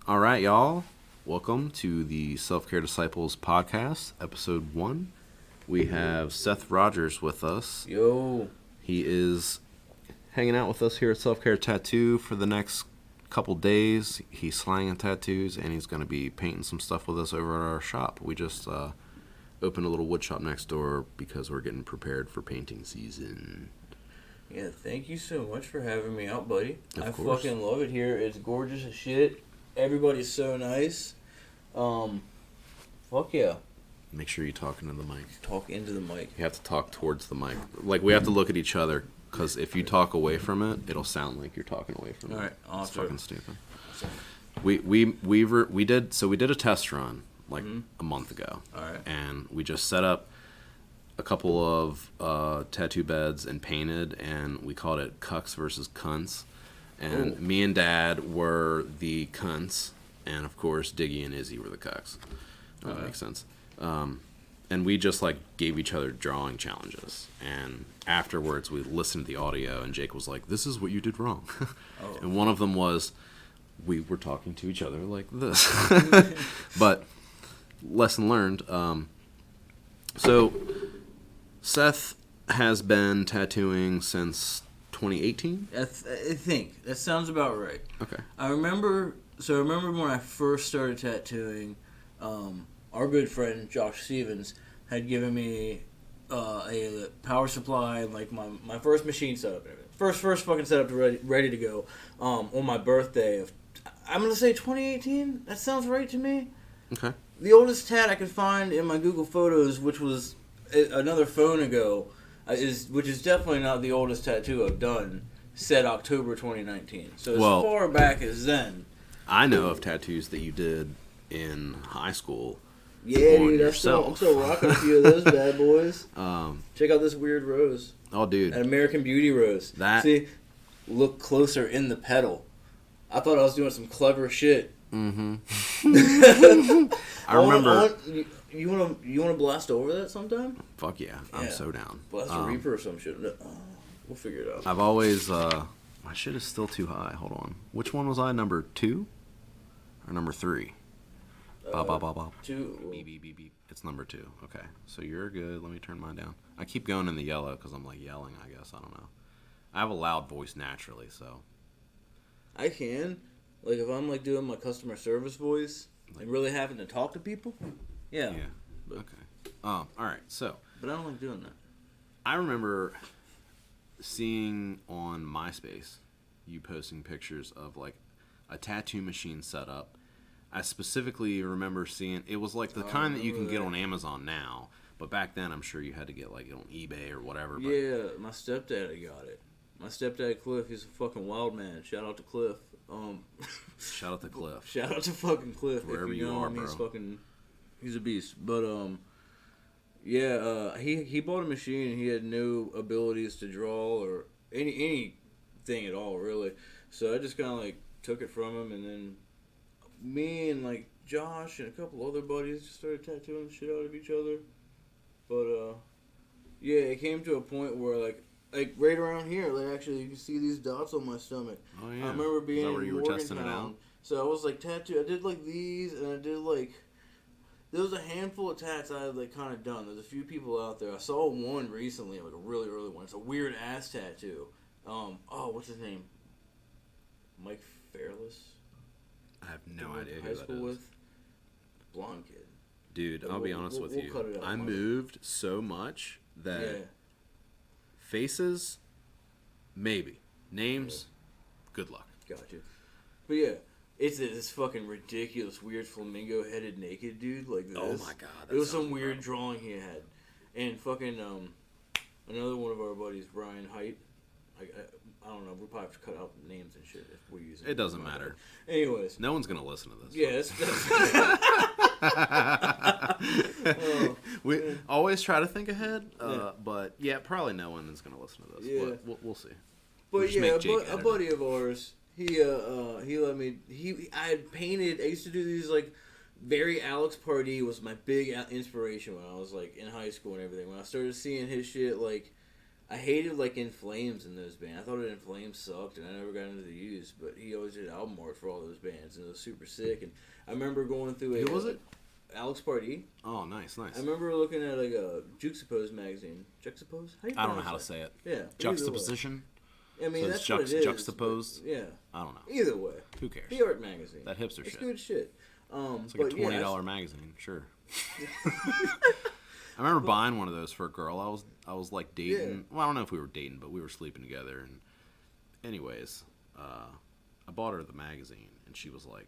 All right, y'all. Welcome to the Self-Care Disciples podcast, episode 1. We have Seth Rogers with us. Yo. He is hanging out with us here at Self-Care Tattoo for the next couple days. He's slanging tattoos, and he's going to be painting some stuff with us over at our shop. We just opened a little wood shop next door because we're getting prepared for painting season. Yeah, thank you so much for having me out, buddy. Of I course. fucking love it here. It's gorgeous as shit. Everybody's so nice. Fuck yeah. Make sure you talk into the mic. Talk into the mic. You have to talk towards the mic. Like, we have to look at each other, because if you talk away from it, it'll sound like you're talking away from it. All right, It's fucking stupid. So, We did a test run like a month ago. all right. And we just set up a couple of tattoo beds and painted, and we called it Cucks versus Cunts. And Ooh. me and Dad were the cunts, and of course Diggy and Izzy were the cucks. That makes sense. And we just like gave each other drawing challenges, and afterwards we listened to the audio, and Jake was like, "This is what you did wrong." Oh. And one of them was, we were talking to each other like this. But lesson learned. So Seth has been tattooing since 2018. I think that sounds about right. Okay. I remember when I first started tattooing, our good friend Josh Stevens had given me a power supply and like my first machine setup and everything. First fucking setup ready to go on my birthday of, I'm gonna say 2018. That sounds right to me. Okay. The oldest tat I could find in my Google Photos, which was another phone ago, which is definitely not the oldest tattoo I've done, said October 2019. So as far back as then. I know of tattoos that you did in high school. Yeah, dude, I'm still rocking a few of those bad boys. Check out this weird rose. Oh, dude. An American Beauty rose. See, look closer in the petal. I thought I was doing some clever shit. Mm-hmm. I remember. You want to blast over that sometime? Fuck yeah. I'm so down. Blast a Reaper or some shit. We'll figure it out. I've always... my shit is still too high. Hold on. Which one was I? Number 2? Or number 3? Bob, bob, bob, bob. 2. Beep, beep, beep, beep. It's number 2. Okay. So you're good. Let me turn mine down. I keep going in the yellow because I'm like yelling, I guess. I don't know. I have a loud voice naturally, so... I can. Like, if I'm, like, doing my customer service voice and really having to talk to people, yeah. Yeah. Okay. All right. So... But I don't like doing that. I remember seeing on MySpace you posting pictures of, like, a tattoo machine set up. I specifically remember seeing... It was, like, the kind that you can get on Amazon now. But back then, I'm sure you had to get, like, it on eBay or whatever. But... Yeah, my stepdad got it. My stepdad Cliff, he's a fucking wild man. Shout out to Cliff. Shout out to Cliff. Shout out to fucking Cliff. Wherever if you know are, him, bro. He's a beast. But yeah, he bought a machine and he had no abilities to draw or anything at all, really. So I just kind of like took it from him, and then me and like Josh and a couple other buddies just started tattooing the shit out of each other. But yeah, it came to a point where like right around here, like actually you can see these dots on my stomach. Oh yeah. I remember being Is that where you were testing it Morgantown. out? So I was like tattoo. I did like these, and I did like there was a handful of tats I had like kind of done. There's a few people out there. I saw one recently, like a really early one. It's a weird ass tattoo. What's his name? Mike Fairless. I have no idea who high that school is. with blonde kid. Dude, I'll be honest with you. cut it out, I moved so much that Yeah. faces, maybe. Names, good luck. Gotcha. But yeah, it's this fucking ridiculous, weird flamingo-headed naked dude like this. Oh my god. That It was sounds some weird incredible. drawing he had. And fucking, another one of our buddies, Brian Height. I don't know, we'll probably have to cut out names and shit if we use it. It doesn't matter. Anyways. No one's going to listen to this. Yeah, We always try to think ahead, but yeah, probably no one is going to listen to this. Yeah. But we'll see. But Just yeah, make Jake a edit it. buddy of ours, he let me. I had painted. I used to do these like very Alex Pardee was my big inspiration when I was like in high school and everything. When I started seeing his shit like I hated like In Flames in those bands. I thought In Flames sucked, and I never got into the Used. But he always did album art for all those bands, and it was super sick. And I remember going through Who was it? Alex Pardee. Oh, nice. I remember looking at like a Juxtapose magazine. Juxtapose? How do you I don't know pronounce how to that? say it. Yeah. Juxtaposition? I mean, So that's it's what it is. juxtaposed? Yeah. I don't know. Either way. Who cares? The art magazine. That hipster it's shit. Good shit. It's like a $20 magazine, sure. I remember buying one of those for a girl I was like dating. Yeah. Well, I don't know if we were dating, but we were sleeping together. And anyways, I bought her the magazine, and she was like,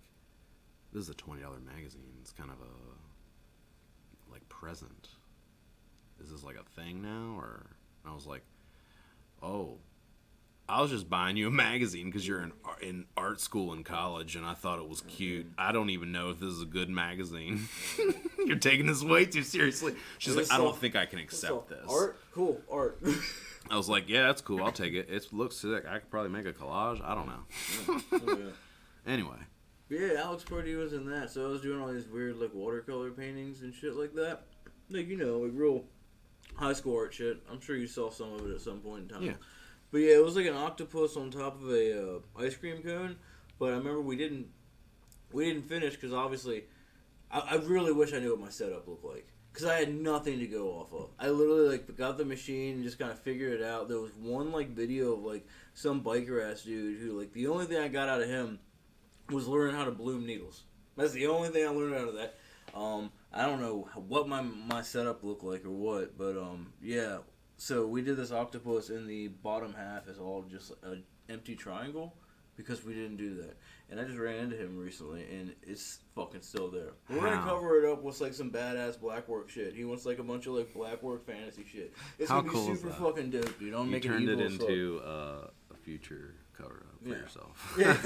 "This is a $20 magazine. It's kind of a like present. Is this like a thing now?" Or I was like, "Oh, I was just buying you a magazine because you're in art school in college, and I thought it was cute. I don't even know if this is a good magazine. You're taking this way too seriously." She's like, "I don't think I can accept this." Art? Cool. Art. I was like, "Yeah, that's cool. I'll take it. It looks sick. I could probably make a collage. I don't know." Yeah. Anyway. Yeah, Alex Pardee was in that. So I was doing all these weird like watercolor paintings and shit like that. Like, you know, like real high school art shit. I'm sure you saw some of it at some point in time. Yeah. But yeah, it was like an octopus on top of a ice cream cone. But I remember we didn't finish because obviously, I really wish I knew what my setup looked like because I had nothing to go off of. I literally like got the machine and just kind of figured it out. There was one like video of like some biker ass dude who like the only thing I got out of him was learning how to bloom needles. That's the only thing I learned out of that. I don't know what my setup looked like or what, but yeah. So we did this octopus, and the bottom half is all just an empty triangle because we didn't do that. And I just ran into him recently, and it's fucking still there. We're gonna cover it up with like some badass blackwork shit. He wants like a bunch of like blackwork fantasy shit. It's How gonna cool be is super that? fucking dope, dude. You turned it into a future cover up for yourself. Yeah.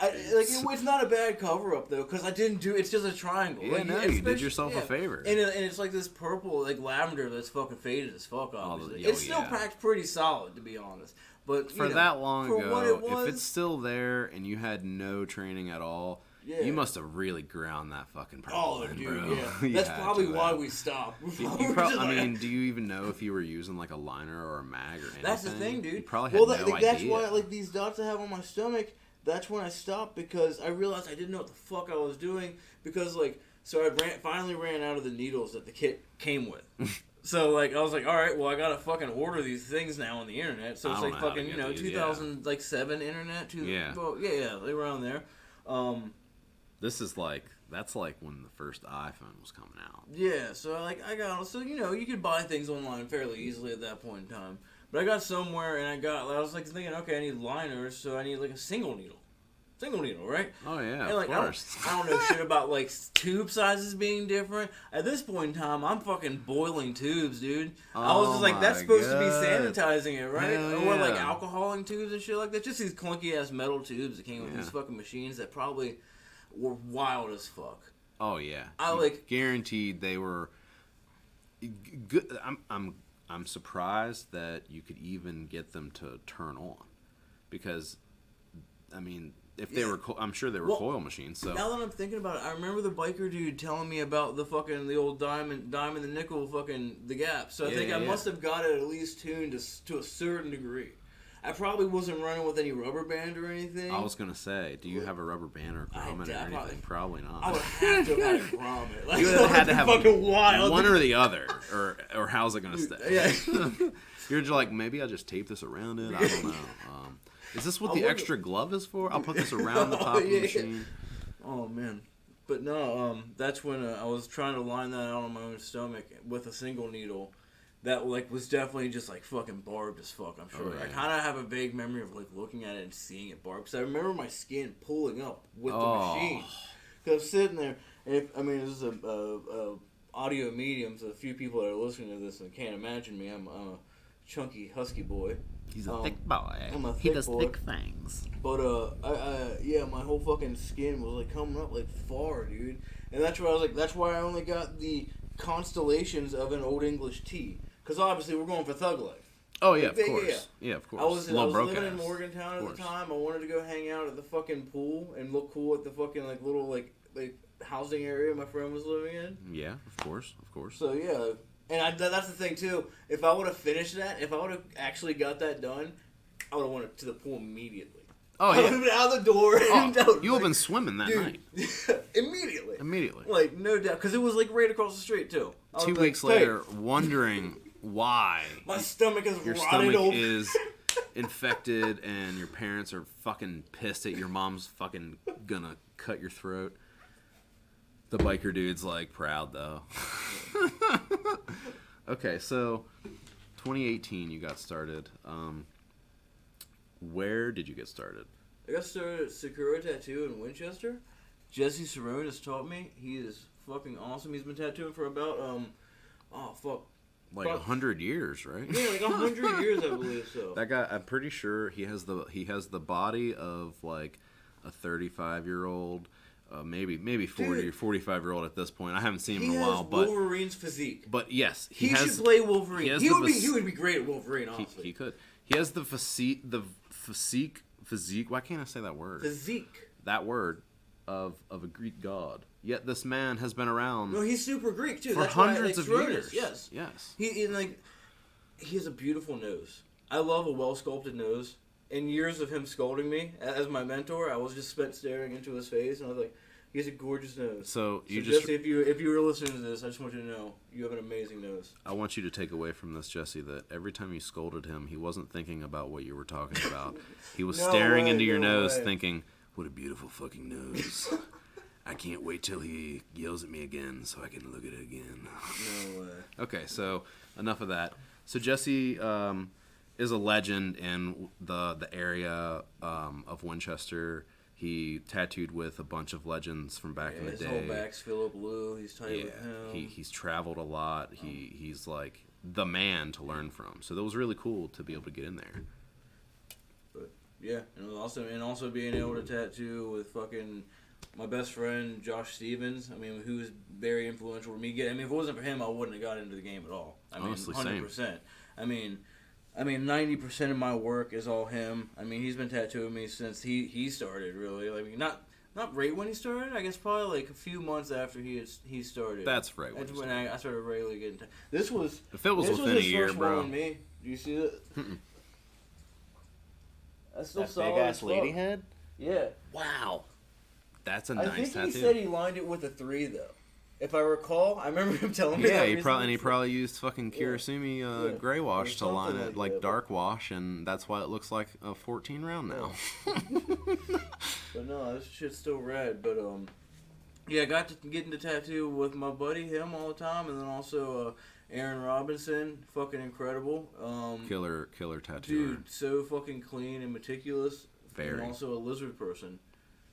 It's not a bad cover up though, because I didn't do. It's just a triangle. Yeah, no, you did yourself a favor. And it's like this purple, like lavender, that's fucking faded as fuck. Obviously, Oh, it's still packed pretty solid, to be honest. But for that long ago, if it's still there and you had no training at all, you must have really ground that fucking purple in, dude, bro. Yeah. That's probably why we stopped. I mean, do you even know if you were using like a liner or a mag or anything? That's the thing, dude. You probably had no idea. That's why, like these dots I have on my stomach. That's when I stopped because I realized I didn't know what the fuck I was doing because so I finally ran out of the needles that the kit came with. So like I was like, all right, well I gotta fucking order these things now on the internet. So it's like fucking 2007 internet. Well, yeah, they were around there. This is that's like when the first iPhone was coming out. Yeah, so I got you could buy things online fairly easily at that point in time. But I got somewhere and I was like thinking, okay, I need liners, so I need like a single needle, right? Oh yeah, and, like, of course. I don't know shit about like tube sizes being different. At this point in time, I'm fucking boiling tubes, dude. I was just like, that's supposed to be sanitizing it, right? Or like alcoholing tubes and shit like that. Just these clunky ass metal tubes that came with these fucking machines that probably were wild as fuck. Oh yeah, guaranteed they were good. I'm surprised that you could even get them to turn on, because, I mean, if they were, I'm sure they were coil machines. So now that I'm thinking about it, I remember the biker dude telling me about the old diamond, the nickel, the gap. So I think I must have got it at least tuned to a certain degree. I probably wasn't running with any rubber band or anything. I was gonna say, do you have a rubber band or a grommet or anything? Probably not. I would have to have had a grommet. Like, you would have had to have fucking wild. One or the other, or how's it gonna stay? Yeah. You're just like, maybe I'll just tape this around it. I don't know. Is this what the extra glove is for? I'll put this around the top of the machine. Oh man. But no, that's when I was trying to line that out on my own stomach with a single needle. That was definitely just fucking barbed as fuck. I'm sure. Oh, yeah. I kind of have a vague memory of looking at it and seeing it barbed. Because I remember my skin pulling up with the machine. Because I'm sitting there, and this is a audio medium, so a few people that are listening to this and can't imagine me. I'm a chunky husky boy. He's a thick boy. He does thick things. But my whole fucking skin was coming up far, dude. And that's why that's why I only got the constellations of an Old English tea. Because obviously we're going for thug life. Oh, yeah, of course. Yeah, of course. I was living in Morgantown at the time. I wanted to go hang out at the fucking pool and look cool at the fucking little housing area my friend was living in. Yeah, of course. So yeah, And that's the thing too. If I would have finished that, if I would have actually got that done, I would have went to the pool immediately. Oh, I yeah. would have been out the door. Oh, you have been swimming that night. Immediately. Immediately. Like, no doubt. Because it was, like, right across the street, too. 2 weeks later, wondering why my stomach is your rotted stomach open. is infected and your parents are fucking pissed at your mom's fucking gonna cut your throat. The biker dude's, like, proud, though. Okay, so 2018 you got started. Where did you get started? I got started at Sakura Tattoo in Winchester. Jesse Cerrone has taught me. He is fucking awesome. He's been tattooing for about, Like 100 years, right? Yeah, like 100 years, I believe so. That guy, I'm pretty sure he has the body of like a 35-year-old, maybe 40 Dude, or 45-year-old at this point. I haven't seen him he in a while, has but Wolverine's physique. but yes, He should play Wolverine. He he would be great at Wolverine, honestly. he could. He has the physique. Why can't I say that word? Physique. That word of a Greek god. Yet this man has been around No, he's super Greek too. for That's hundreds why, of like, years. Yes. Yes. He has a beautiful nose. I love a well sculpted nose. In years of him scolding me as my mentor, I was just spent staring into his face, and I was like, he has a gorgeous nose. So you Jesse, if you were listening to this, I just want you to know you have an amazing nose. I want you to take away from this, Jesse, that every time you scolded him, he wasn't thinking about what you were talking about. He was staring into your nose, thinking, "What a beautiful fucking nose! I can't wait till he yells at me again so I can look at it again." No way. Okay, so enough of that. So Jesse is a legend in the area of Winchester. He tattooed with a bunch of legends from back in the day. His whole back's Philip Lou. He's tight with him. He's traveled a lot. He's like the man to learn from. So that was really cool to be able to get in there. But yeah, and also being able to tattoo with fucking my best friend Josh Stevens. I mean, who's very influential for me. If it wasn't for him, I wouldn't have got into the game at all. I mean, Honestly, 100%. same. I mean, 90% of my work is all him. I mean, he's been tattooing me since he started, really. I mean, not right when he started. I guess probably like a few months after he started. That's right. That's when I started really getting. This was. If it was this within was a his year, first bro. one with me. Do you see that? That's still That solid big as ass lady fuck. head. Yeah. Wow. That's a I nice think tattoo. he said he lined it with a 3 though. If I recall, I remember him telling me. Yeah, that he recently. probably used fucking Kurosumi Yeah. gray wash Or to line something it, like like that. dark wash, and that's why it looks like a 14 round now. But no, this shit's still rad. But yeah, I got to get into tattoo with my buddy, him all the time, and then also Aaron Robinson, fucking incredible. Killer tattooer. Dude, so fucking clean and meticulous. Very. And also a lizard person.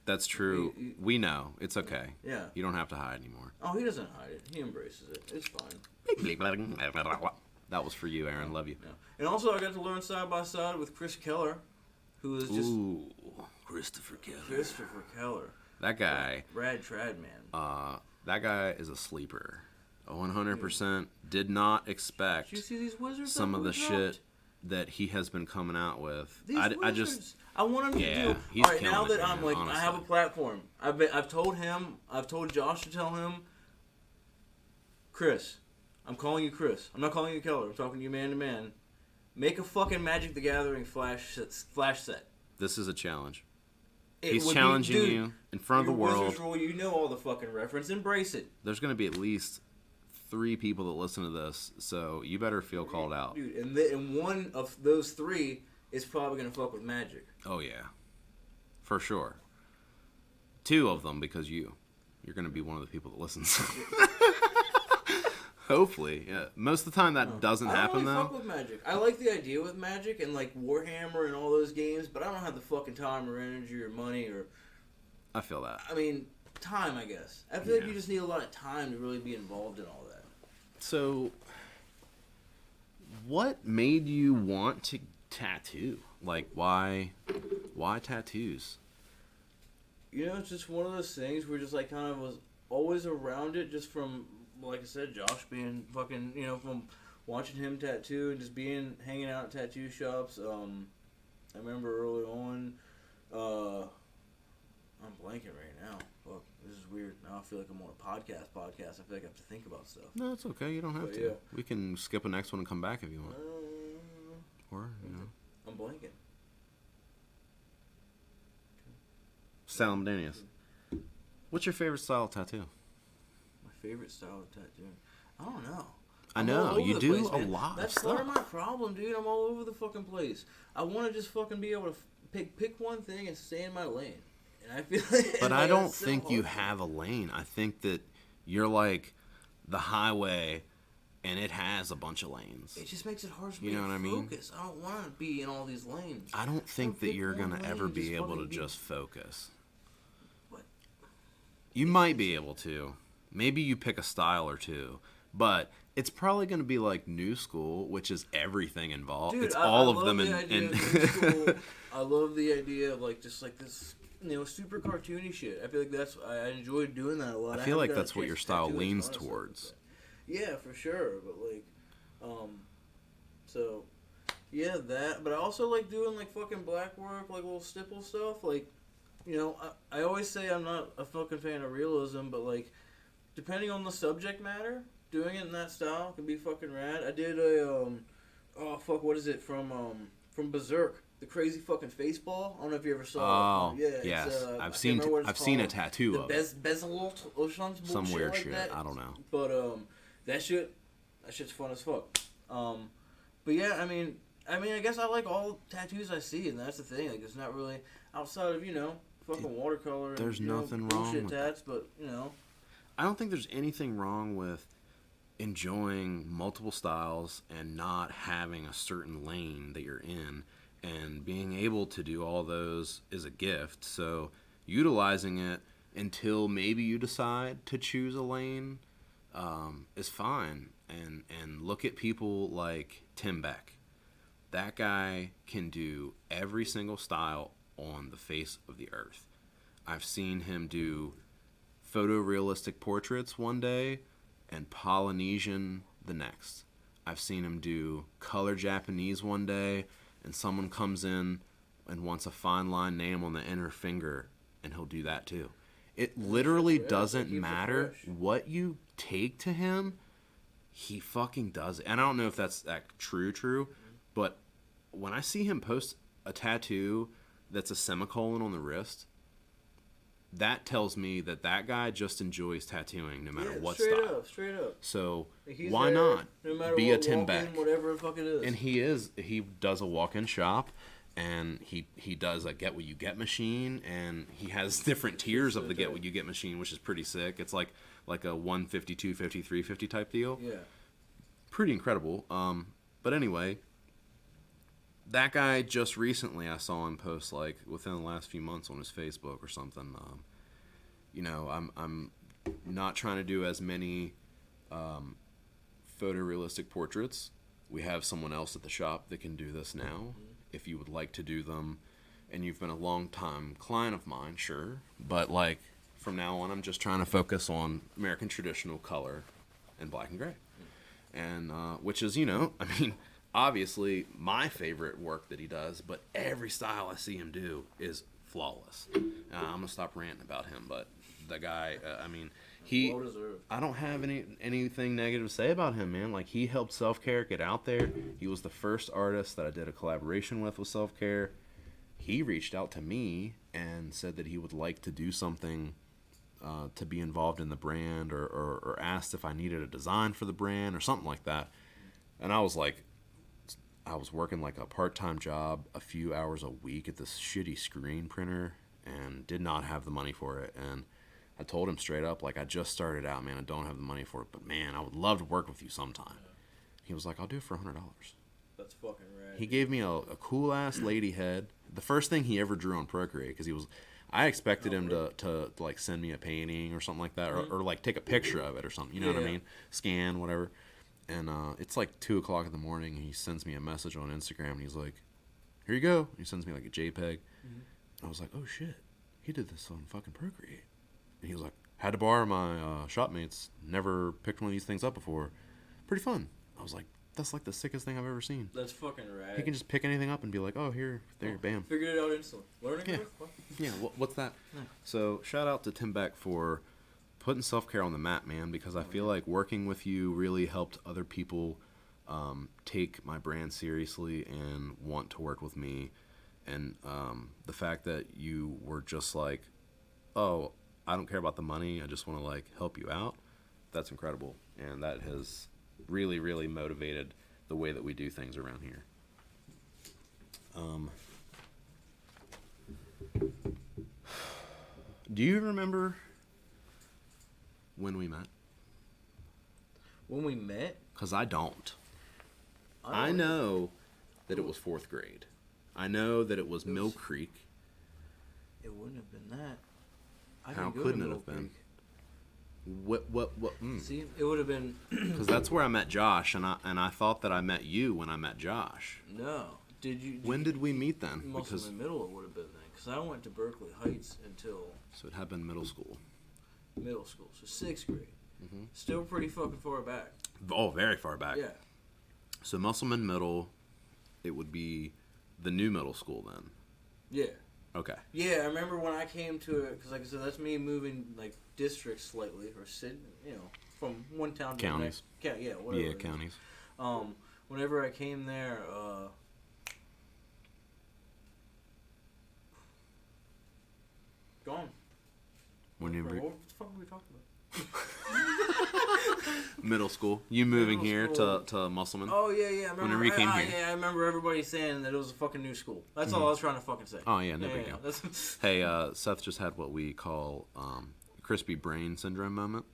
That's true. We know. It's okay. Yeah. You don't have to hide anymore. Oh, he doesn't hide it. He embraces it. It's fine. That was for you, Aaron. Love you. Yeah. And also, I got to learn side by side with Chris Keller, who is just Ooh, Christopher Keller. Christopher Keller. That guy. Rad trad man. That guy is a sleeper. 100% did not expect Did you see these wizards? some of the that we shit dropped? that he has been coming out with. These I wizards. just I want him to Yeah, do. he's All right, now killing that it, I'm man, like, I have a honestly. platform. I've told him. I've told Josh to tell him. Chris, I'm calling you Chris. I'm not calling you Keller. I'm talking to you man to man. Make a fucking Magic the Gathering flash set. this is a challenge. It He's would be- challenging dude, you in front of the your world. Wizards rule, you know all the fucking reference. Embrace it. There's going to be at least 3 people that listen to this, so you better feel called out. Dude, and one of those 3 is probably gonna fuck with Magic. Oh yeah, for sure. 2 of them because you're going to be one of the people that listens. Hopefully, yeah. Most of the time that doesn't happen I don't really though. fuck with Magic. I like the idea with Magic and like Warhammer and all those games, but I don't have the fucking time or energy or money or. I feel that. I mean, time. I guess I feel like Yeah. you just need a lot of time to really be involved in all that. So, what made you want to tattoo? Like, why tattoos? You know, it's just one of those things where just like kind of was always around it, just from like I said, Josh being fucking, you know, from watching him tattoo and just hanging out at tattoo shops. I remember early on, I'm blanking right now. Fuck, this is weird. Now I feel like I'm on a podcast. I feel like I have to think about stuff. No, it's okay. You don't have to. Yeah. We can skip the next one and come back if you want. Or, I'm blanking. Simultaneous. What's your favorite style of tattoo? My favorite style of tattooing? I don't know. I know, you do place, a lot That's of stuff. part of my problem, dude. I'm all over the fucking place. I want to just fucking be able to pick one thing and stay in my lane. And I feel like... But I don't think you have a lane. I think that you're like the highway, and it has a bunch of lanes. It just makes it hard for me to focus. I don't want to be in all these lanes. I don't think that you're going to ever be able to just focus. What? You might be able to. Maybe you pick a style or two. But it's probably going to be like New School, which is everything involved. Dude, it's all of them. I love the idea of like just like this, super cartoony shit. I feel like I enjoy doing that a lot. I feel like that's what your style leans towards. Yeah, for sure. But like, so yeah, that. But I also like doing like fucking black work, like little stipple stuff. Like, I always say I'm not a fucking fan of realism, but like, depending on the subject matter, doing it in that style can be fucking rad. I did a what is it from Berserk? The crazy fucking face ball. I don't know if you ever saw it. Yeah, yes. I've seen a tattoo of it. Bezel or some weird like shit. that. I don't know. But that shit's fun as fuck. But yeah, I mean, I guess I like all tattoos I see, and that's the thing. Like, it's not really outside of fucking watercolor. There's and, nothing wrong with tats, but I don't think there's anything wrong with enjoying multiple styles and not having a certain lane that you're in, and being able to do all those is a gift. So utilizing it until maybe you decide to choose a lane is fine. And look at people like Tim Beck. That guy can do every single style on the face of the earth. I've seen him do photorealistic portraits one day and Polynesian the next. I've seen him do color Japanese one day, and someone comes in and wants a fine line name on the inner finger, and he'll do that too. It literally doesn't matter what you take to him. He fucking does it. And I don't know if that's true, but when I see him post a tattoo that's a semicolon on the wrist, that tells me that guy just enjoys tattooing no matter what style. Straight up. So why not be a Tim Beck? Whatever the fuck it is. And he does a walk-in shop, and he does a Get What You Get machine, and he has different tiers of the Get What You Get machine, which is pretty sick. It's like a 150, 250, 350 type deal. Yeah. Pretty incredible. But anyway, that guy just recently, I saw him post like within the last few months on his Facebook or something. I'm not trying to do as many photorealistic portraits. We have someone else at the shop that can do this now. If you would like to do them, and you've been a long time client of mine, sure. But like from now on, I'm just trying to focus on American traditional color and black and gray, and which is obviously my favorite work that he does, but every style I see him do is flawless. I'm gonna stop ranting about him, but the guy, I don't have anything negative to say about him, man. Like, he helped self-care get out there. He was the first artist that I did a collaboration with self-care. He reached out to me and said that he would like to do something to be involved in the brand, or asked if I needed a design for the brand or something like that. And I was like, I was working like a part-time job, a few hours a week at this shitty screen printer, and did not have the money for it. And I told him straight up, like, I just started out, man. I don't have the money for it, but man, I would love to work with you sometime. He was like, I'll do it for $100. That's fucking rad. He gave me a cool-ass lady head. The first thing he ever drew on Procreate, because I expected him to like send me a painting or something like that, or like take a picture of it or something. You know what I mean? Scan, whatever. And it's like 2 o'clock in the morning, and he sends me a message on Instagram, and he's like, here you go. And he sends me like a JPEG. I was like, oh shit, he did this on fucking Procreate. And he was like, had to borrow my shopmates. Never picked one of these things up before. Pretty fun. I was like, that's like the sickest thing I've ever seen. That's fucking rad. He can just pick anything up and be like, oh, here, there, bam. Figured it out instantly. Learning. Yeah. Yeah. What's that? Yeah. So shout out to Tim Beck for putting self-care on the map, man, because I feel like working with you really helped other people take my brand seriously and want to work with me. And the fact that you were just like, oh, I don't care about the money, I just want to like help you out, that's incredible. And that has really, really motivated the way that we do things around here. Do you remember when we met? When we met? Because I don't. I know that it was 4th grade. I know that it was Mill Creek. It wouldn't have been that. How couldn't it have been? What? See, it would have been... Because that's where I met Josh, and I thought that I met you when I met Josh. No. When did we meet then? Because in middle it would have been then. Because I went to Berkeley Heights until... So it had been middle school. Middle school. So 6th grade. Mm-hmm. Still pretty fucking far back. Oh, very far back. Yeah. So Musselman Middle, it would be the new middle school then. Yeah. Okay. Yeah, I remember when I came to it, because like I said, that's me moving like districts slightly, or from one town to counties. The next. Yeah, whatever. Yeah, counties. Whenever I came there, gone. When you what the fuck were we talking about? Middle school. You moving here to Musselman? Oh yeah. I remember. Whenever you came here. Yeah, I remember everybody saying that it was a fucking new school. That's all I was trying to fucking say. Oh yeah, no big deal. Hey, Seth just had what we call crispy brain syndrome moment.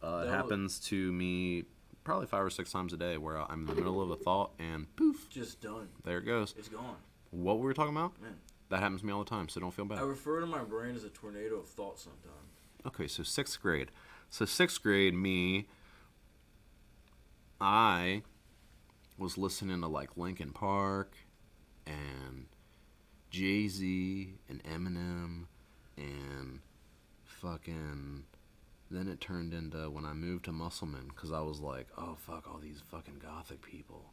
It happens to me probably 5 or 6 times a day, where I'm in the middle of a thought and poof, just done. There it goes. It's gone. What were we talking about? Man. That happens to me all the time, so don't feel bad. I refer to my brain as a tornado of thought sometimes. Okay, so 6th grade. So 6th grade, I was listening to like Linkin Park and Jay-Z and Eminem and fucking... Then it turned into when I moved to Musselman, because I was like, oh, fuck all these fucking gothic people.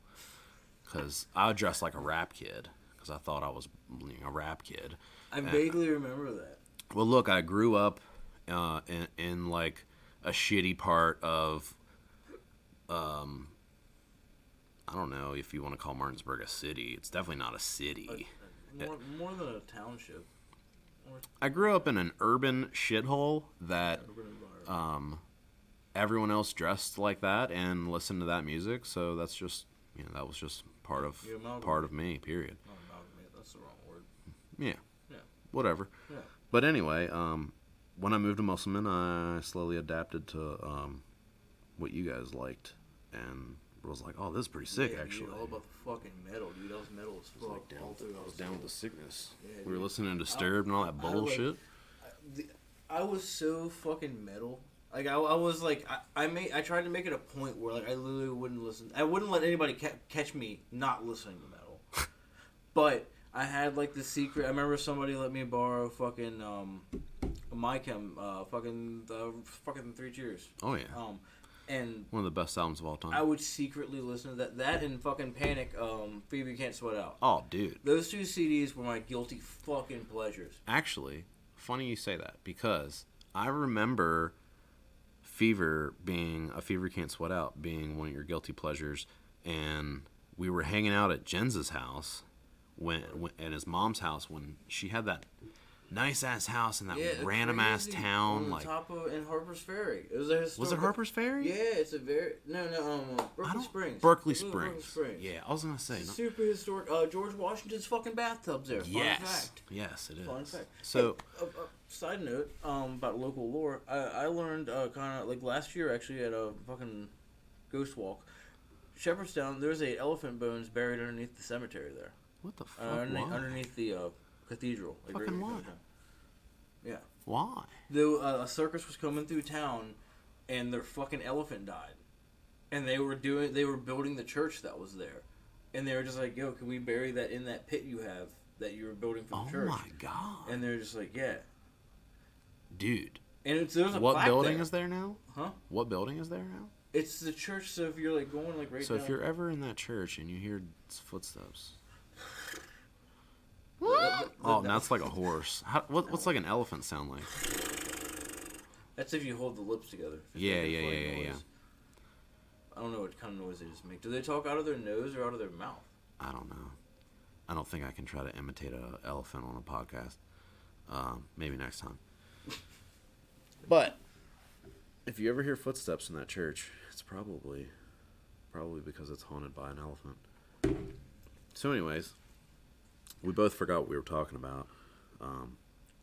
Because I would dress like a rap kid, because I thought I was a rap kid. I vaguely remember that. Well, look, I grew up in like a shitty part of, I don't know if you want to call Martinsburg a city. It's definitely not a city. More than a township. I grew up in an urban shithole that everyone else dressed like that and listened to that music. So that's just, that was just part of me. Period. That's the wrong word. Yeah. Whatever. Yeah. But anyway, when I moved to Musselman, I slowly adapted to what you guys liked, and was like, "Oh, this is pretty sick, actually." Dude, all about the fucking metal, dude. That was metal as fuck. I was down with the sickness. Yeah, we were listening to Disturbed and all that bullshit. I was so fucking metal. Like I was like I tried to make it a point where like I literally wouldn't listen. I wouldn't let anybody catch me not listening to metal. But I had like the secret. I remember somebody let me borrow fucking My Chem, fucking 3 Cheers. Oh yeah. And one of the best albums of all time. I would secretly listen to that and fucking Panic, Phoebe Can't Sweat Out. Oh, dude. Those 2 CDs were my guilty fucking pleasures. Actually, funny you say that, because I remember Fever Can't Sweat Out being one of your guilty pleasures, and we were hanging out at Jens's house when at his mom's house when she had that nice ass house in that random ass town, on top of in Harper's Ferry. It was a historical... Was it Harper's Ferry? Yeah, it's a very Berkeley Springs. Berkeley Springs. Yeah, I was gonna say super historic. George Washington's fucking bathtub's there. Yes, fun fact. Yes, it is. Fun fact. So, hey, side note about local lore. I learned kind of like last year actually at a fucking ghost walk, Shepherdstown. There's a elephant bones buried underneath the cemetery there. What the fuck? Underneath the cathedral. Like fucking why? Yeah. Why? A circus was coming through town, and their fucking elephant died, and they were building the church that was there, and they were just like, "Yo, can we bury that in that pit you have that you were building for the church?" Oh my god! And they're just like, "Yeah, dude." And there's a what building is there now? Huh? What building is there now? It's the church. So if you're like going like right. So down, if you're ever in that church and you hear footsteps. Oh, that's like a horse. What's like an elephant sound like? That's if you hold the lips together. Yeah. I don't know what kind of noise they just make. Do they talk out of their nose or out of their mouth? I don't know. I don't think I can try to imitate an elephant on a podcast. Maybe next time. But if you ever hear footsteps in that church, it's probably because it's haunted by an elephant. So anyways, we both forgot what we were talking about.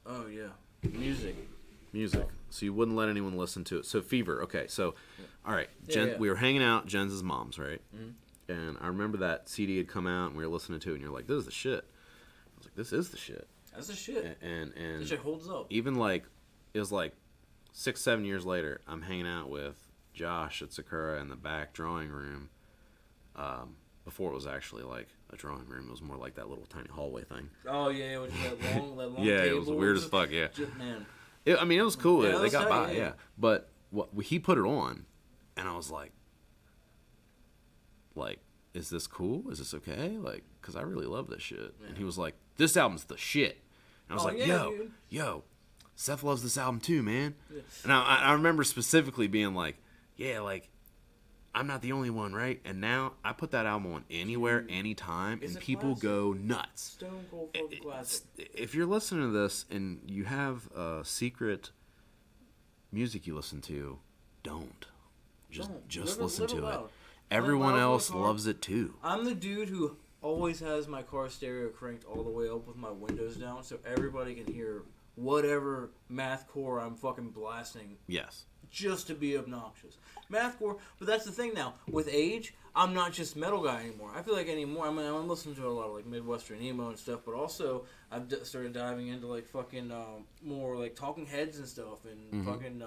Oh, yeah. Music. So you wouldn't let anyone listen to it. So Fever. Okay, so, all right. Yeah. We were hanging out at Jen's mom's, right? Mm-hmm. And I remember that CD had come out, and we were listening to it, and you're like, this is the shit. I was like, this is the shit. That's the shit. And that shit holds up. Even, like, it was like 6-7 years later, I'm hanging out with Josh at Sakura in the back drawing room. Before it was actually, like, a drawing room. It was more like that little tiny hallway thing. Oh, yeah, which is that long yeah, table. It was weird as fuck, yeah. Man. I mean, it was cool. Yeah, they got by, tight, yeah. But he put it on, and I was like, is this cool? Is this okay? Like, because I really love this shit. Yeah. And he was like, this album's the shit. And I was like, yo, Seth loves this album too, man. Yeah. And I remember specifically being like, yeah, like, I'm not the only one, right? And now I put that album on anywhere, anytime, and people go nuts. Stone Cold fucking classic. If you're listening to this and you have secret music you listen to, don't. Just listen to it. Everyone else loves it too. I'm the dude who always has my car stereo cranked all the way up with my windows down so everybody can hear whatever mathcore I'm fucking blasting. Yes. Just to be obnoxious. Mathcore, but that's the thing now. With age, I'm not just metal guy anymore. I feel like anymore. I mean, I'm listening to a lot of like Midwestern emo and stuff, but also I've started diving into like fucking more like Talking Heads and stuff and fucking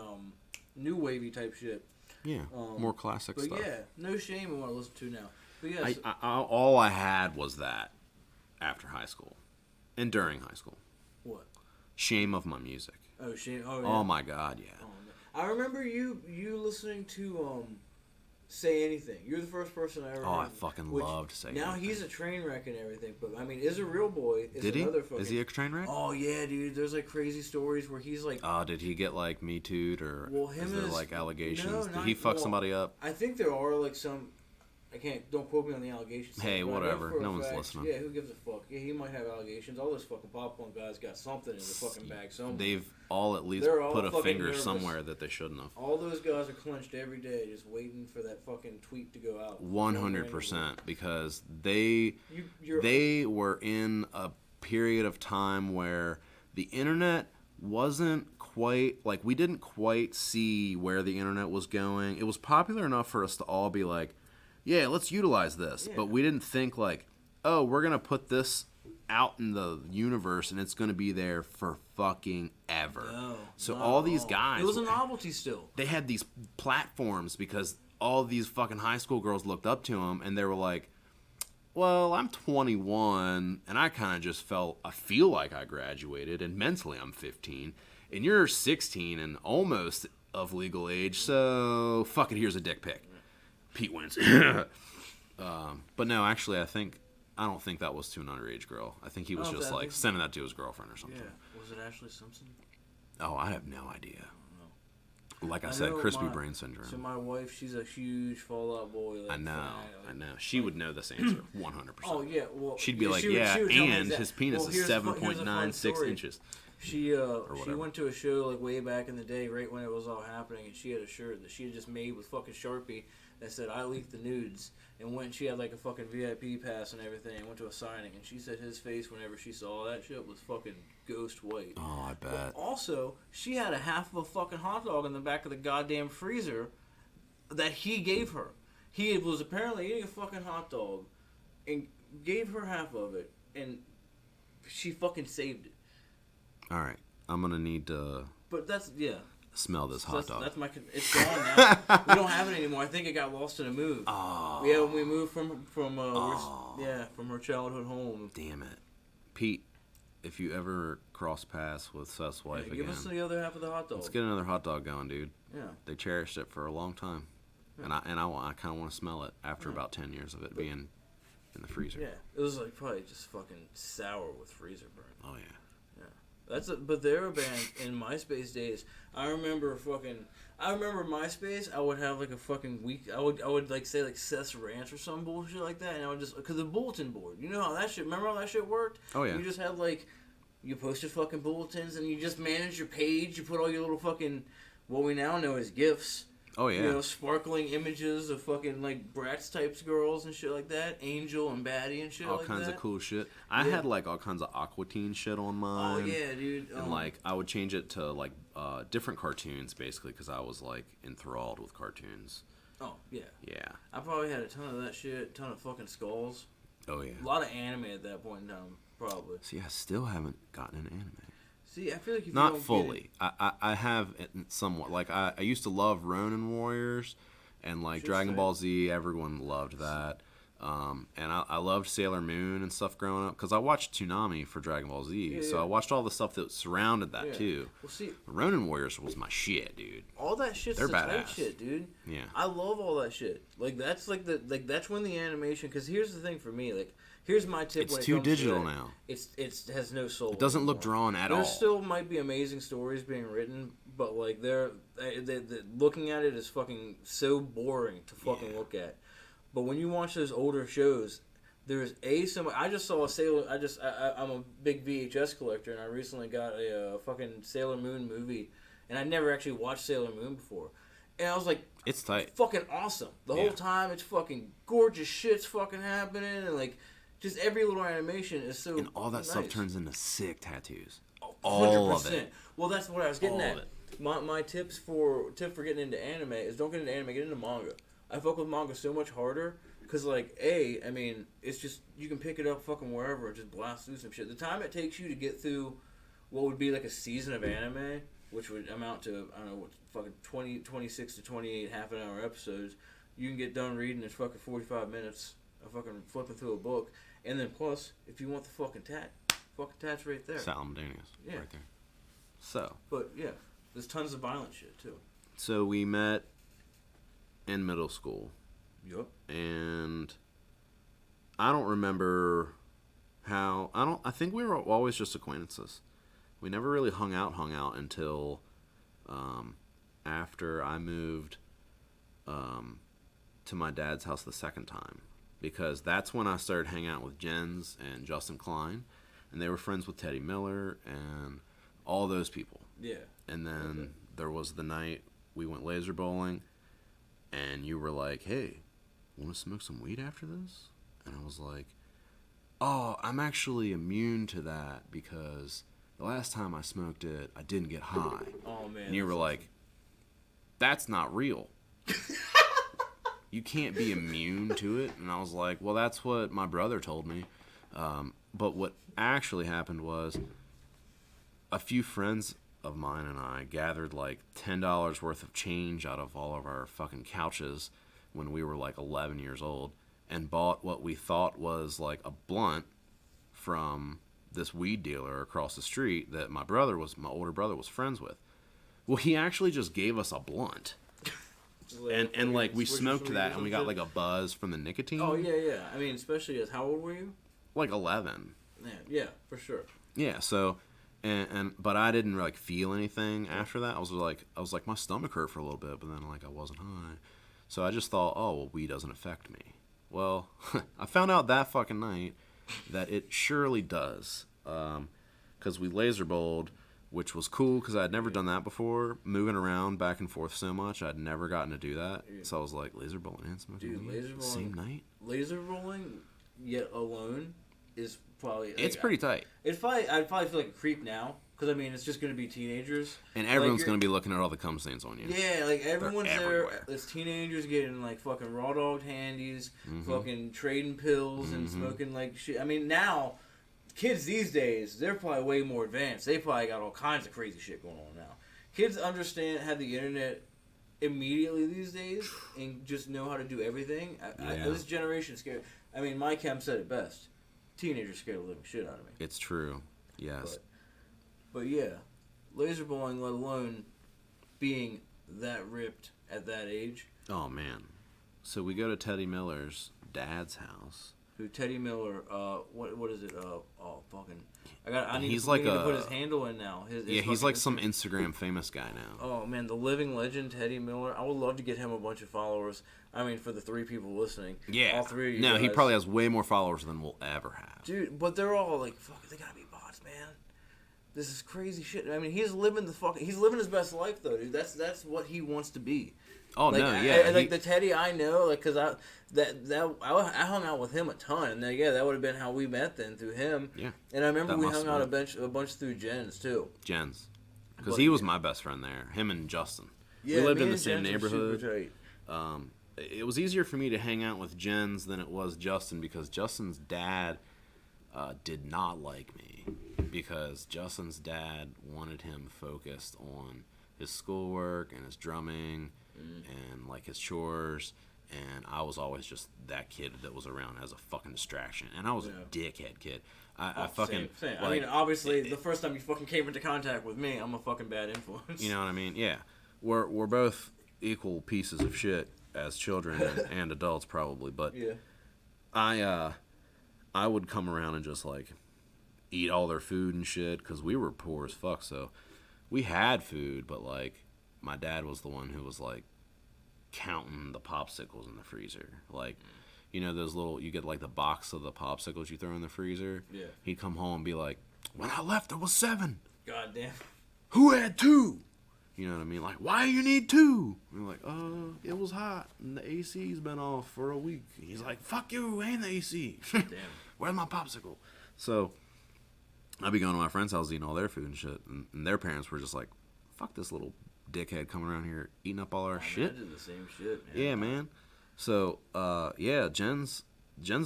new wavy type shit. Yeah, more classic but stuff. But yeah, no shame in what I listen to now. But yeah, all I had was that after high school and during high school. What? Shame of my music. Oh, shame. Oh, yeah. Oh my God, yeah. Oh, I remember you listening to Say Anything. You're the first person I ever heard. I fucking loved Say Anything. Now he's a train wreck and everything, but I mean, Is a Real Boy is Did he? Another fucking... Is he a train wreck? Oh yeah, dude. There's like crazy stories where he's like... Oh, did he get like Me Too'd or is there like allegations? No, did he fuck somebody up? I think there are like some... don't quote me on the allegations. Hey, whatever. No one's listening. Yeah, who gives a fuck? Yeah, he might have allegations. All those fucking pop punk guys got something in the fucking bag somewhere. They've all at least put a finger nervous. Somewhere that they shouldn't have. All those guys are clenched every day just waiting for that fucking tweet to go out. 100%. Because they were in a period of time where the internet wasn't quite... Like, we didn't quite see where the internet was going. It was popular enough for us to all be like, yeah, let's utilize this. Yeah. But we didn't think like, oh, we're going to put this out in the universe and it's going to be there for fucking ever. So all these guys... It was a novelty still. They had these platforms because all these fucking high school girls looked up to them and they were like, well, I'm 21 and I kind of just I feel like I graduated and mentally I'm 15 and you're 16 and almost of legal age, so fuck it, here's a dick pic. Pete wins. But no, actually, I don't think that was to an underage girl. I think he was just like sending that to his girlfriend or something. Yeah. Was it Ashley Simpson? Oh, I have no idea. Like I said, crispy brain syndrome. So my wife, she's a huge Fall Out Boy. Like, I know. She would know this answer 100%. Oh yeah, well, she'd be like, and his penis is 7.96 inches. She went to a show like way back in the day, right when it was all happening, and she had a shirt that she had just made with fucking Sharpie that said "I leaked the nudes," and when she had like a fucking VIP pass and everything, and went to a signing, and she said his face whenever she saw that shit was fucking ghost white. Oh, I bet. But also, she had a half of a fucking hot dog in the back of the goddamn freezer that he gave her. He was apparently eating a fucking hot dog and gave her half of it, and she fucking saved it. All right, I'm gonna need to. But smell this hot dog. That's it's gone now. We don't have it anymore. I think it got lost in a move. Oh. Yeah, when we moved from her childhood home. Damn it, Pete. If you ever cross paths with Seth's wife again, give us the other half of the hot dog. Let's get another hot dog going, dude. Yeah. They cherished it for a long time, and I kind of want to smell it after about 10 years of it being in the freezer. Yeah, it was like probably just fucking sour with freezer burn. Oh yeah. But they're a band in MySpace days. I remember MySpace. I would have like a fucking week. I would like say like Seth's Rants or some bullshit like that, and I would just because the bulletin board. You know how that shit. Remember how that shit worked? Oh yeah. You just had like you posted fucking bulletins, and you just managed your page. You put all your little fucking what we now know as GIFs. Oh yeah. You know, sparkling images of fucking like Bratz types girls and shit like that, Angel and Baddie and shit all like kinds that. of cool shit. I had like all kinds of Aqua Teen shit on mine. Oh yeah, dude. And like I would change it to like different cartoons basically because I was like enthralled with cartoons. Oh yeah. Yeah. I probably had a ton of that shit, ton of fucking skulls. Oh yeah. A lot of anime at that point in time, probably. See, I still haven't gotten an anime. See, I feel like if not you don't fully. I have it somewhat. Like I used to love Ronin Warriors, and like Dragon Ball Z. Everyone loved that. And I loved Sailor Moon and stuff growing up because I watched Toonami for Dragon Ball Z. Yeah, so I watched all the stuff that surrounded that too. Well, see, Ronin Warriors was my shit, dude. all that shit's They're the badass. type shit, dude. Yeah. I love all that shit. Like that's like that's when the animation. Because here's the thing for me, like. Here's my tip. It's when it too comes digital to that. now. It has no soul. It doesn't look drawn at all. There still might be amazing stories being written, but like they're looking at it is fucking so boring to fucking look at. But when you watch those older shows, there's I just saw a Sailor. I'm a big VHS collector, and I recently got a fucking Sailor Moon movie, and I never actually watched Sailor Moon before. And I was like, it's tight. Fucking awesome. The whole time, it's fucking gorgeous shit's fucking happening, and like, just every little animation is so. And all that nice. stuff turns into sick tattoos. Oh, all of it. Well, that's what I was getting all at. Of it. My tip for getting into anime is don't get into anime, get into manga. I fuck with manga so much harder because like I mean, it's just you can pick it up fucking wherever and just blast through some shit. The time it takes you to get through what would be like a season of anime, which would amount to I don't know what fucking 26 to 28 half-an-hour episodes, you can get done reading in fucking 45 minutes of fucking flipping through a book, and then plus if you want the fucking tat's right there. Simultaneous. Yeah. Right there. So. But yeah, there's tons of violent shit too. So we met in middle school. Yup. And I don't remember how. I think we were always just acquaintances. We never really hung out until after I moved to my dad's house the second time, because that's when I started hanging out with Jens and Justin Klein, and they were friends with Teddy Miller and all those people. Yeah. And then there was the night we went laser bowling, and you were like, "Hey, want to smoke some weed after this?" And I was like, "Oh, I'm actually immune to that because the last time I smoked it, I didn't get high." Oh man. And you were like, "That's not real. You can't be immune to it." And I was like, "Well, that's what my brother told me." But what actually happened was a few friends of mine and I gathered like $10 worth of change out of all of our fucking couches when we were like 11 years old and bought what we thought was like a blunt from this weed dealer across the street that my older brother was friends with. Well, he actually just gave us a blunt. And like we smoked that and we got like a buzz from the nicotine. Oh yeah. I mean, especially as how old were you? Like 11. Yeah, for sure. Yeah, so but I didn't like feel anything after that. I was like my stomach hurt for a little bit, but then like I wasn't high. So I just thought, "Oh, well, weed doesn't affect me." Well, I found out that fucking night that it surely does. Cuz we laser bowled, which was cool because I had never done that before, moving around back and forth so much. I'd never gotten to do that. Yeah. So I was like, laser bowling and smoking weed laser bowling, same night? Laser bowling, yet alone, is probably... It's pretty tight. I'd probably feel like a creep now, because, I mean, it's just going to be teenagers. And everyone's going to be looking at all the cum stains on you. Yeah, like, everyone's there. It's teenagers getting, like, fucking raw dogged handies, fucking trading pills and smoking, like, shit. I mean, now... Kids these days, they're probably way more advanced. They probably got all kinds of crazy shit going on now. Kids have the internet immediately these days and just know how to do everything. This generation is scared. I mean, Mike Kemp said it best. Teenagers scare the living shit out of me. It's true. Yes. But yeah, laser bowling, let alone being that ripped at that age. Oh, man. So we go to Teddy Miller's dad's house. Who Teddy Miller? What is it? Fucking. I need He's to, like we need to put his handle in now. He's like some Instagram famous guy now. Oh man, the living legend Teddy Miller. I would love to get him a bunch of followers. I mean, for the 3 people listening. Yeah. All 3 of you No, guys. he probably has way more followers than we'll ever have. Dude, but they're all like, fuck, they gotta be bots, man. This is crazy shit. I mean, he's living his best life though, dude. That's what he wants to be. Oh like, no, yeah. Like the Teddy I know, like, cause I hung out with him a ton, and yeah, that would have been how we met then through him. Yeah. And I remember That we must hung have out a bunch through Jen's too. Jens, because he was my best friend there. Him and Justin. Yeah, we lived me in the and same Jen's were neighborhood. super tight. It was easier for me to hang out with Jens than it was Justin because Justin's dad did not like me because Justin's dad wanted him focused on his schoolwork and his drumming and like his chores, and I was always just that kid that was around as a fucking distraction, and I was a dickhead kid. I fucking same. Like, I mean, obviously, the first time you fucking came into contact with me, I'm a fucking bad influence. you know what I mean? Yeah, we're both equal pieces of shit as children and adults probably, but yeah. I would come around and just like eat all their food and shit because we were poor as fuck. So we had food, but like my dad was the one who was like counting the popsicles in the freezer. Like, you know, those little, you get like the box of the popsicles you throw in the freezer. Yeah. He'd come home and be like, when I left, there was 7. God damn. Who had 2? You know what I mean? Like, why you need 2? And we're like, it was hot and the AC's been off for a week. He's like, fuck you, ain't the AC. Damn. Where's my popsicle? So I'd be going to my friends' house eating all their food and shit, and their parents were just like, fuck this little dickhead coming around here eating up all our shit. I did the same shit, man. Yeah, man. So, yeah, Jen's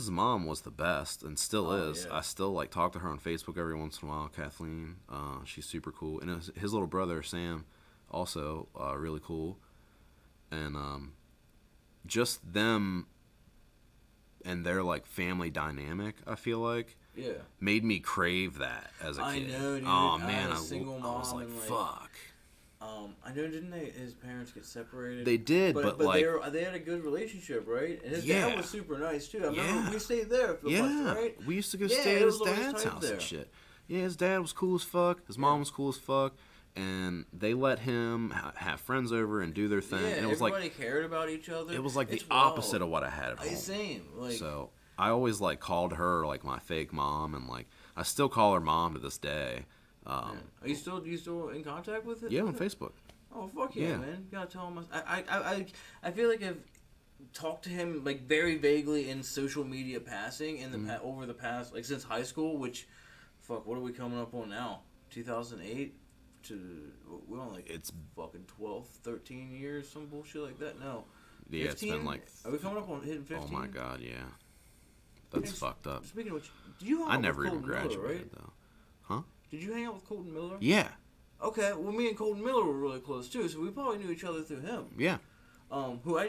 mom was the best and still is. Yeah. I still like talk to her on Facebook every once in a while. Kathleen, she's super cool, and his little brother Sam, also really cool, and just them and their like family dynamic. I feel like made me crave that as a kid. I know, dude. Oh man, I single mom I was like, and, like, fuck. I know, didn't his parents get separated? They did, but like they had a good relationship, right? And his Yeah. dad was super nice too. I remember Yeah. we stayed there for a month, right? We used to go Yeah, stay it at his was always dad's tight house there. and shit. Yeah, his dad was cool as fuck. His mom was cool as fuck. And they let him have friends over and do their thing. Yeah, and it was everybody like cared about each other. it was like It's the opposite of what I had at home. Same. Like, So I always like called her like my fake mom, and like I still call her mom to this day. are you still in contact with it? Yeah, on Facebook. Oh fuck yeah, Yeah. man! You gotta tell him. I feel like I've talked to him like very vaguely in social media passing in the over the past like since high school. Which, fuck, what are we coming up on now? 2008 to we're on like It's fucking 12, 13 years, some bullshit like that. No, yeah, 15? it's been like Are we coming up on hitting 15? oh my god, yeah, that's Hey, fucked up. Speaking of which, did you hang I out never with even Colton Miller, graduated right? though. Did you hang out with Colton Miller? Yeah, Okay, well, me and Colton Miller were really close too, so we probably knew each other through him. yeah. Who I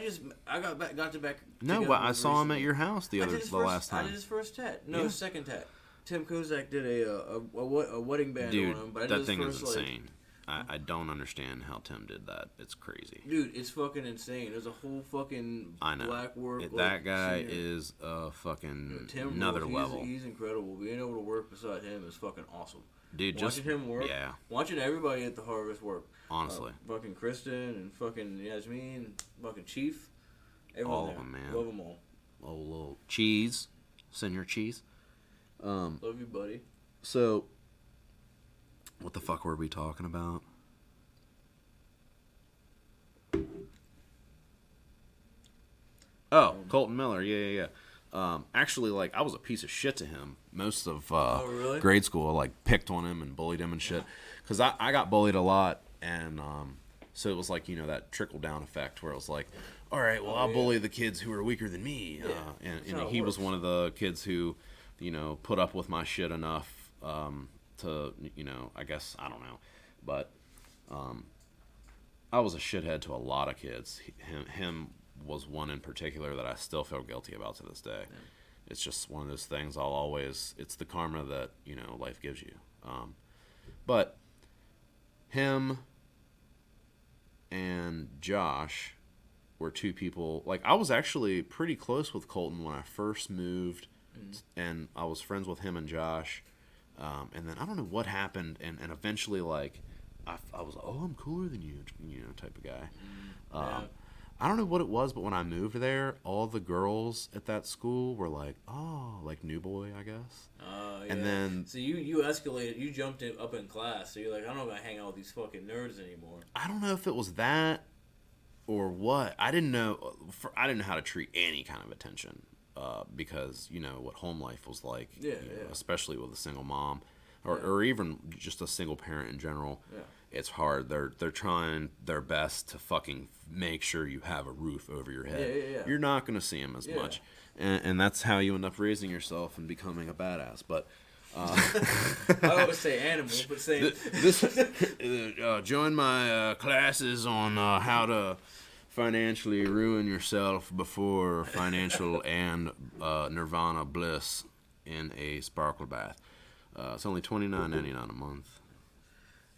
got back. No, together but I with saw him at recently. your house the last I time. did his first tat. No, Yeah. his second tat. Tim Kozak did a wedding band Dude, on him, but I did that his thing first, is insane. I don't understand how Tim did that. It's crazy. Dude, it's fucking insane. There's a whole fucking I know. black work. That guy singer. is a fucking Tim another rules. level. He's incredible. Being able to work beside him is fucking awesome. Dude, Watching him work. Yeah, Watching everybody at the Harvest work. honestly. Fucking Kristen and fucking Yasmin, fucking Chief. Everyone All there. of them, man. Love them all. Oh, little cheese. Senior cheese. Love you, buddy. So, what the fuck were we talking about? Oh, Colton Miller. Yeah. Actually, like, I was a piece of shit to him most of really? grade school. I, like, picked on him and bullied him and shit. Because I got bullied a lot, and so it was like, you know, that trickle-down effect where it was like, all right, well, I'll bully the kids who are weaker than me. And he was one of the kids who, you know, put up with my shit enough to, you know, I guess, I don't know. But I was a shithead to a lot of kids. Him was one in particular that I still feel guilty about to this day. Yeah. It's just one of those things it's the karma that, you know, life gives you. But him and Josh were two people, like, I was actually pretty close with Colton when I first moved and I was friends with him and Josh. And then I don't know what happened, and eventually, like, I was like, oh, I'm cooler than you, type of guy. Yeah. I don't know what it was, but when I moved there, all the girls at that school were like, oh, like new boy, I guess. Yeah. And then... So you escalated, you jumped up in class, so you're like, I'm not going to hang out with these fucking nerds anymore. I don't know if it was that or what. I didn't know how to treat any kind of attention because, you know, what home life was like, especially with a single mom or even just a single parent in general. Yeah. It's hard. They're trying their best to fucking make sure you have a roof over your head. Yeah. You're not going to see them as much. And that's how you end up raising yourself and becoming a badass. But I always say animal, but saying join my classes on how to financially ruin yourself before financial and nirvana bliss in a sparkle bath. It's only $29.99 a month.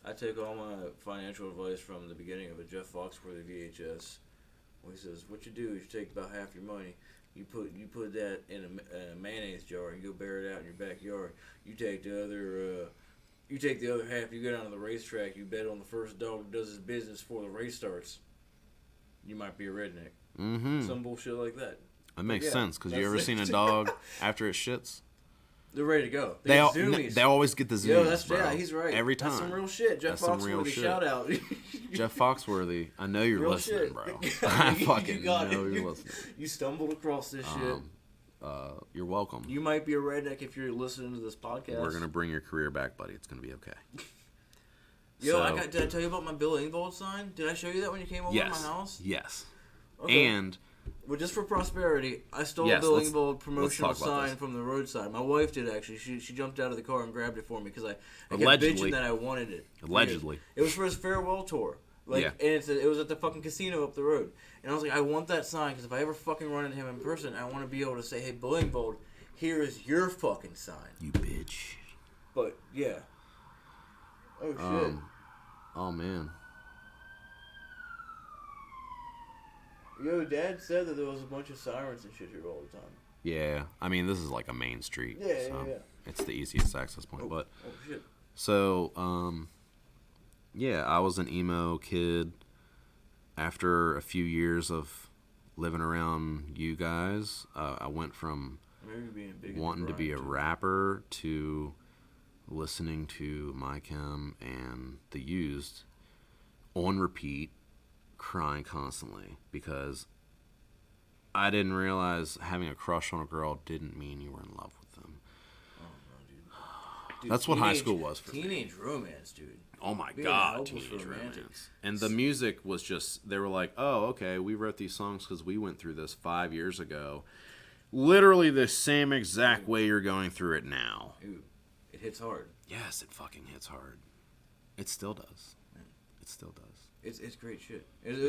I take all my financial advice from the beginning of a Jeff Foxworthy VHS. Where he says, "What you do is you take about half your money, you put that in a mayonnaise jar, and you go bear it out in your backyard. You take the other half, you go down to the racetrack, you bet on the first dog that does his business before the race starts. You might be a redneck." Mm-hmm. Some bullshit like that. That makes sense, because you ever seen a dog after it shits? They're ready to go. They always get the zoomies, bro. Yeah, he's right. Every time. That's some real shit. Jeff Foxworthy, shout out. Jeff Foxworthy, I know you're real listening, shit. bro. I fucking know you're listening. You stumbled across this shit. You're welcome. You might be a redneck if you're listening to this podcast. We're going to bring your career back, buddy. It's going to be okay. Yo, did I tell you about my Bill Engvall sign? Did I show you that when you came over to my house? Yes. Okay. And... well, just for prosperity, I stole a Bill Engvall promotional sign from the roadside. My wife did, actually. She jumped out of the car and grabbed it for me because I kept bitching that I wanted it. Allegedly. It was for his farewell tour. And it was at the fucking casino up the road. And I was like, I want that sign because if I ever fucking run into him in person, I want to be able to say, hey, Bill Engvall, here is your fucking sign. You bitch. But, yeah. Oh, shit. Oh, man. Yo, Dad said that there was a bunch of sirens and shit here all the time. Yeah. I mean, this is like a main street. Yeah. It's the easiest access point. Oh, shit. So, I was an emo kid. After a few years of living around you guys, I went from wanting to be a rapper to listening to My Chem and The Used on repeat, crying constantly because I didn't realize having a crush on a girl didn't mean you were in love with them. Oh, no, dude. That's what high school was for me. Teenage romance, dude. Oh my God, teenage romance. And the music was just, they were like, oh, okay, we wrote these songs because we went through this 5 years ago. Literally the same exact way you're going through it now. Dude, it hits hard. Yes, it fucking hits hard. It still does. Man. It still does. It's great shit. There's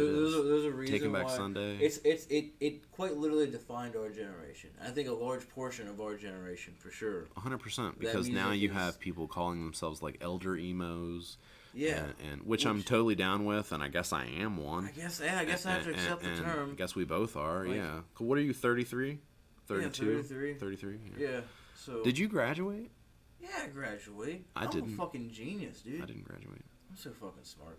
a reason Taking Back why Sunday. It quite literally defined our generation. I think a large portion of our generation for sure. 100%, because now you have people calling themselves like elder emos. Yeah, and which I'm totally down with, and I guess I am one. I guess I have to accept the term. I guess we both are. Like, yeah. What are you? 33? 32? Yeah, 33. 33. Yeah. So. Did you graduate? Yeah, I graduated. I didn't. I'm a fucking genius, dude. I didn't graduate. I'm so fucking smart.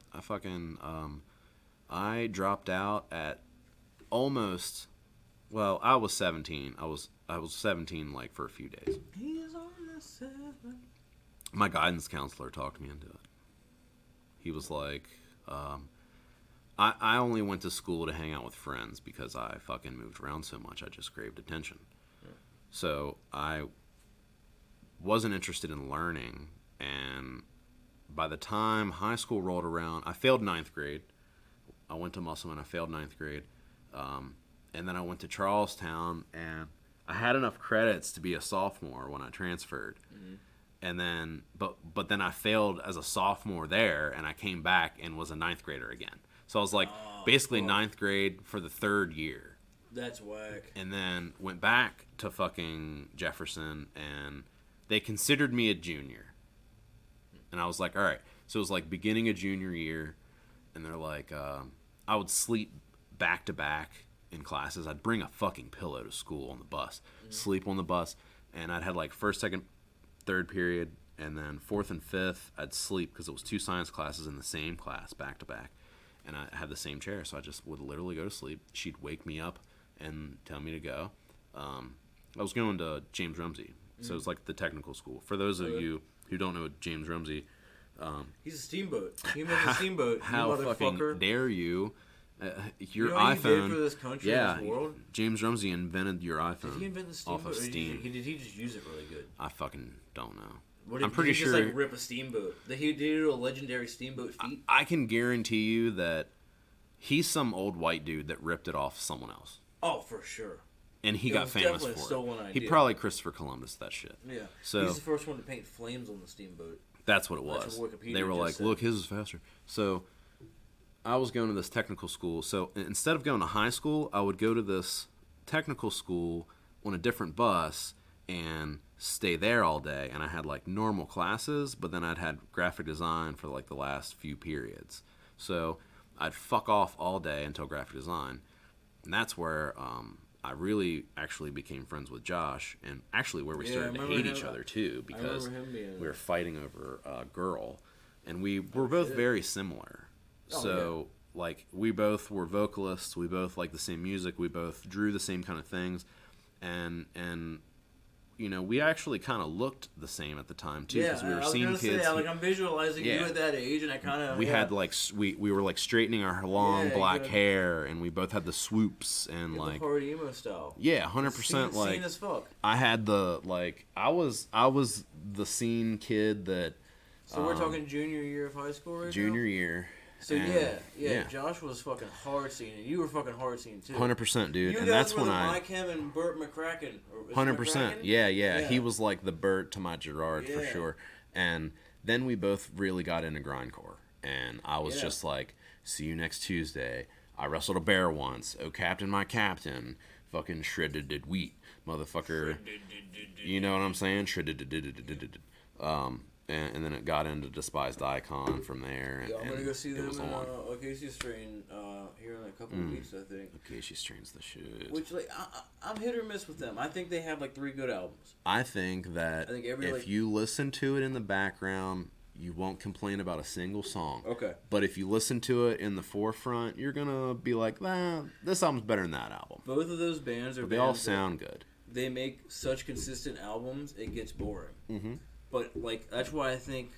I dropped out at almost. Well, I was 17. I was 17 like for a few days. He's on the 7. My guidance counselor talked me into it. He was like, I only went to school to hang out with friends because I fucking moved around so much. I just craved attention. Yeah. So I wasn't interested in learning, and by the time high school rolled around, I failed 9th grade. I went to Musselman, I failed 9th grade. And then I went to Charlestown, and I had enough credits to be a sophomore when I transferred. Mm-hmm. And then, but then I failed as a sophomore there, and I came back and was a 9th grader again. So I was like, basically 9th grade for the 3rd year. That's whack. And then went back to fucking Jefferson, and they considered me a junior. And I was like, all right. So it was like beginning of junior year, and they're like, I would sleep back to back in classes. I'd bring a fucking pillow to school on the bus, sleep on the bus, and I'd had like first, second, third period, and then fourth and fifth I'd sleep because it was 2 science classes in the same class back to back, and I had the same chair, so I just would literally go to sleep. She'd wake me up and tell me to go. I was going to James Rumsey, so it's like the technical school. For those of you who don't know James Rumsey, he's a steamboat. He invented the steamboat. How you fucking dare you? Your you know what iPhone. he did for this country and this world? James Rumsey invented your iPhone. Did he invent the steamboat? Off of Steam. Did he just use it really good? I fucking don't know. I'm pretty sure. Just like rip a steamboat. Did he do a legendary steamboat feat? I can guarantee you that he's some old white dude that ripped it off someone else. Oh, for sure. And he got famous for it. Stolen idea. He probably Christopher Columbus that shit. Yeah. So he's the first one to paint flames on the steamboat. That's what it was. They were like, look, his is faster. So I was going to this technical school. So instead of going to high school, I would go to this technical school on a different bus and stay there all day. And I had like normal classes, but then I'd had graphic design for like the last few periods. So I'd fuck off all day until graphic design. And that's where I really actually became friends with Josh, and actually where we started to hate each other too, because we were fighting over a girl, and we were both very similar. Like, we both were vocalists, we both liked the same music, we both drew the same kind of things, and you know, we actually kind of looked the same at the time too, because we were seeing kids. I'm visualizing you at that age, and I kind of had like we were like straightening our long black hair, and we both had the swoops and like the hard emo style. Yeah, 100%. Like, scene as fuck. I had the I was the scene kid that. So we're talking junior year of high school, right? Junior year. So yeah, Josh was fucking hard scene, and you were fucking hard scene too. 100%, dude. And that's when Mike, him, and Burt McCracken. 100%. Yeah. He was like the Burt to my Gerard for sure. And then we both really got into grindcore, and I was just like, "See you next Tuesday." I wrestled a bear once. Oh, Captain, my Captain. Fucking shredded wheat, motherfucker. You know what I'm saying? Shredded. And then it got into Despised Icon from there. And, I'm going to go see them in Acacia Strain here in a couple of weeks, I think. Acacia Strain's the shit. Which, like, I'm hit or miss with them. I think they have, like, 3 good albums. I think that if you listen to it in the background, you won't complain about a single song. Okay. But if you listen to it in the forefront, you're going to be like, this album's better than that album. Both of those bands are they all sound good. They make such consistent albums, it gets boring. Mm-hmm. But, like, that's why I think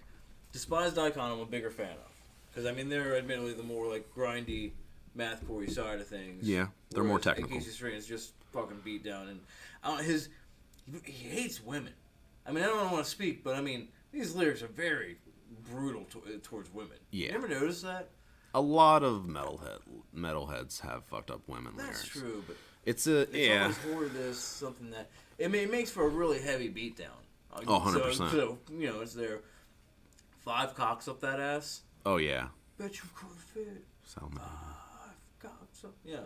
Despised Icon I'm a bigger fan of. Because, I mean, they're admittedly the more, like, grindy, mathcore side of things. Yeah, they're more technical. Casey Strain is just fucking beat down. And he hates women. I mean, I don't want to speak, but, I mean, these lyrics are very brutal towards women. Yeah. You ever notice that? A lot of metalheads have fucked up women lyrics. That's true, but it's always more this, something that... I mean, it makes for a really heavy beatdown. 100%. So, you know, it's their 5 cocks up that ass. Oh, yeah. Bet you could fit 5 cocks up. Yeah.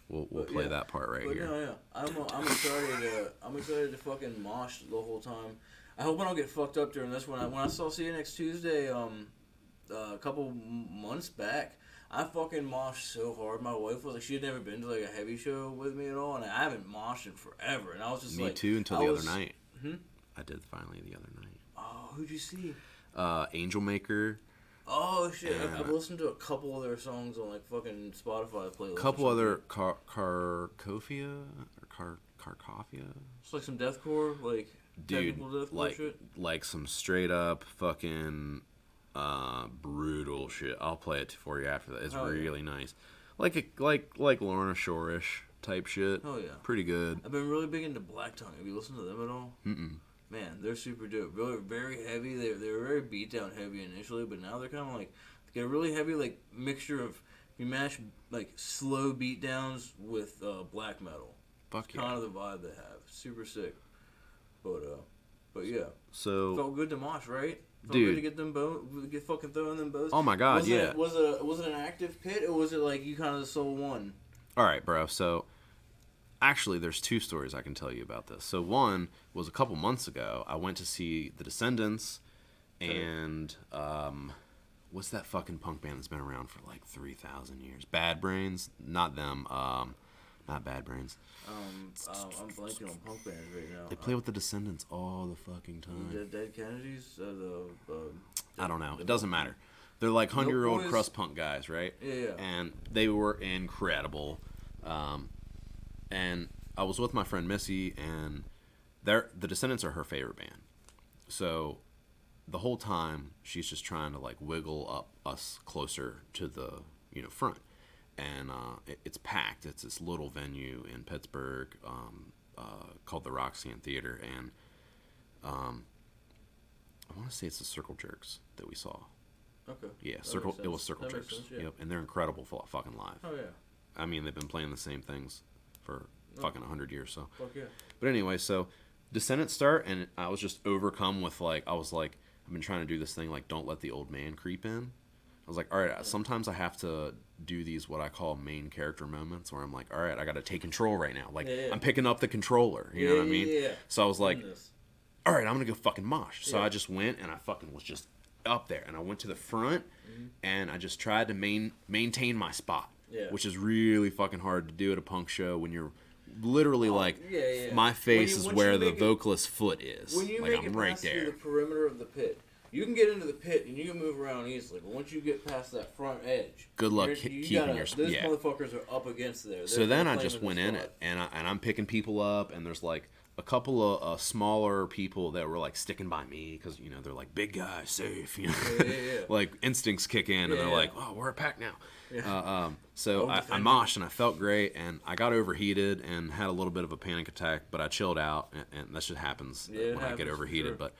We'll play that part right here. No, I'm excited to fucking mosh the whole time. I hope I don't get fucked up during this one. When I saw See You Next Tuesday a couple months back, I fucking moshed so hard. My wife was like, she had never been to like a heavy show with me at all, and I haven't moshed in forever. And I was just me like... Me too, until the other night. Hmm? I did finally the other night. Oh, who'd you see? Angel Maker. Oh shit! I've listened to a couple of their songs on like fucking Spotify playlist. A couple other Carcophia or Carcophia. It's like some deathcore, like technical deathcore shit. Like some straight up fucking brutal shit. I'll play it for you after that. It's really nice. Like Lorna Shore-ish type shit. Oh yeah, pretty good. I've been really big into Black Tongue. Have you listened to them at all? Mm-mm. Man, they're super dope. Really, very heavy. They were very beat down heavy initially, but now they're kind of like they get a really heavy like mixture of you mash like slow beat downs with black metal. Fuck yeah. Kind of the vibe they have. Super sick. But yeah. So felt good to mosh, right? Felt dude, good to get fucking throwing them bows. Oh my god, yeah. Was it an active pit or was it like you kind of the sole one? All right, bro. So. Actually, there's 2 stories I can tell you about this. So one was a couple months ago. I went to see The Descendants, and what's that fucking punk band that's been around for like 3,000 years? Bad Brains, not them. Not Bad Brains. I'm blanking on punk bands right now. They play with the Descendants all the fucking time. The Dead Kennedys? I don't know. It doesn't matter. They're like 100-year-old Boys. crust punk guys, right? Yeah. And they were incredible. And I was with my friend Missy, and the Descendants are her favorite band. So the whole time she's just trying to like wiggle up us closer to the front, and it's packed. It's this little venue in Pittsburgh called the Roxy Theater, and I want to say it's the Circle Jerks that we saw. Okay. Yeah, It was Circle That makes Jerks. sense, yeah. Yep, and they're incredible fucking live. Oh yeah. I mean, they've been playing the same things for fucking 100 years. So. Fuck yeah. But anyway, so Descendants start, and I was just overcome with I've been trying to do this thing like don't let the old man creep in. I was like, all right, sometimes I have to do these what I call main character moments where I'm like, all right, I got to take control right now. Like I'm picking up the controller. You know what I mean? Yeah. So I was like, all right, I'm gonna go fucking mosh. So I just went and I fucking was just up there, and I went to the front, and I just tried to maintain my spot, which is really fucking hard to do at a punk show when you're literally my face is where the vocalist's foot is. When you like make I'm it right past there. the perimeter of the pit, you can get into the pit and you can move around easily. But once you get past that front edge, good luck keeping your spot. Those motherfuckers are up against there. So then I just went in it, and I'm picking people up, and there's like a couple of smaller people that were like sticking by me because they're like big guys, safe, like instincts kick in, and they're like, oh, we're a pack now. So I moshed, and I felt great, and I got overheated and had a little bit of a panic attack, but I chilled out, and that just happens when I get overheated. Sure.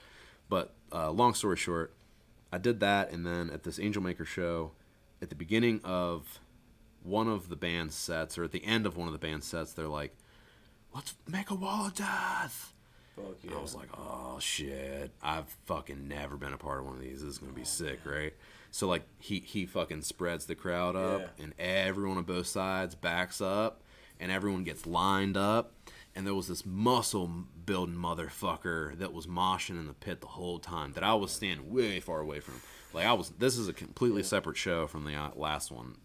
But long story short, I did that, and then at this Angel Maker show, at the beginning of one of the band's sets, or at the end of one of the band's sets, they're like, let's make a wall of death. Fuck yeah. I was like, oh shit, I've fucking never been a part of one of these. This is gonna be sick, right? So like he fucking spreads the crowd up, and everyone on both sides backs up, and everyone gets lined up, and there was this muscle building motherfucker that was moshing in the pit the whole time that I was standing way far away from. Like this is a completely separate show from the last one,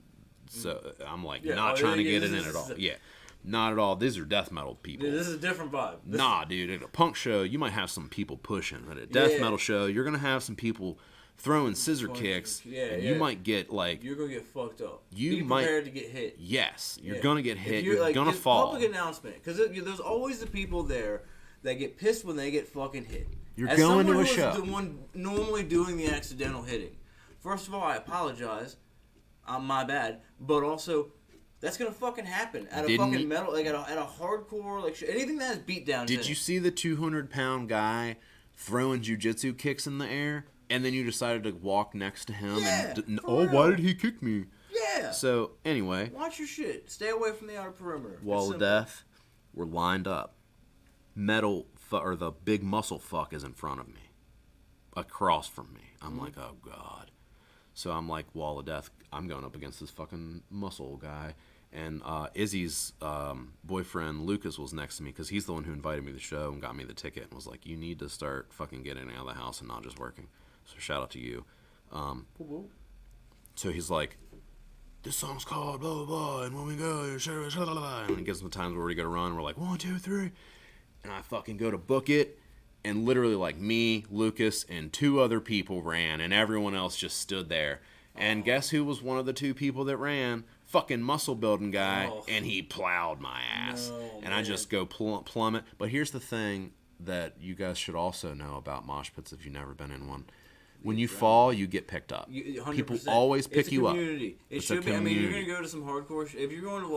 so I'm like not trying to get it in at all. Yeah. Not at all. These are death metal people. Dude, this is a different vibe. Nah, dude. At a punk show, you might have some people pushing. At a death metal show, you're going to have some people throwing scissor kicks. And you might get, like... You're going to get fucked up. Be prepared to get hit. Yes. You're going to get hit. You're like, going to fall. Public announcement. Because there's always the people there that get pissed when they get fucking hit. You're going to a show. As someone who is the one normally doing the accidental hitting. First of all, I apologize. My bad. But also... That's gonna fucking happen at a fucking metal, like at a hardcore, like anything that has beatdowns. Did you see the 200-pound guy throwing jujitsu kicks in the air, and then you decided to walk next to him? Why did he kick me? Yeah. So anyway, watch your shit. Stay away from the outer perimeter. Wall of Death. We're lined up. Or the big muscle fuck is in front of me, across from me. I'm like, oh god. So I'm like, Wall of Death. I'm going up against this fucking muscle guy. And Izzy's boyfriend, Lucas, was next to me because he's the one who invited me to the show and got me the ticket and was like, you need to start fucking getting out of the house and not just working. So shout out to you. So he's like, this song's called blah, blah, blah, and when we go, and he gives them the times where we got to run. We're like, 1, 2, 3. And I fucking go to book it. And literally like me, Lucas, and 2 other people ran, and everyone else just stood there. And guess who was one of the 2 people that ran? Fucking muscle building guy, and he plowed my ass. And I just go plummet. But here's the thing that you guys should also know about mosh pits if you've never been in one. When you fall, you get picked up. 100%. People always pick you up. It should be. I mean, you're gonna go to some hardcore. If you're going to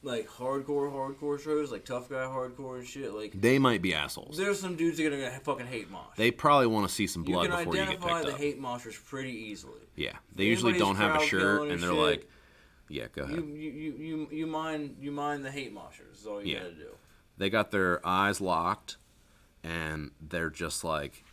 like hardcore shows, like tough guy hardcore and shit, like they might be assholes. There's some dudes that are gonna fucking hate mosh. They probably want to see some blood before you get picked up. You can identify the hate moshers pretty easily. Yeah, they usually don't have a shirt, and they're like, "Yeah, go ahead." You mind the hate moshers. Is all you gotta do. They got their eyes locked, and they're just like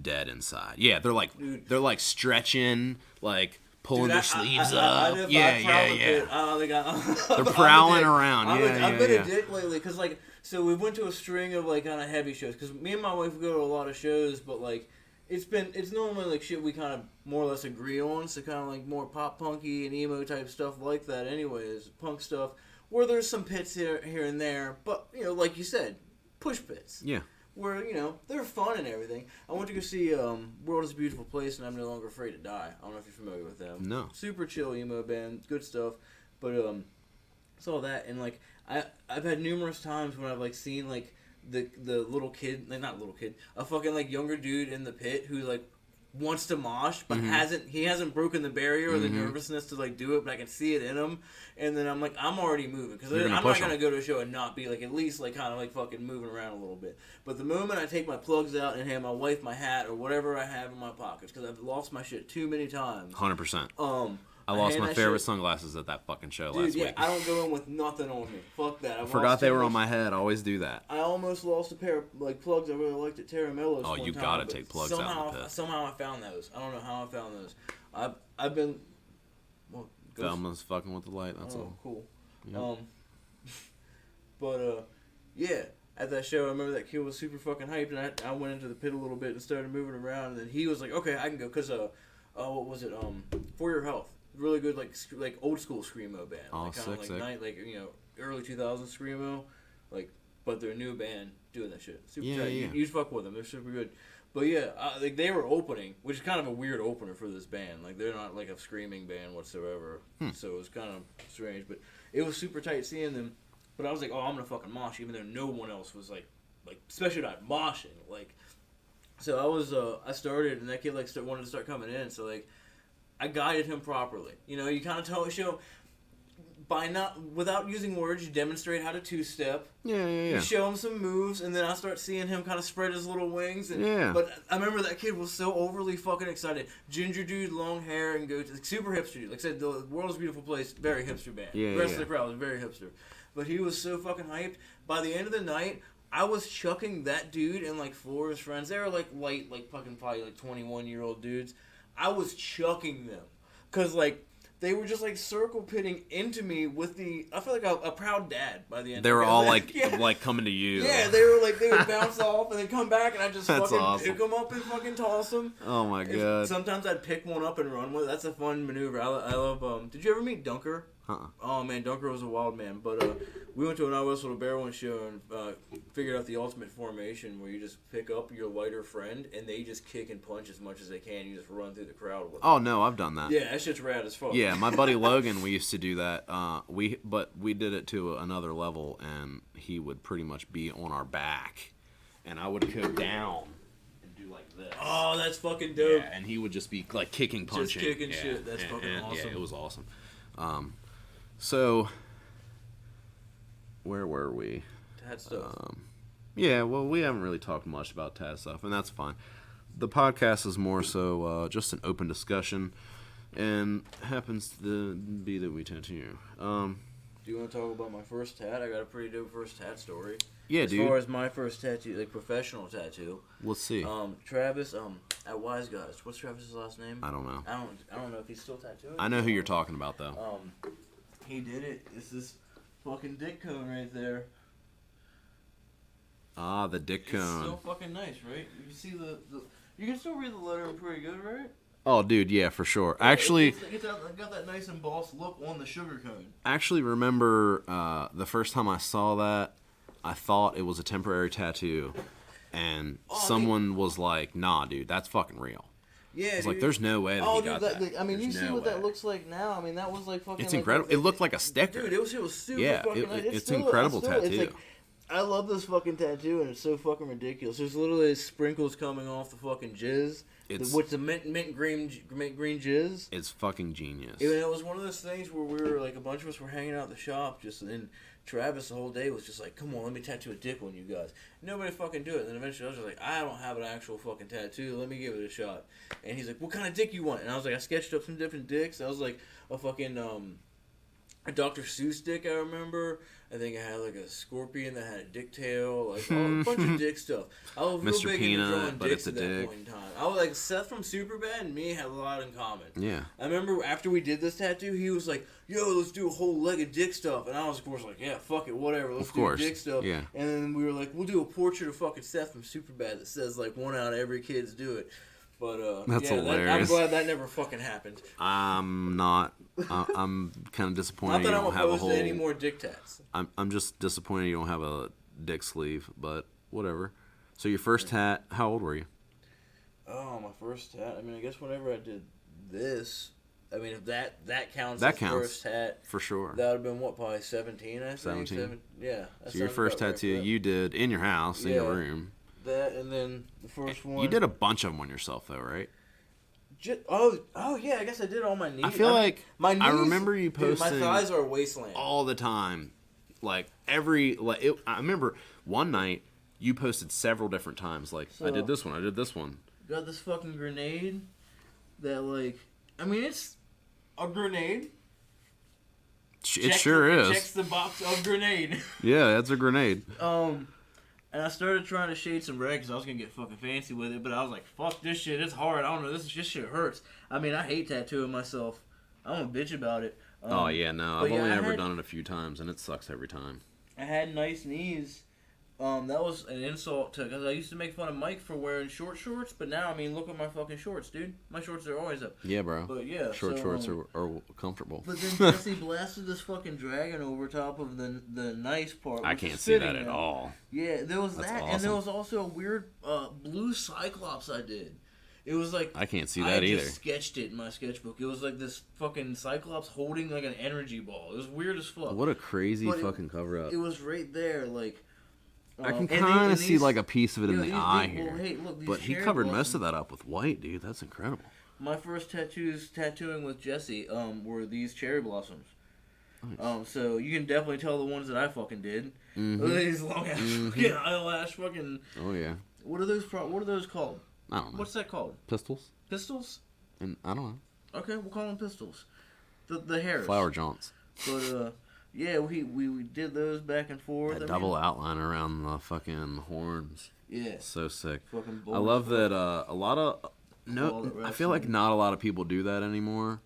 dead inside. Yeah, they're like stretching, like. Pulling their sleeves up. Yeah. They're prowling around. I've been a dick lately because, like, so we went to a string of, like, kind of heavy shows. Because me and my wife go to a lot of shows, but, like, it's normally, like, shit we kind of more or less agree on. So kind of, like, more pop punky and emo type stuff like that anyways. Punk stuff. where there's some pits here and there, but, you know, like you said, push pits. Yeah. Where, you know, they're fun and everything. I went to go see World is a Beautiful Place and I'm No Longer Afraid to Die. I don't know if you're familiar with them. No. Super chill emo band, good stuff. But saw that, and like I've had numerous times when I've like seen like the little kid, like not little kid, a fucking like younger dude in the pit who like wants to mosh but hasn't broken the barrier or the nervousness to like do it, but I can see it in him, and then I'm like, I'm already moving because I'm not gonna go to a show and not be like at least like kind of like fucking moving around a little bit. But the moment I take my plugs out and hand my wife my hat or whatever I have in my pockets, because I've lost my shit too many times. 100%. I lost my favorite sunglasses at that fucking show last week. I don't go in with nothing on me. Fuck that. I forgot they were on my head. I always do that. I almost lost a pair of like plugs I really liked at Terramello's. Oh, you gotta take plugs out of the pit. Somehow I found those. I don't know how I found those. I've been. Well, Velma's fucking with the light. That's all. Cool. Yep. But yeah. At that show, I remember that kid was super fucking hyped, and I went into the pit a little bit and started moving around, and then he was like, "Okay, I can go," because what was it? For Your Health. Really good, like old school screamo band, like kind of like you know, early 2000s screamo, like, but they're a new band doing that shit. Super tight. Yeah. You fuck with them; they're super good. But yeah, like they were opening, which is kind of a weird opener for this band. Like they're not like a screaming band whatsoever, so it was kind of strange. But it was super tight seeing them. But I was like, oh, I'm gonna fucking mosh, even though no one else was like especially not moshing, like. So I started, and that kid wanted to start coming in, so like. I guided him properly. You know, you kind of show without using words, you demonstrate how to two-step. Yeah. You show him some moves, and then I start seeing him kind of spread his little wings. And, But I remember that kid was so overly fucking excited. Ginger dude, long hair, and go to super hipster dude. Like I said, the World is a Beautiful Place, very hipster band. The rest of the crowd was very hipster. But he was so fucking hyped. By the end of the night, I was chucking that dude and like four of his friends. They were like light, like fucking probably like 21-year-old dudes. I was chucking them, cause like they were just like circle pitting into me with I feel like a proud dad by the end. They were all like coming to you. Yeah, they would bounce off and then come back, and I just fucking awesome. pick them up and fucking toss them. Oh my god. Sometimes I'd pick one up and run with it. That's a fun maneuver. I love. Did you ever meet Dunker? Oh man, Dunker was a wild man. But we went to an I Wrestled a Bear One show and figured out the ultimate formation where you just pick up your lighter friend and they just kick and punch as much as they can. You just run through the crowd with them. Oh no, I've done that. Yeah, that shit's rad as fuck. Yeah, my buddy Logan, we used to do that. We did it to another level, and he would pretty much be on our back, and I would go down. Like this. Oh, that's fucking dope. Yeah, and he would just be like kicking, punching. Just kicking shit. That's fucking awesome. Yeah, it was awesome. So, where were we? Tad stuff. Yeah, well, we haven't really talked much about Tad stuff, and that's fine. The podcast is more so just an open discussion, and happens to be that we tattoo. Do you want to talk about my first tat? I got a pretty dope first tat story. Yeah, dude. As far as my first tattoo, like professional tattoo. Let's see. Travis, at Wise Guys. What's Travis's last name? I don't know. I don't know if he's still tattooing. I know who you're talking about though. He did it. It's this fucking dick cone right there. Ah, the dick cone. It's so fucking nice, right? You see the you can still read the lettering pretty good, right? Oh, dude, yeah, for sure. Actually, it's got that nice embossed look on the sugar cone. Actually, remember the first time I saw that, I thought it was a temporary tattoo, and someone was like, "Nah, dude, that's fucking real." Yeah, it's like, there's no way that he got that. I mean, you see what that looks like now. I mean, that was like fucking. It's incredible. It looked like a sticker. Dude, it was super fucking nice. It's an incredible tattoo. It's like, I love this fucking tattoo, and it's so fucking ridiculous. There's literally sprinkles coming off the fucking jizz. With the mint green jizz. It's fucking genius. It was one of those things where we were like, a bunch of us were hanging out at the shop, and Travis the whole day was just like, "Come on, let me tattoo a dick on you guys." Nobody fucking do it. And then eventually I was just like, "I don't have an actual fucking tattoo. Let me give it a shot." And he's like, "What kind of dick you want?" And I was like, I sketched up some different dicks. I was like, a fucking a Dr. Seuss dick, I remember. I think I had like a scorpion that had a dick tail, like a bunch of dick stuff. I was real Mr. big Peanut, into drawing but dicks it's a at that dick. point in time. I was like, Seth from Superbad and me had a lot in common. Yeah. I remember after we did this tattoo, he was like, "Yo, let's do a whole leg of dick stuff," and I was of course like, "Yeah, fuck it, whatever, let's do dick stuff." Yeah. And then we were like, "We'll do a portrait of fucking Seth from Superbad that says like 1 out of every kid's do it." But That's I'm hilarious. glad that never fucking happened. I'm not. I'm kind of disappointed Not that you I'm don't have a opposed whole. to any more dick tats. I'm just disappointed you don't have a dick sleeve, but whatever. So your first tat, how old were you? Oh, my first tat. I mean, I guess whenever I did this, I mean, if that counts That as counts. first tat, For sure. that would have been what, probably 17, I think. 17. Yeah. That So your sounds first about right tattoo for that. you did in your house, in your room. That, and then the first one. You did a bunch of them on yourself, though, right? Oh yeah, I guess I did all my knees. I feel like my knees, I remember you dude, posting my thighs are a wasteland. all the time. I remember one night you posted several different times. Like, So, I did this one, I did this one. Got this fucking grenade that, like, I mean, it's a grenade. It sure is. Checks the box of grenade. Yeah, that's a grenade. And I started trying to shade some red because I was gonna get fucking fancy with it, but I was like, "Fuck this shit! It's hard. I don't know. This shit hurts." I mean, I hate tattooing myself. I'm a bitch about it. Oh yeah, no, but I've only I ever had- done it a few times, and it sucks every time. I had nice knees. That was an insult to, because I used to make fun of Mike for wearing short shorts, but now, I mean, look at my fucking shorts, dude. My shorts are always up. Yeah, bro. But yeah, Short so, shorts are comfortable. But then Jesse blasted this fucking dragon over top of the nice part. I which can't is see that fitting at now. all. Yeah, there was That's that, and awesome. there was also a weird blue cyclops I did. It was like I can't see that either. I just sketched it in my sketchbook. It was like this fucking cyclops holding like an energy ball. It was weird as fuck. What a crazy But fucking cover up. It was right there, like. I can and kind of see these- like a piece of it in you know, the these eye big- here. well, hey, look, these But he cherry covered most of blossoms- that up with white, dude. That's incredible. My first tattooing with Jesse were these cherry blossoms. Nice. So you can definitely tell the ones that I fucking did. Mhm. Look at these long ass fucking eyelash fucking. Oh yeah. What are those? What are those called? I don't know. What's that called? Pistols? Pistols? And I don't know. Okay, we'll call them pistols. The hairs. Flower jaunts. But yeah, we did those back and forth. That double outline around the fucking horns. Yeah. So sick. Fucking I love that a lot of All I feel like wrestling. not a lot of people do that anymore,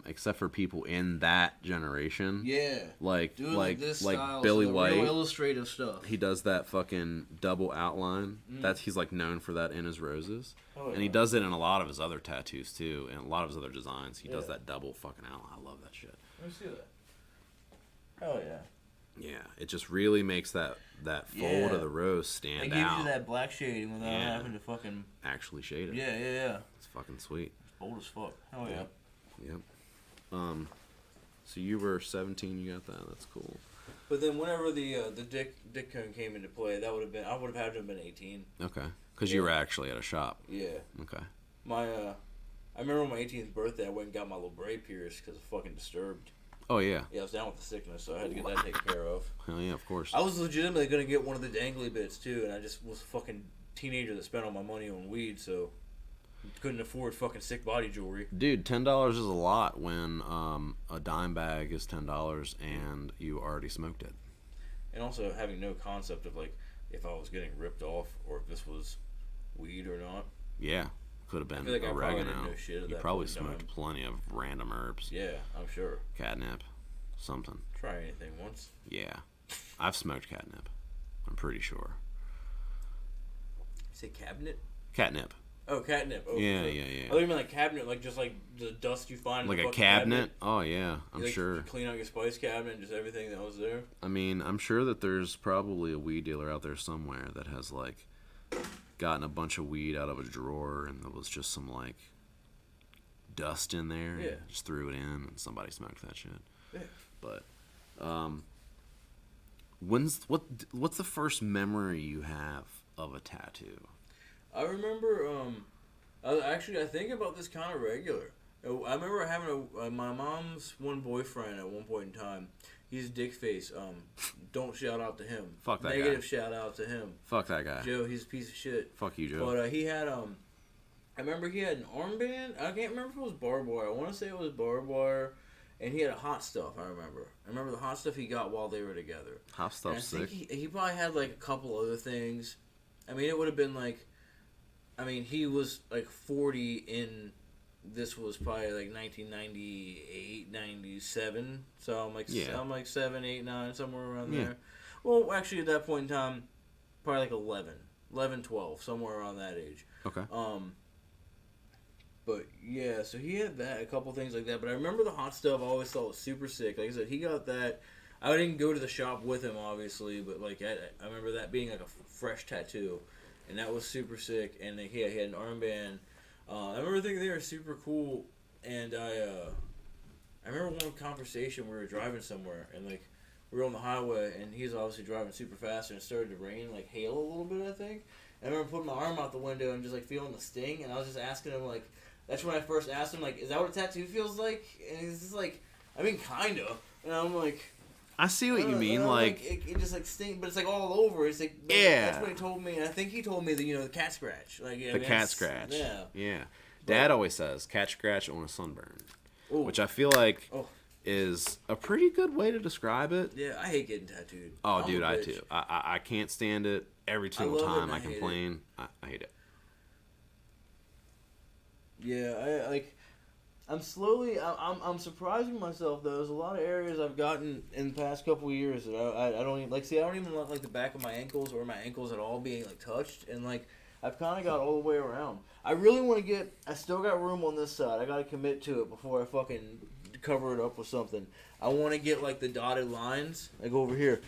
except for people in that generation. Yeah. Like Doing like style, Billy so White. real illustrative stuff. He does that fucking double outline. He's like known for that in his roses, Oh, and he yeah. does it in a lot of his other tattoos too, and a lot of his other designs. He does Yeah. that double fucking outline. I love that shit. Let me see that. Oh yeah. Yeah, it just really makes that fold Yeah. of the rose It stand gives out. you that black shading without Yeah. having to fucking. Actually shaded. Yeah. It's fucking sweet. It's bold as fuck. Hell yeah. Yep. So you were 17. You got that. That's cool. But then whenever the dick cone came into play, I would have had to have been 18. Okay. Because you were actually at a shop. Yeah. Okay. I remember on my 18th birthday, I went and got my labret pierced because I fucking disturbed. Oh yeah. Yeah, I was down with the sickness, so I had to get that taken care of. Hell yeah, of course. I was legitimately gonna get one of the dangly bits too, and I just was a fucking teenager that spent all my money on weed, so couldn't afford fucking sick body jewelry. Dude, $10 is a lot when a dime bag is $10 and you already smoked it. And also having no concept of like if I was getting ripped off or if this was weed or not. Yeah, could have been feel like I probably oregano. didn't know shit at You that probably point in smoked time. plenty of random herbs, Yeah, I'm sure. catnip, something. Try anything once. Yeah, I've smoked catnip. I'm pretty sure. You say cabinet? Catnip. Oh, catnip. Oh, Yeah, sure. yeah. Oh, you mean like cabinet, like just like the dust you find Like in a the fucking cabinet? Oh yeah, I'm You, like, sure. Clean out your spice cabinet and just everything that was there. I mean, I'm sure that there's probably a weed dealer out there somewhere that has like gotten a bunch of weed out of a drawer and there was just some like dust in there Yeah. and just threw it in and somebody smoked that shit. Yeah. But what's the first memory you have of a tattoo? I remember, I think about this kind of regular. I remember having my mom's one boyfriend at one point in time. He's dick face. Don't shout out to him. Fuck that Negative guy. shout out to him. Fuck that guy. Joe, he's a piece of shit. Fuck you, Joe. But he had I remember he had an armband. I can't remember if it was barbed wire. I want to say it was barbed wire. And he had a hot stuff, I remember the hot stuff he got while they were together. Hot And stuff's I think sick. he probably had like a couple other things. I mean, it would have been like, he was like 40 in, this was probably like 1998, 97. So I'm like, Yeah. I'm like 7, 8, 9, somewhere around Yeah. there. Well, actually at that point in time, probably like 11, 12, somewhere around that age. Okay. But yeah, so he had that, a couple things like that. But I remember the hot stuff. I always thought was super sick. Like I said, he got that. I didn't go to the shop with him, obviously, but like I remember that being like a fresh tattoo, and that was super sick. And like, he had an armband. I remember thinking they were super cool, and I remember one conversation we were driving somewhere, and like we were on the highway, and he's obviously driving super fast, and it started to rain, like hail a little bit, I think. And I remember putting my arm out the window and just like feeling the sting, and I was just asking him like. That's when I first asked him, like, is that what a tattoo feels like? And he's just like, I mean, kind of. And I'm like... I see what you mean, like... It just, like, stings, but it's, like, all over. It's, like... Yeah. That's what he told me, and I think he told me, the cat scratch. Like, yeah, the cat scratch. Yeah. Yeah. Dad always says, cat scratch on a sunburn. Ooh. Which I feel like is a pretty good way to describe it. Yeah, I hate getting tattooed. Oh, dude, I too. I can't stand it. Every single time I complain, I hate it. Yeah, I'm slowly. I'm surprising myself though. There's a lot of areas I've gotten in the past couple of years that I don't even like. See, I don't even like the back of my ankles or my ankles at all being like touched, and like I've kind of got all the way around. I really want to get. I still got room on this side. I got to commit to it before I fucking cover it up with something. I want to get like the dotted lines like over here.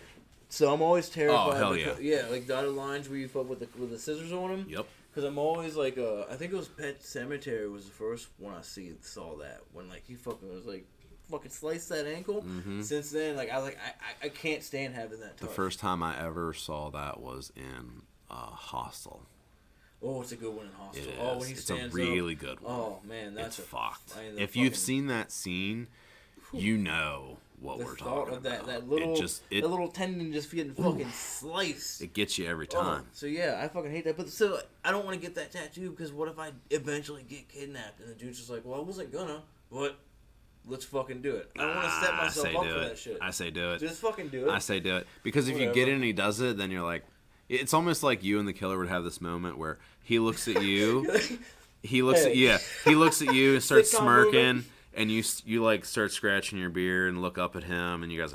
So I'm always terrified. Oh hell yeah! Yeah, like dotted lines where you fuck with the scissors on them. Yep. Because I'm always like, I think it was Pet Cemetery was the first one I saw that when like he fucking was like, fucking sliced that ankle. Mm-hmm. Since then, like I was like, I can't stand having that touch. The first time I ever saw that was in Hostel. Oh, it's a good one in Hostel. It is. Oh, when he stands it's a really up. good one. Oh man, that's fucked. If you've seen that scene, you know what we're talking about. That little tendon just getting fucking sliced. It gets you every time. So yeah, I fucking hate that. But so I don't want to get that tattoo because what if I eventually get kidnapped and the dude's just like, well, I wasn't gonna, but let's fucking do it. I don't want to set myself up for that shit. I say do it. Just fucking do it. I say do it because if you get in and he does it, then you're like, it's almost like you and the killer would have this moment where he looks at you, he looks at you and starts smirking. And you like start scratching your beard and look up at him and you guys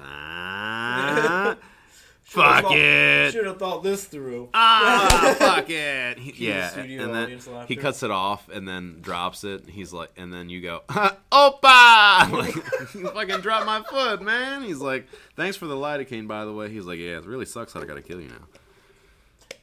fuck it. Should have thought this through. Fuck it. And then he cuts it off and then drops it. And he's like, and then you go, Opa! Like, you fucking dropped my foot, man. He's like, thanks for the lidocaine, by the way. He's like, yeah, it really sucks that I gotta kill you now.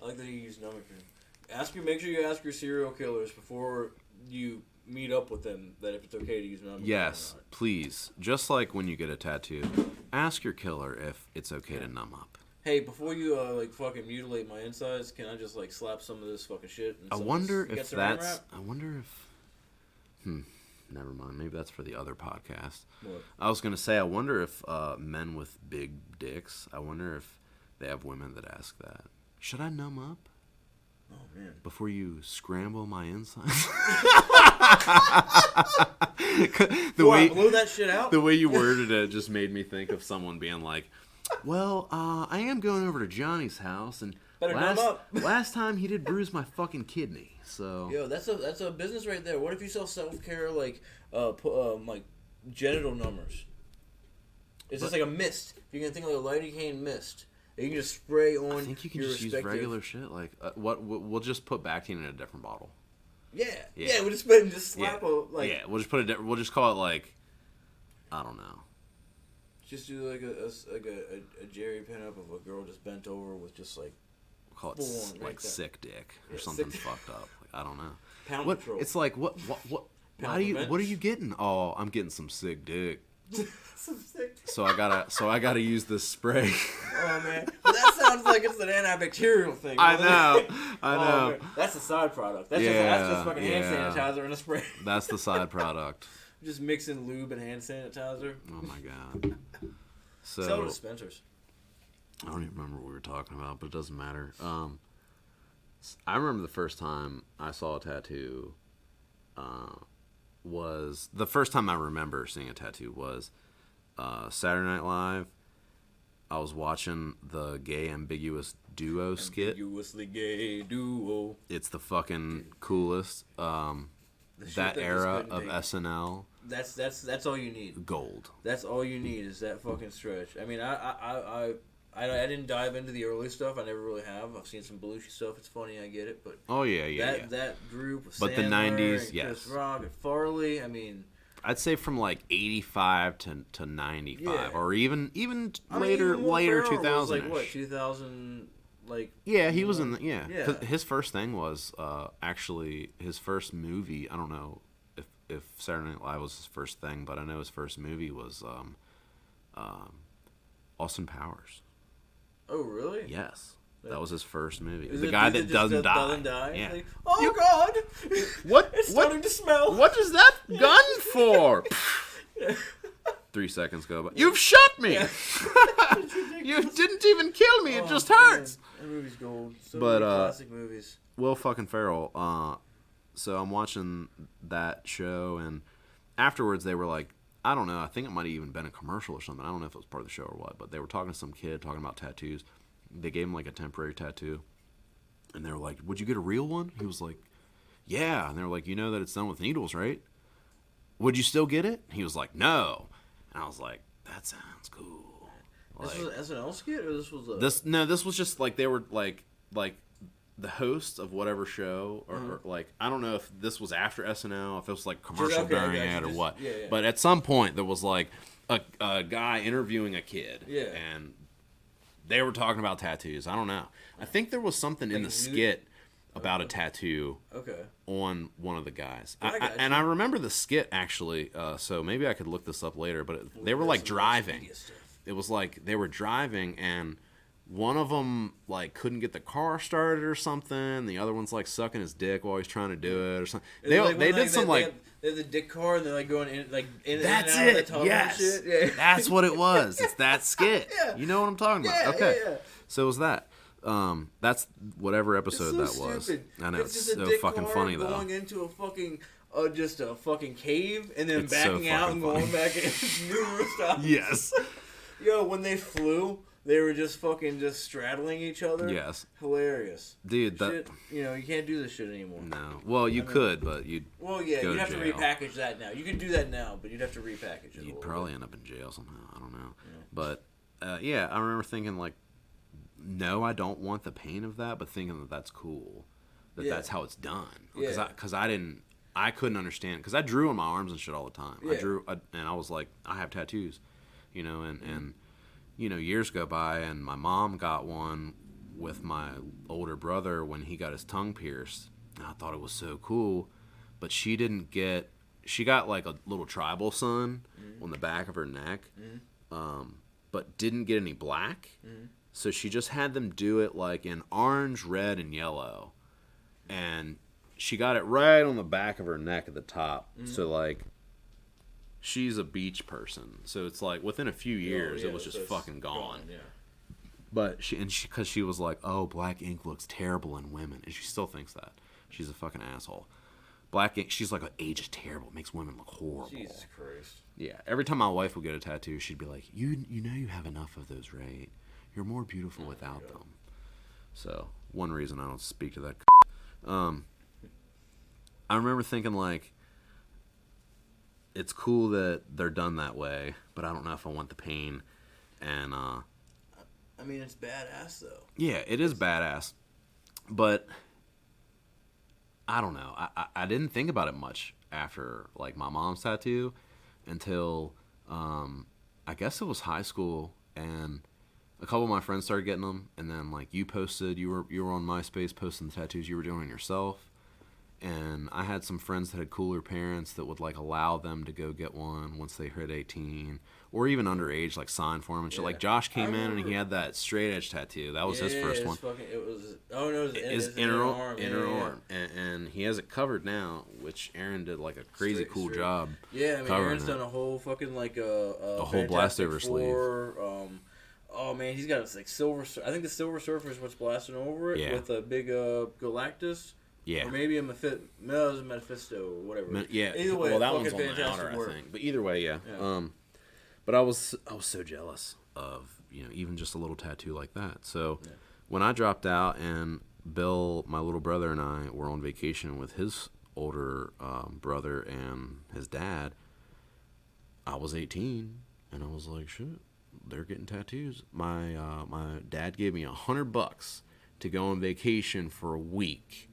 I like that you use Novocaine. Make sure you ask your serial killers before you meet up with them that if it's okay to use Novocaine. Yes, please. Just like when you get a tattoo, ask your killer if it's okay to numb up. Hey, before you like fucking mutilate my insides, can I just like slap some of this fucking shit? I wonder if that's. I wonder if. Never mind. Maybe that's for the other podcast. What? I was gonna say. I wonder if men with big dicks. I wonder if they have women that ask that. Should I numb up? Oh man! Before you scramble my insides. Blow that shit out. The way you worded it just made me think of someone being like, "Well, I am going over to Johnny's house, and last time he did bruise my fucking kidney." So yo, that's a business right there. What if you sell self-care like genital numbers? It's just like a mist. You can think like a lidocaine mist. You can just spray on. I think you can just use regular shit. Like we'll just put Bactine in a different bottle. Yeah. We'll just put just slap we'll just put it. We'll just call it like, I don't know. Just do like a Jerry pinup of a girl just bent over with just like. We'll call it like sick dick or something fucked up. Like, I don't know. Pound Patrol. It's like what? What are you getting? Oh, I'm getting some sick dick. So I gotta use this spray. Oh man, that sounds like it's an antibacterial thing. I know. Oh, that's a side product. That's just fucking hand sanitizer and a spray. That's the side product. Just mixing lube and hand sanitizer. Oh my god. So sell dispensers. I don't even remember what we were talking about, but it doesn't matter. I remember the first time I saw a tattoo. Was the first time I remember seeing a tattoo was Saturday Night Live. I was watching the Gay Ambiguous Duo skit. Ambiguously Gay Duo. It's the fucking coolest. That era of SNL. That's all you need. Gold. That's all you need is that fucking stretch. I mean, I I didn't dive into the early stuff. I never really have. I've seen some Belushi stuff. It's funny. I get it, but that group with but Sandler the 90s, and yes, Chris Rock and Farley. I mean, I'd say from like 85 to 95, or even later even Will Ferrell 2000. was like what 2000. Like he was in the 'cause his first thing was actually his first movie. I don't know if Saturday Night Live was his first thing, but I know his first movie was Austin Powers. Oh really? Yes. That was his first movie. Is The it guy dude that doesn't die. Doesn't die? Yeah. Like, oh God! What? It's starting to smell. What is that gun for? 3 seconds go by. You've shot me. You didn't even kill me. It just hurts. That movie's gold. So But, many classic movies. Will fucking Ferrell. So I'm watching that show, and afterwards they were like, I don't know. I think it might have even been a commercial or something. I don't know if it was part of the show or what. But they were talking to some kid talking about tattoos. They gave him like a temporary tattoo, and they were like, "Would you get a real one?" He was like, "Yeah." And they were like, "You know that it's done with needles, right? Would you still get it?" He was like, "No." And I was like, "That sounds cool." This was an SNL skit, or this was a this was just like they were like the host of whatever show, or like I don't know if this was after SNL, if it was like commercial during it or what. Yeah. But at some point there was like a guy interviewing a kid, and they were talking about tattoos. I don't know. I think there was something in the skit about a tattoo on one of the guys. And I remember the skit, actually, so maybe I could look this up later, but they were like driving. It was like they were driving, and one of them like couldn't get the car started or something. The other one's like sucking his dick while he's trying to do it or something. They did some like... They have the dick car, and they're like going in, like in that's and out it. of the tunnel Yes, and shit. Yeah. That's what it was. It's that skit. Yeah. You know what I'm talking about? Okay. Yeah. So it was that. That's whatever episode so that stupid. was. I know it's just a so dick fucking car funny though. Going into a fucking just a fucking cave, and then It's backing so out fucking and going funny. back in numerous times. Yes. Yo, when they flew, they were just fucking just straddling each other. Yes. Hilarious. Dude, that shit, you can't do this shit anymore. no. Well, you could, but you'd Well, yeah, go you'd to have to jail. repackage that now. You can do that now, but you'd have to repackage it. You'd probably end up in jail somehow. I don't know. Yeah. But yeah, I remember thinking like, no, I don't want the pain of that, but thinking that that's cool, that's how it's done. Because I couldn't understand, because I drew on my arms and shit all the time. Yeah. I drew, and I was like, I have tattoos, and years go by, and my mom got one with my older brother when he got his tongue pierced. And I thought it was so cool, but she got like a little tribal sun on the back of her neck, but didn't get any black. So she just had them do it like in orange, red, and yellow. And she got it right on the back of her neck at the top. So like, she's a beach person. So it's like within a few years, it was just fucking gone. Yeah. But because she was like, oh, black ink looks terrible in women. And she still thinks that. She's a fucking asshole. Black ink, she's like, age is terrible. It makes women look horrible. Jesus Christ. Yeah. Every time my wife would get a tattoo, she'd be like, you know you have enough of those, right? You're more beautiful without them. So, one reason I don't speak to that. I remember thinking, like, it's cool that they're done that way, but I don't know if I want the pain. And, I mean, it's badass, though. yeah, it is badass. But, I don't know. I didn't think about it much after, like, my mom's tattoo until, I guess it was high school, and a couple of my friends started getting them, and then like you posted, you were on MySpace posting the tattoos you were doing yourself, and I had some friends that had cooler parents that would like allow them to go get one once they hit 18, or even underage, like sign for them and shit. Like Josh came in and he had that straight edge tattoo. That was his first one. It was his inner arm, and he has it covered now, which Aaron did like a crazy cool job. Yeah, I mean, Aaron's done a whole fucking like a whole blast over sleeve. Oh man, he's got like silver. I think the Silver Surfer is what's blasting over it with a big Galactus. Yeah. Or maybe no, it was a Mephisto or whatever. Yeah. Either way, well, that one's on the outer, work. I think. But either way, yeah. But I was so jealous of even just a little tattoo like that. So when I dropped out and Bill, my little brother, and I were on vacation with his older brother and his dad, I was 18, and I was like, shit. they're getting tattoos. My dad gave me $100 to go on vacation for a week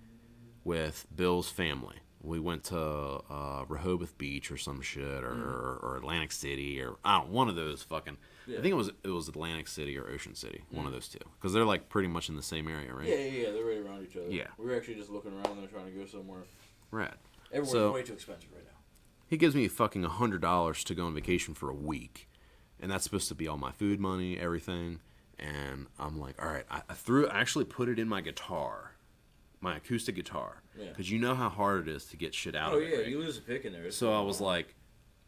with Bill's family. We went to Rehoboth Beach or some shit, or Atlantic City, or I don't know, one of those fucking. Yeah. I think it was Atlantic City or Ocean City, one of those two, because they're like pretty much in the same area, right? Yeah, they're right around each other. Yeah, we were actually just looking around and trying to go somewhere. Right. Everywhere's way too expensive right now. He gives me fucking $100 to go on vacation for a week, and that's supposed to be all my food money, everything. And I'm like, all right, I actually put it in my guitar, my acoustic guitar, because you know how hard it is to get shit out of it. Oh yeah, right? you lose a pick in there. So I was like,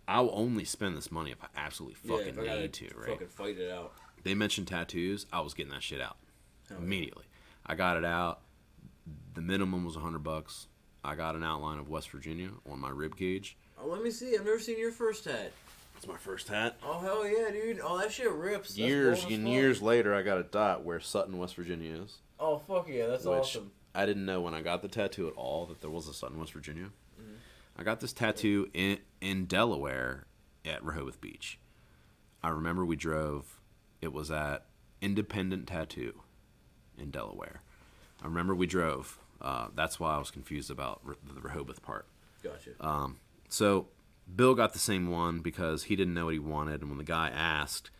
I'll only spend this money if I absolutely fucking need to, right? Fucking fight it out. They mentioned tattoos. I was getting that shit out immediately. I got it out. The minimum was $100. I got an outline of West Virginia on my rib cage. Oh, let me see. I've never seen your first hat. That's my first hat. Oh hell yeah, dude! Oh, that shit rips. Years later, I got a dot where Sutton, West Virginia is. Oh fuck yeah, that's awesome. I didn't know when I got the tattoo at all that there was a Sutton, West Virginia. I got this tattoo in Delaware at Rehoboth Beach. I remember we drove. It was at Independent Tattoo in Delaware. I remember we drove. That's why I was confused about the Rehoboth part. Gotcha. So Bill got the same one because he didn't know what he wanted, and when the guy asked,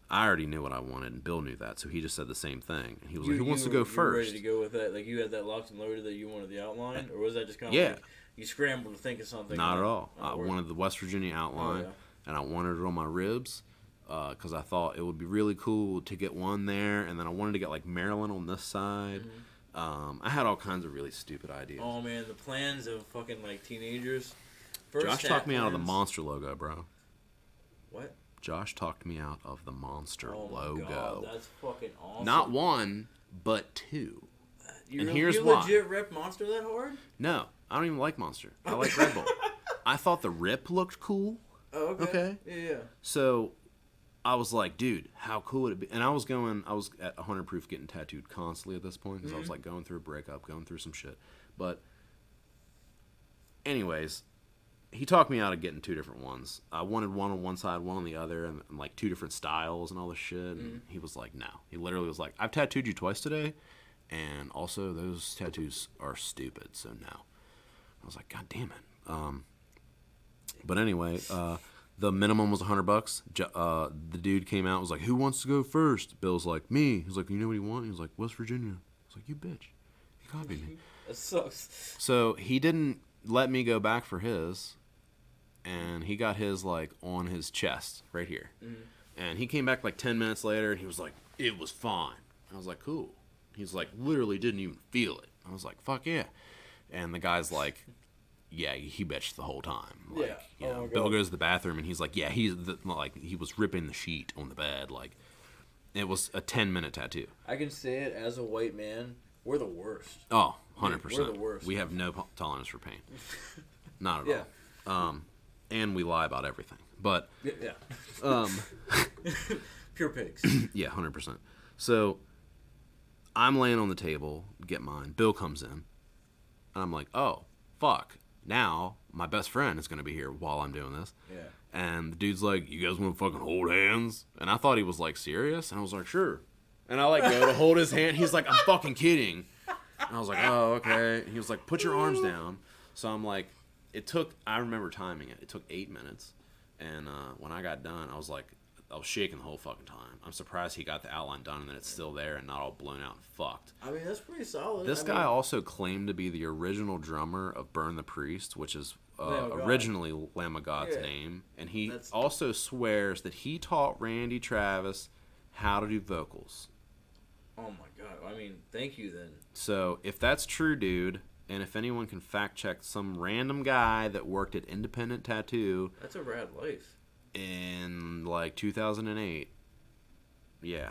I already knew what I wanted, and Bill knew that, so he just said the same thing. And he was like, "Who wants to go first?" You were ready to go with that? Like you had that locked and loaded that you wanted the outline, or was that just kind of like you scrambled to think of something? Not at all. I wanted the West Virginia outline, and I wanted it on my ribs because I thought it would be really cool to get one there, and then I wanted to get like Maryland on this side. I had all kinds of really stupid ideas. Oh man, the plans of fucking like teenagers. Josh talked me out of the Monster logo, bro. What? Josh talked me out of the Monster logo. God, that's fucking awesome. Not one, but two. And here's why. You legit rep Monster that hard? No, I don't even like Monster. I like Red Bull. I thought the rip looked cool. Oh, okay. Yeah. So I was like, dude, how cool would it be? And I was at 100 Proof getting tattooed constantly at this point because I was like going through a breakup, going through some shit. But anyways, he talked me out of getting two different ones. I wanted one on one side, one on the other, and like two different styles and all this shit. And he was like, no. He literally was like, I've tattooed you twice today, and also those tattoos are stupid, so no. I was like, God damn it. But anyway, the minimum was $100. The dude came out and was like, who wants to go first? Bill's like, me. He's like, you know what you want? He was like, West Virginia. I was like, you bitch. You copied me. That sucks. So he didn't let me go back for his, and he got his like on his chest right here. And he came back like 10 minutes later, and he was like, it was fine. I was like, cool. He's like, literally didn't even feel it. I was like, fuck yeah. And the guy's like, yeah, he bitched the whole time. Like, you know, Bill goes to the bathroom, and he's like, yeah, he was ripping the sheet on the bed. Like, it was a 10-minute tattoo. I can say it as a white man, we're the worst. Oh, 100%. We're the worst. We have no tolerance for pain. Not at all. And we lie about everything. But pure pigs. Yeah, 100%. So I'm laying on the table, get mine. Bill comes in, and I'm like, oh, fuck. Now my best friend is going to be here while I'm doing this. Yeah. And the dude's like, you guys want to fucking hold hands? And I thought he was like serious, and I was like, sure. And I like go to hold his hand. He's like, I'm fucking kidding. And I was like, oh, okay. And he was like, put your arms down. So I'm like, I remember timing it. It took 8 minutes. And when I got done, I was shaking the whole fucking time. I'm surprised he got the outline done and then it's still there and not all blown out and fucked. I mean, that's pretty solid. This guy also claimed to be the original drummer of Burn the Priest, which is originally Lamb of God's name. And he also swears that he taught Randy Travis how to do vocals. Oh my God. I mean, thank you then. So if that's true, dude, and if anyone can fact check some random guy that worked at Independent Tattoo. That's a rad life. In like 2008. Yeah.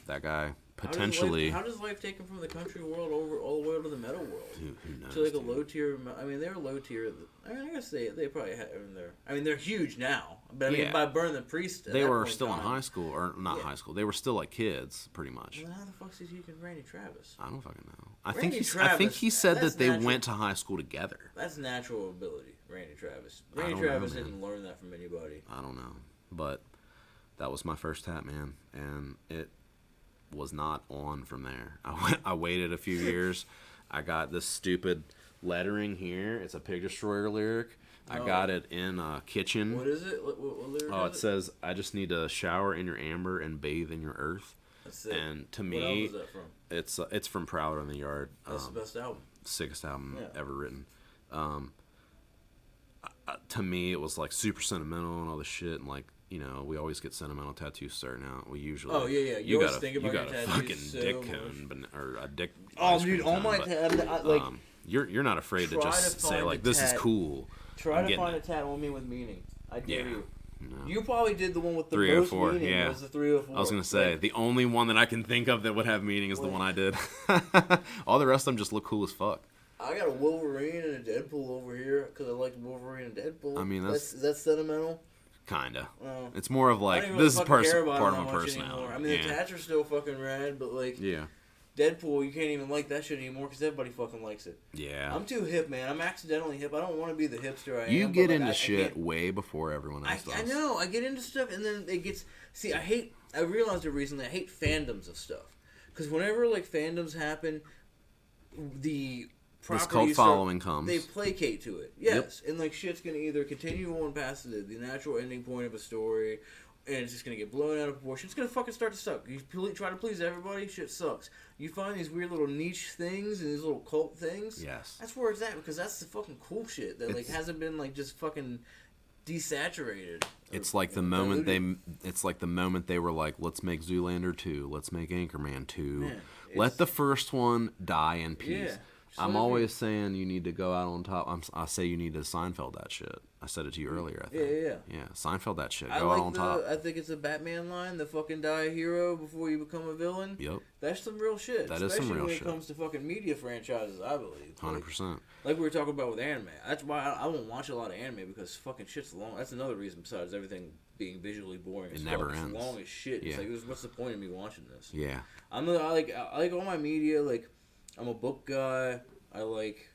That guy potentially. How does life take him from the country world over all the way to the metal world? Who knows? To like a low tier. I mean, they're low tier. I mean, I guess they probably have in there. I mean, they're huge now. But I mean, by Burn the Priest, they were still in high school, or not high school. They were still like kids, pretty much. Well, how the fuck is he and Randy Travis? I don't fucking know. I think he said that they went to high school together. That's natural ability, Randy Travis. Randy Travis didn't learn that from anybody. I don't know, but That was my first tat, man, and it was not on from there. I waited a few years. I got this stupid lettering here. It's a Pig Destroyer lyric. I got it in a kitchen. What is it? What lyric it says, I just need to shower in your amber and bathe in your earth. That's it. And to me, what album is that from? It's from Proud on the Yard. That's the best album. Sickest album ever written. To me, it was like super sentimental and all this shit, and like, you know, we always get sentimental tattoos starting out. We usually. Oh yeah. You always think about your tattoos. Fucking so dick much. cone, or a dick. Oh, dude, all my tattoos, like. You're not afraid to just say like, this is cool. Try to find a tat on me with meaning. I dare you. No. You probably did the one with the 304, most meaning. yeah. Was the 304. I was gonna say the only one that I can think of that would have meaning is the one I did. All the rest of them just look cool as fuck. I got a Wolverine and a Deadpool over here because I like Wolverine and Deadpool. I mean, is that sentimental? Kinda. It's more of like, this is part of my personality. I mean, the tats are still fucking rad, but like, Deadpool, you can't even like that shit anymore because everybody fucking likes it. Yeah. I'm too hip, man. I'm accidentally hip. I don't want to be the hipster I am. You get into shit way before everyone else does. I know. I get into stuff, and then it gets... See, I realized it recently. I hate fandoms of stuff. Because whenever, like, fandoms happen, the this cult following comes. They placate to it. Yes. Yep. And, like, shit's going to either continue on past the natural ending point of a story, and it's just going to get blown out of proportion. It's going to fucking start to suck. You try to please everybody, shit sucks. You find these weird little niche things and these little cult things. Yes. That's where it's at, because that's the fucking cool shit that, like, hasn't been, like, just fucking desaturated. It's like the moment they were like, let's make Zoolander 2, let's make Anchorman 2. Man, let the first one die in peace. Yeah. I'm always saying you need to go out on top. I say you need to Seinfeld that shit. I said it to you earlier, I think. Yeah. Seinfeld that shit. Go out on top. I think it's a Batman line, the fucking die a hero before you become a villain. Yep. That's some real shit. That is some real shit. Especially when it comes to fucking media franchises, I believe. 100%. Like we were talking about with anime. That's why I won't watch a lot of anime, because fucking shit's long. That's another reason besides everything being visually boring. It never ends. It's long as shit. Yeah. It's like, what's the point of me watching this? Yeah. I like all my media. Like, I'm a book guy. I like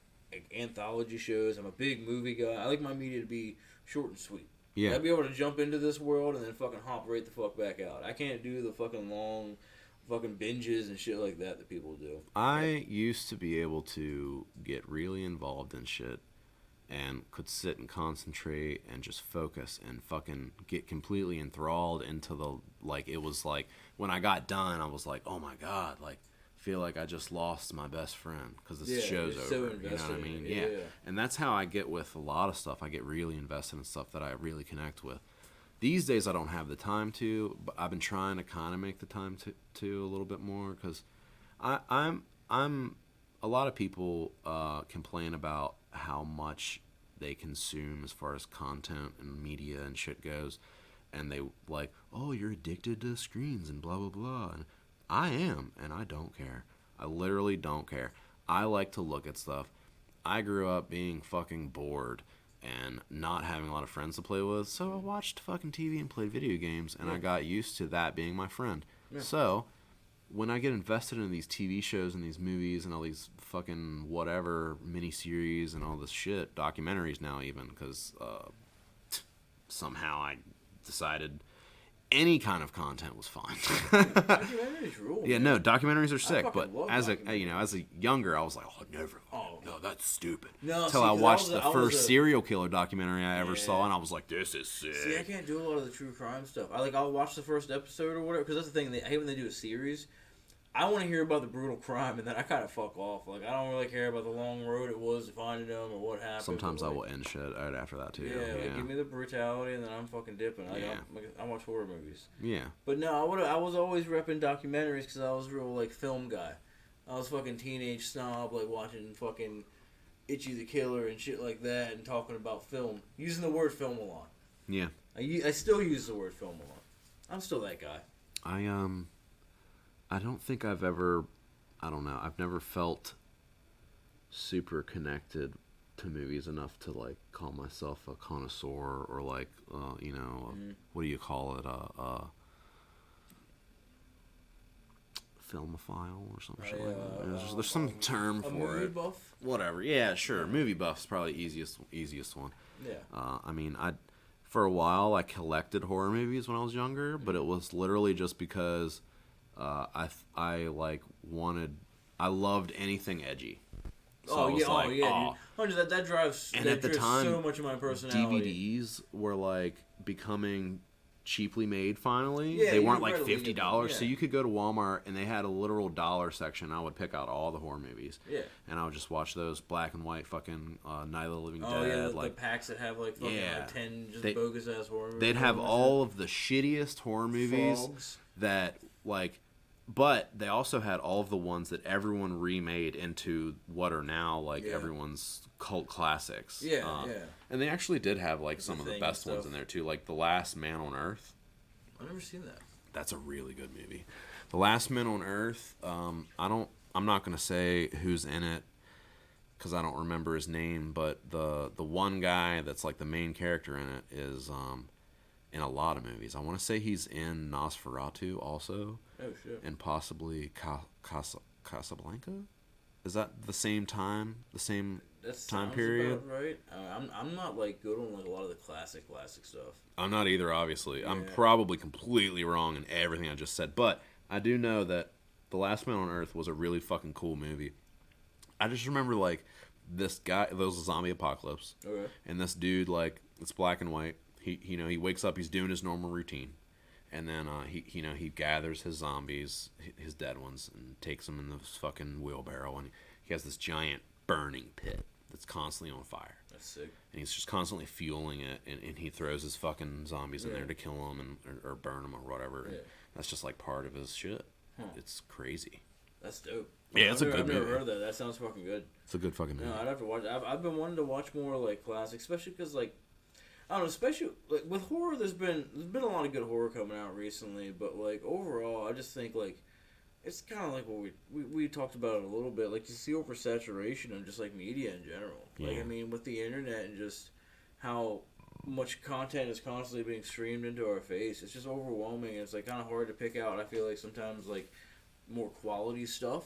anthology shows. I'm a big movie guy. I like my media to be short and sweet. Yeah. I'd be able to jump into this world and then fucking hop right the fuck back out. I can't do the fucking long fucking binges and shit like that people do. I used to be able to get really involved in shit and could sit and concentrate and just focus and fucking get completely enthralled into the, like, it was like, when I got done, I was like, oh my God, like, feel like I just lost my best friend because this show's over. So you know what I mean? Yeah. And that's how I get with a lot of stuff. I get really invested in stuff that I really connect with. These days I don't have the time to, but I've been trying to kind of make the time to a little bit more, because I'm a lot of people complain about how much they consume as far as content and media and shit goes, and they like, oh, you're addicted to screens and blah blah blah. And I am, and I don't care. I literally don't care. I like to look at stuff. I grew up being fucking bored and not having a lot of friends to play with, so I watched fucking TV and played video games, and I got used to that being my friend. Yeah. So, when I get invested in these TV shows and these movies and all these fucking whatever miniseries and all this shit, documentaries now even, because somehow I decided any kind of content was fine. Documentaries rule. Yeah, no, documentaries are sick. But as a younger, I was like, oh, never. Oh no, that's stupid. No, until I watched the first serial killer documentary I ever saw, and I was like, this is sick. See, I can't do a lot of the true crime stuff. I'll watch the first episode or whatever, because that's the thing. I hate when they do a series. I want to hear about the brutal crime, and then I kind of fuck off. Like, I don't really care about the long road it was to finding them or what happened. Sometimes I will end shit right after that, too. Yeah, like, give me the brutality, and then I'm fucking dipping. I watch horror movies. Yeah. But no, I was always repping documentaries because I was a real, like, film guy. I was fucking teenage snob, like, watching fucking Itchy the Killer and shit like that, and talking about film. Using the word film a lot. Yeah. I still use the word film a lot. I'm still that guy. I don't think I've ever, I've never felt super connected to movies enough to, like, call myself a connoisseur or, like, what do you call it, filmophile or some shit like that. There's some term for movie it. Buff? Whatever. Yeah, sure. Movie buff's probably the easiest one. Yeah. for a while I collected horror movies when I was younger, but it was literally just because I like wanted, I loved anything edgy. So I was like, that drives. And that at the drives time, so much of my personality. DVDs were like becoming cheaply made finally. Yeah, they you weren't could like readily $50, get them, so you could go to Walmart and they had a literal dollar section. I would pick out all the horror movies. Yeah. And I would just watch those black and white fucking Night of the Living Dead. Oh yeah, like the packs that have like fucking like 10 just bogus ass horror movies. They'd have all of the shittiest horror movies Frogs. that like, but they also had all of the ones that everyone remade into what are now like everyone's cult classics. Yeah, yeah. And they actually did have like some of the best ones in there too, like The Last Man on Earth. I've never seen that. That's a really good movie. The Last Man on Earth. I'm not gonna say who's in it because I don't remember his name, but the one guy that's like the main character in it is in a lot of movies. I want to say he's in Nosferatu also. Oh shit. And possibly Casablanca. Is that the same time? The same time period? About right. I'm not like good on like a lot of the classic stuff. I'm not either, obviously. Yeah. I'm probably completely wrong in everything I just said, but I do know that The Last Man on Earth was a really fucking cool movie. I just remember like this guy. There was a zombie apocalypse, Okay. and this dude, like, it's black and white. He wakes up, he's doing his normal routine, and then he gathers his zombies, his dead ones, and takes them in this fucking wheelbarrow, and he has this giant burning pit that's constantly on fire. That's sick. And he's just constantly fueling it, and he throws his fucking zombies in there to kill them or burn them or whatever. Yeah. That's just like part of his shit. Huh. It's crazy. That's dope. Yeah, it's a good I've movie. never heard of that. That sounds fucking good. It's a good fucking movie. No, I'd have to watch. I've been wanting to watch more like classics, especially because like I don't know, especially like with horror. There's been a lot of good horror coming out recently, but like overall, I just think like it's kind of like what we talked about it a little bit. Like you see oversaturation of just like media in general. Yeah. Like I mean, with the internet and just how much content is constantly being streamed into our face, it's just overwhelming. And it's like kind of hard to pick out. I feel like sometimes like more quality stuff.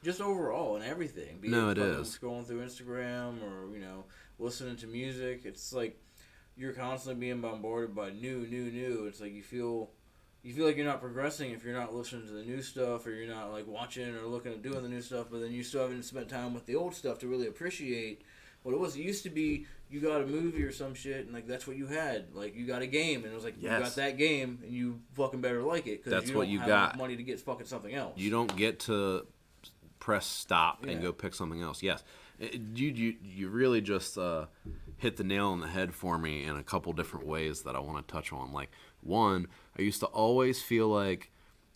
Just overall and everything. It is. Scrolling through Instagram or, listening to music. It's like you're constantly being bombarded by new. It's like you feel like you're not progressing if you're not listening to the new stuff or you're not like watching or looking at doing the new stuff, but then you still haven't spent time with the old stuff to really appreciate what it was. It used to be you got a movie or some shit and like that's what you had. Like you got a game and it was like you got that game and you fucking better like it because you don't have enough money to get fucking something else. You don't get to press stop and go pick something else. Yes, you really just hit the nail on the head for me in a couple different ways that I want to touch on. Like one, I used to always feel like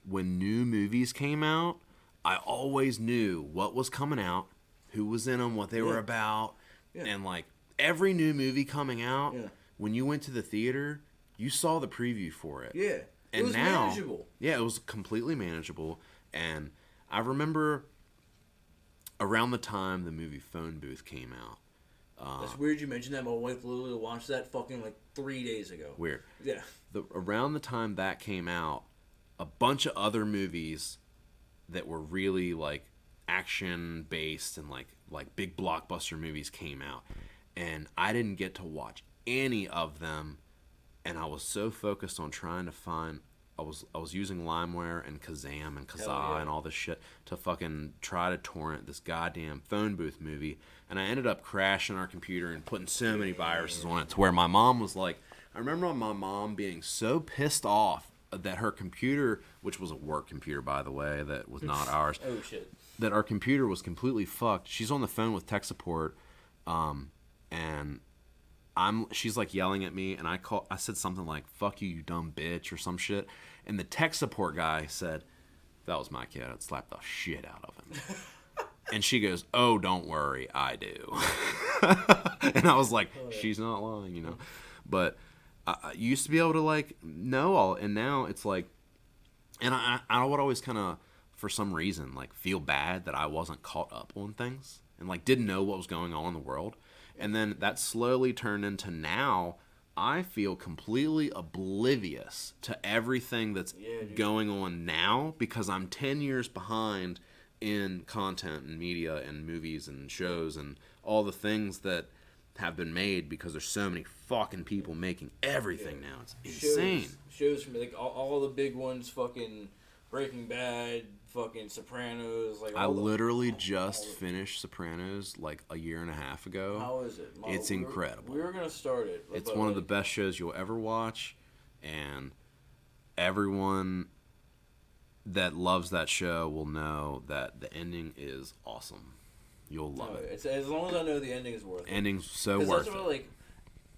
when new movies came out, I always knew what was coming out, who was in them, what they were about, and like every new movie coming out, when you went to the theater, you saw the preview for it. Yeah, and it was now, manageable. Yeah, it was completely manageable, and I remember around the time the movie Phone Booth came out. That's weird you mentioned that. My wife literally watched that fucking like 3 days ago. Weird. Yeah. Around the time that came out, a bunch of other movies that were really like action based and like big blockbuster movies came out. And I didn't get to watch any of them. And I was so focused on trying to find... I was using LimeWire and Kazam and Kazaa and all this shit to fucking try to torrent this goddamn Phone Booth movie, and I ended up crashing our computer and putting so many viruses on it to where my mom was like, I remember my mom being so pissed off that her computer, which was a work computer by the way, that was not ours. Oh shit. That our computer was completely fucked. She's on the phone with tech support, and she's like yelling at me, and I said something like "fuck you, you dumb bitch" or some shit, and the tech support guy said, "That was my kid. I'd slap the shit out of him." And she goes, "Oh, don't worry, I do." And I was like, she's not lying, But I used to be able to like know all, and now it's like, and I would always kind of, for some reason, like feel bad that I wasn't caught up on things and like didn't know what was going on in the world. And then that slowly turned into now I feel completely oblivious to everything that's going on now because I'm 10 years behind in content and media and movies and shows and all the things that have been made because there's so many fucking people making everything now. It's insane. Shows from like all the big ones, fucking Breaking Bad, fucking Sopranos. Like I literally just finished Sopranos like a year and a half ago. How is it? It's incredible. We were gonna start it. It's one of the best shows you'll ever watch, and everyone that loves that show will know that the ending is awesome. You'll love it. It's, as long as I know the ending is worth it. Ending's so worth that's it. What, like,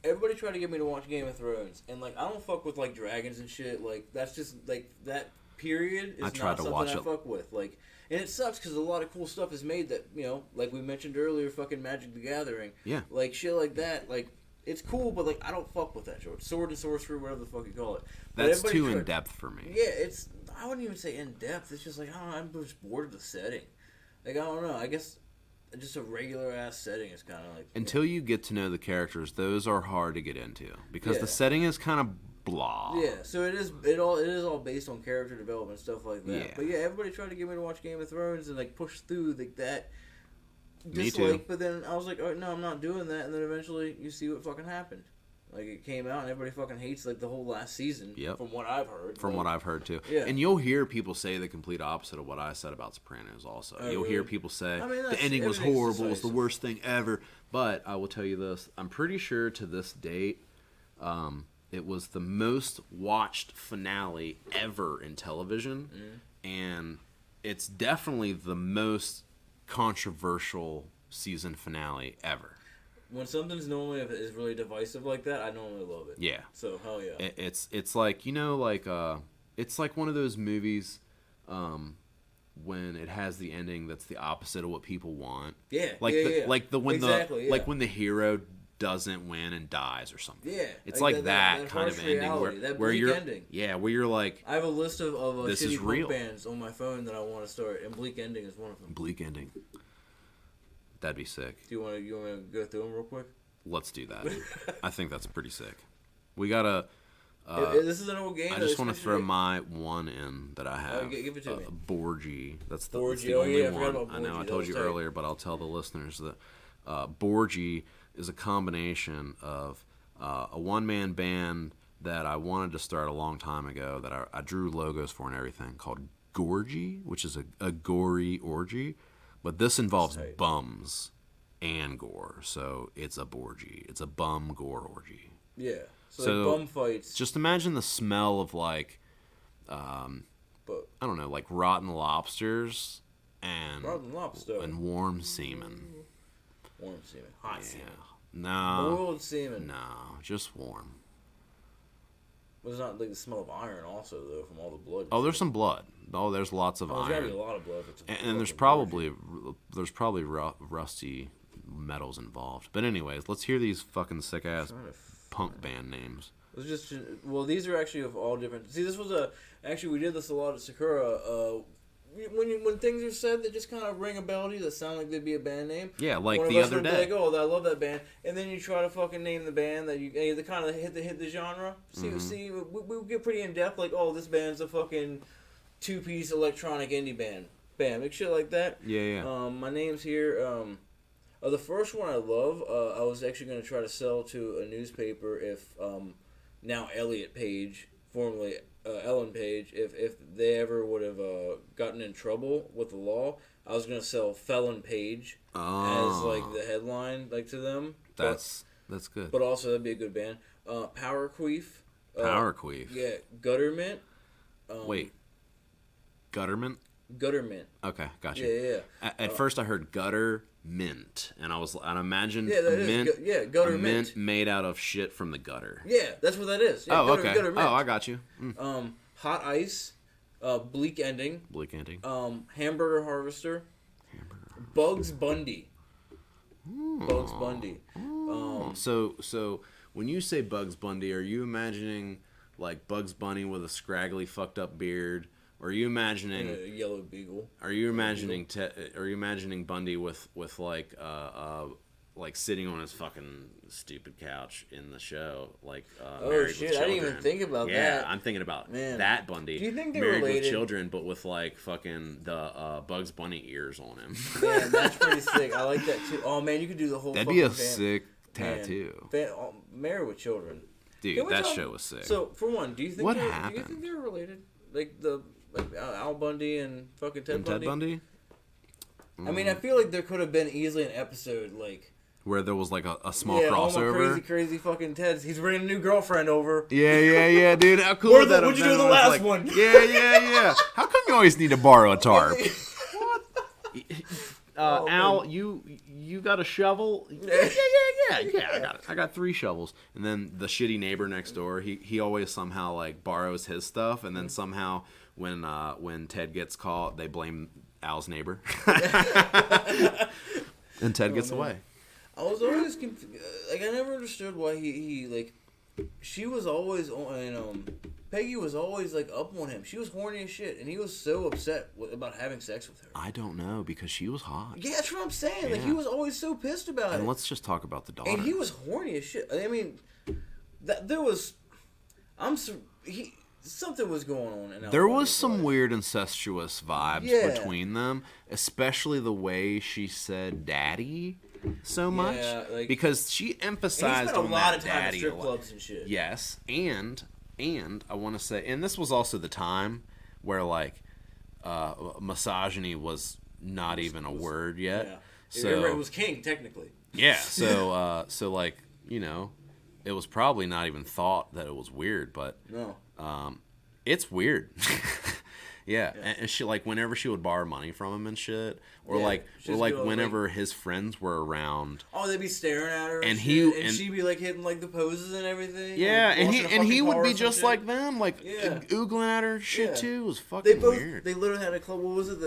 everybody tried to get me to watch Game of Thrones, and like I don't fuck with like dragons and shit. Like that's just like that period is not something I fuck with. Like, and it sucks because a lot of cool stuff is made that like we mentioned earlier, fucking Magic the Gathering. Yeah. Like shit like that. Like it's cool, but like I don't fuck with that shit. Sword and sorcery, whatever the fuck you call it. That's too in depth for me. Yeah, it's. I wouldn't even say in depth. It's just like I don't know. I'm just bored of the setting. Like I don't know. I guess. Just a regular ass setting is kind of like until you get to know the characters, those are hard to get into because the setting is kind of blah. Yeah, so it is all based on character development stuff like that. Yeah. But yeah, everybody tried to get me to watch Game of Thrones and like push through like that. Me too. But then I was like, oh no, I'm not doing that. And then eventually you see what fucking happened. Like it came out and everybody fucking hates like the whole last season. Yep. From what I've heard. From what I've heard too. Yeah. And you'll hear people say the complete opposite of what I said about Sopranos also. You'll hear people say the ending was horrible, it was the worst thing ever. But I will tell you this, I'm pretty sure to this date, it was the most watched finale ever in television. And it's definitely the most controversial season finale ever. When something's normally is really divisive like that, I normally love it. Yeah. So hell yeah. It's like it's like one of those movies, when it has the ending that's the opposite of what people want. Yeah. Like when exactly, when the hero doesn't win and dies or something. Yeah. It's like that kind of ending where you're ending. Yeah, where you're like, I have a list of this shitty is real. punk bands on my phone that I want to start, and Bleak Ending is one of them. Bleak Ending. That'd be sick. Do you want to go through them real quick? Let's do that. I think that's pretty sick. We gotta. This is an old game. I just want to throw my one in that I have. Give it to me. Borgie. That's the Borgie. only I forgot one. about I know Borgie. I told you earlier, but I'll tell the listeners that Borgie is a combination of a one-man band that I wanted to start a long time ago that I drew logos for and everything called Gorgie, which is a gory orgy. But this involves bums and gore, so it's a Borgie. It's a bum gore orgy. Yeah. So like bum fights. Just imagine the smell of like, I don't know, like rotten lobsters and warm semen. Warm semen. Hot semen. No. Boiled semen. No, just warm. Well, it's not like the smell of iron also though from all the blood. Oh, there's some blood. Oh, there's lots of iron. There's gotta be a lot of blood. And there's probably rusty metals involved. But anyways, let's hear these fucking sick ass punk band names. These are actually of all different. See, this was actually we did this a lot at Sakura. When things are said that just kind of ring a bell to you that sound like they'd be a band name. Yeah, like the other day. Like, oh, I love that band, and then you try to fucking name the band that you they kind of hit the genre. See, we get pretty in depth. Like, oh, this band's a fucking 2-piece electronic indie band. Bam, like shit like that. Yeah. My name's here. The first one I love. I was actually going to try to sell to a newspaper if now Elliot Page, formerly Ellen Page, if they ever would have gotten in trouble with the law, I was going to sell Felon Page as like the headline like to them. That's good. But also that'd be a good band. Power Queef. Power Queef. Yeah, Guttermint. Wait. Guttermint? Guttermint. Okay, gotcha. Yeah. At first I heard gutter mint, and I imagined mint. Gutter mint made out of shit from the gutter. Yeah, that's what that is. Yeah, okay. Gutter mint. Oh, I got you. Hot Ice, Bleak Ending. Hamburger Harvester. Bugs Bundy. Bugs Bundy. So when you say Bugs Bundy, are you imagining like Bugs Bunny with a scraggly, fucked up beard? Or are you imagining a yellow beagle? Are you imagining are you imagining Bundy with like sitting on his fucking stupid couch in the show like Married shit! with Children? I didn't even think about that. Yeah, I'm thinking about that Bundy. Do you think they're Married related? with Children, but with like fucking the Bugs Bunny ears on him. Man, that's pretty sick. I like that too. Oh man, you could do the whole. That'd be a sick tattoo. Married with Children. Dude, that show was sick. So, for one, do you think happened? Do you think they're related? Like Al Bundy and fucking Ted Bundy? Ted Bundy? I mean, I feel like there could have been easily an episode like where there was like a small crossover. Oh, my crazy fucking Ted. He's bringing a new girlfriend over. Yeah, dude. How cool is that? What'd you do in the last one? Yeah. How come you always need to borrow a tarp? What? Al, man. you got a shovel? Yeah. I got 3 shovels. And then the shitty neighbor next door, he always somehow like borrows his stuff, and then somehow when Ted gets caught, they blame Al's neighbor, and Ted gets away. I was always like, I never understood why he like, she was always on, and Peggy was always like up on him. She was horny as shit, and he was so upset about having sex with her. I don't know, because she was hot. Yeah, that's what I'm saying. Like, he was always so pissed about it. And let's just talk about the daughter. And he was horny as shit. I mean, there was, something was going on. There was some weird incestuous vibes between them, especially the way she said "daddy" so much, because she emphasized on that daddy a lot. Clubs and shit. Yes, and I want to say, and this was also the time where like misogyny was not even a word yet. Yeah. So it was king technically. Yeah, so like, you know, it was probably not even thought that it was weird, but no. It's weird. Yeah, and she, like, whenever she would borrow money from him and shit, or whenever his friends were around. Oh, they'd be staring at her, and she'd be like hitting like the poses and everything. Yeah, like, and he would be just like them, like oogling at her and shit too. It was fucking weird. They literally had a club. What was it?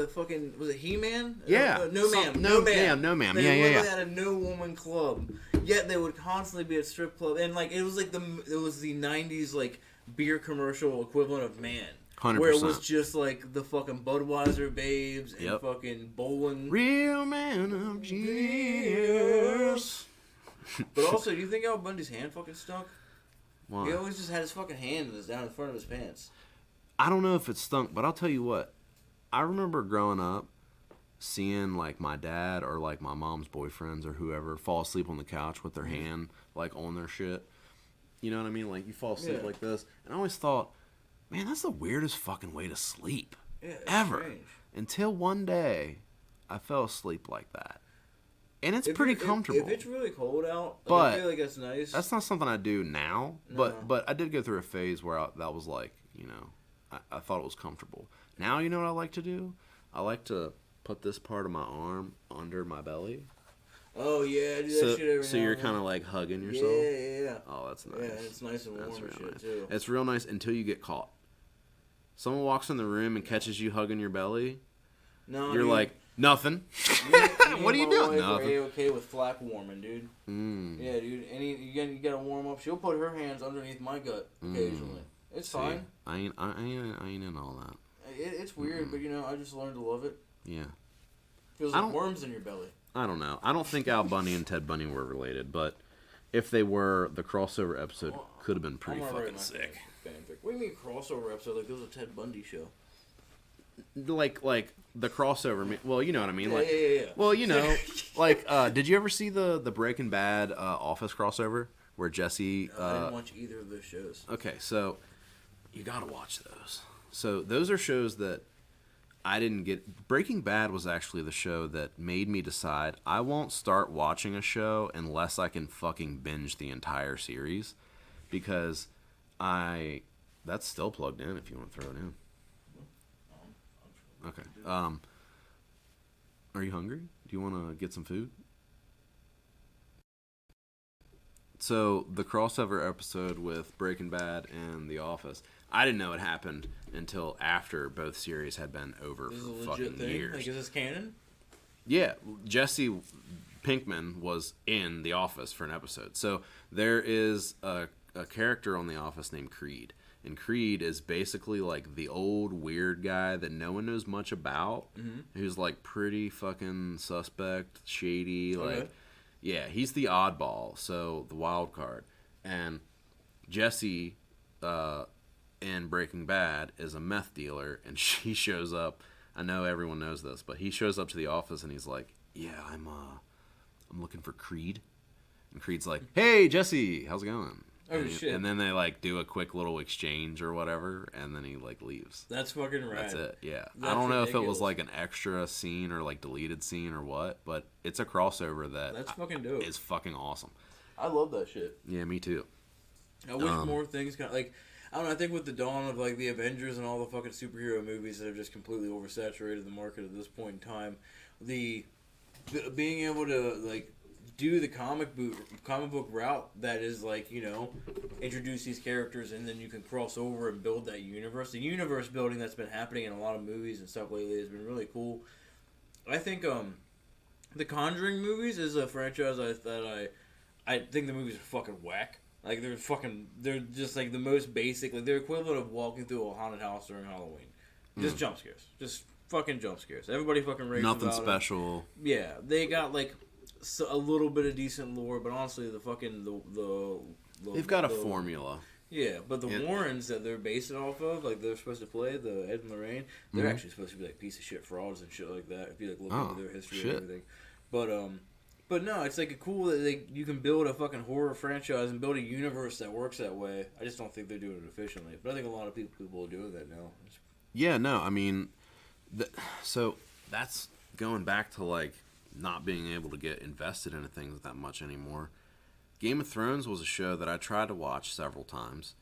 Was it He-Man? Yeah. No ma'am. They literally had a no woman club. Yet they would constantly be at strip club, and like it was the '90s like beer commercial equivalent of Man. 100%. Where it was just like the fucking Budweiser babes and fucking bowling. Real man of Jesus. But also, do you think Al Bundy's hand fucking stunk? Why? He always just had his fucking hand down in front of his pants. I don't know if it stunk, but I'll tell you what. I remember growing up seeing like my dad or like my mom's boyfriends or whoever fall asleep on the couch with their hand like on their shit. You know what I mean? Like you fall asleep like this. And I always thought, man, that's the weirdest fucking way to sleep ever. Strange. Until one day, I fell asleep like that, and it's pretty comfortable. If it's really cold out, but I feel like that's nice. That's not something I do now. No. But I did go through a phase where that was like, you know, I thought it was comfortable. Now, you know what I like to do? I like to put this part of my arm under my belly. Oh yeah, I do that shit every now. So you're kind of like hugging yourself. Yeah. Oh, that's nice. Yeah, it's nice and warm and shit too. It's real nice until you get caught. Someone walks in the room and catches you hugging your belly. No, you're like, nothing. What are you doing? Nothing. Are okay with flap warming, dude? Yeah, dude. You gotta warm up. She'll put her hands underneath my gut occasionally. It's fine. I ain't in all that. It's weird, but you know, I just learned to love it. Yeah. Feels like worms in your belly. I don't know. I don't think Al Bundy and Ted Bundy were related, but if they were, the crossover episode could have been pretty fucking sick. What do you mean crossover episode? Like, it was a Ted Bundy show. Like the crossover. Well, you know what I mean. Yeah. Well, you know, like, did you ever see the Breaking Bad Office crossover where Jesse? I didn't watch either of those shows. Okay, so you gotta watch those. So those are shows that I didn't get. Breaking Bad was actually the show that made me decide I won't start watching a show unless I can fucking binge the entire series, because that's still plugged in if you want to throw it in. Okay. Are you hungry? Do you want to get some food? So the crossover episode with Breaking Bad and The Office, I didn't know it happened until after both series had been over for fucking years. Like, is this canon? Yeah, Jesse Pinkman was in The Office for an episode. So there is a character on The Office named Creed. And Creed is basically like the old weird guy that no one knows much about, who's like pretty fucking suspect, shady, like, yeah, he's the oddball, so the wild card. And Jesse in Breaking Bad is a meth dealer, and she shows up. I know everyone knows this, but he shows up to the office and he's like, "Yeah, I'm looking for Creed." And Creed's like, "Hey, Jesse, how's it going?" Oh, shit. And then they like do a quick little exchange or whatever, and then he like leaves. That's fucking rad. That's it. Yeah, That's I don't know ridiculous. if it was like an extra scene or like deleted scene or what, but it's a crossover That's fucking dope. is fucking awesome. I love that shit. Yeah, me too. I wish more things kind of like. I don't know. I think with the dawn of like the Avengers and all the fucking superhero movies that have just completely oversaturated the market at this point in time, being able to like do the comic book route that is like, you know, introduce these characters and then you can cross over and build that universe. The universe building that's been happening in a lot of movies and stuff lately has been really cool. I think the Conjuring movies is a franchise I think the movies are fucking whack. Like they're just like the most basic, like they're equivalent of walking through a haunted house during Halloween. Just jump scares. Just fucking jump scares. Everybody fucking raves Nothing about special. Them. Yeah, they got like a little bit of decent lore, but honestly, the fucking They've got a formula. Yeah, but the Warrens that they're based it off of, like they're supposed to play, the Ed and Lorraine, they're actually supposed to be like piece of shit frauds and shit like that. If you like look into their history and everything, but no, it's like cool that you can build a fucking horror franchise and build a universe that works that way. I just don't think they're doing it efficiently, but I think a lot of people are doing that now. Yeah, no, I mean, so that's going back to like not being able to get invested into things that much anymore. Game of Thrones was a show that I tried to watch several times.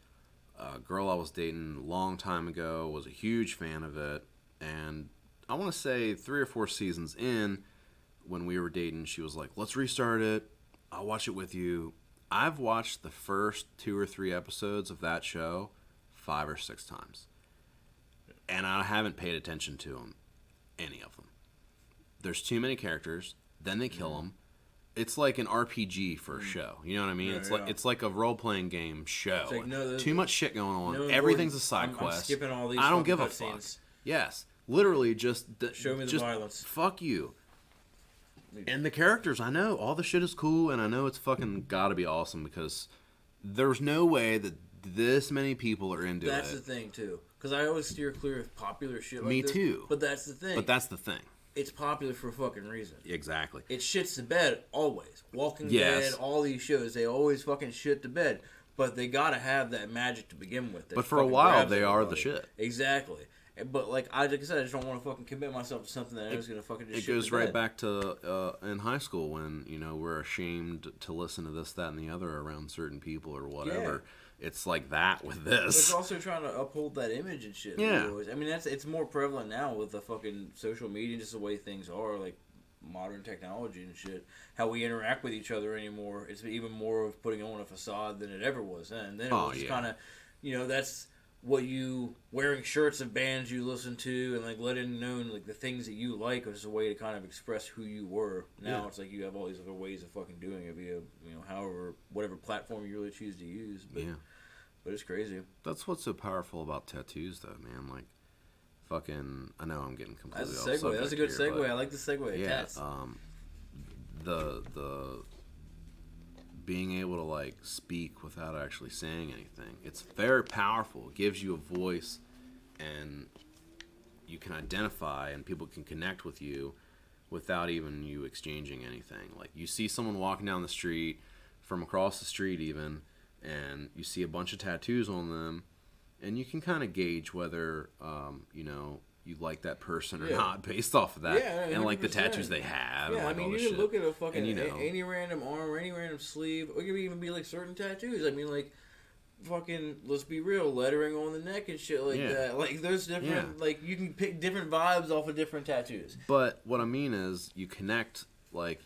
A girl I was dating a long time ago was a huge fan of it, and I want to say 3 or 4 seasons in, when we were dating, she was like, "Let's restart it. I'll watch it with you." I've watched the first 2 or 3 episodes of that show 5 or 6 times, and I haven't paid attention to them, any of them. There's too many characters. Then they kill them. It's like an RPG for a show. You know what I mean? Yeah, it's like a role playing game show. It's like, no, too much shit going on. no, Everything's a side quest. I'm skipping all these. I don't give a fuck. Scenes. Yes, literally just Show me the just violence. Fuck you. And the characters, I know all the shit is cool, and I know it's fucking gotta be awesome because there's no way that this many people are into it. That's the thing too, because I always steer clear of popular shit. Like Me this, too. But that's the thing. It's popular for a fucking reason. Exactly. It shits the bed always. Walking Yes. Dead, all these shows, they always fucking shit the bed. But they gotta have that magic to begin with. But for a while, they are the shit. Exactly. But like I said, I just don't want to fucking commit myself to something that I was gonna fucking just. It shit goes the right bed. back to in high school when we're ashamed to listen to this, that, and the other around certain people or whatever. It's like that with But this. it's also trying to uphold that image and shit. Yeah. I mean, it's more prevalent now with the fucking social media, just the way things are, like modern technology and shit. How we interact with each other anymore. It's even more of putting on a facade than it ever was then. And then it was kind of, that's what you wearing shirts of bands you listen to and like letting known like the things that you like was a way to kind of express who you were. Now it's like you have all these other ways of fucking doing it via whatever platform you really choose to use. But it's crazy. That's what's so powerful about tattoos, though, man. Like, fucking, I know I'm getting completely That's off a segue. subject That's a good here, segue. I like the segue. Yeah, Tats. the being able to like speak without actually saying anything. It's very powerful. It gives you a voice, and you can identify, and people can connect with you without even you exchanging anything. Like you see someone walking down the street, from across the street even, and you see a bunch of tattoos on them, and you can kind of gauge whether you like that person or not based off of that, and like the tattoos they have. Yeah, and, like, I mean, all you this can shit. look at a fucking And, any random arm or any random sleeve, or it could even be like certain tattoos. I mean, like fucking, let's be real, lettering on the neck and shit like that. Like there's different, like you can pick different vibes off of different tattoos. But what I mean is, you connect. Like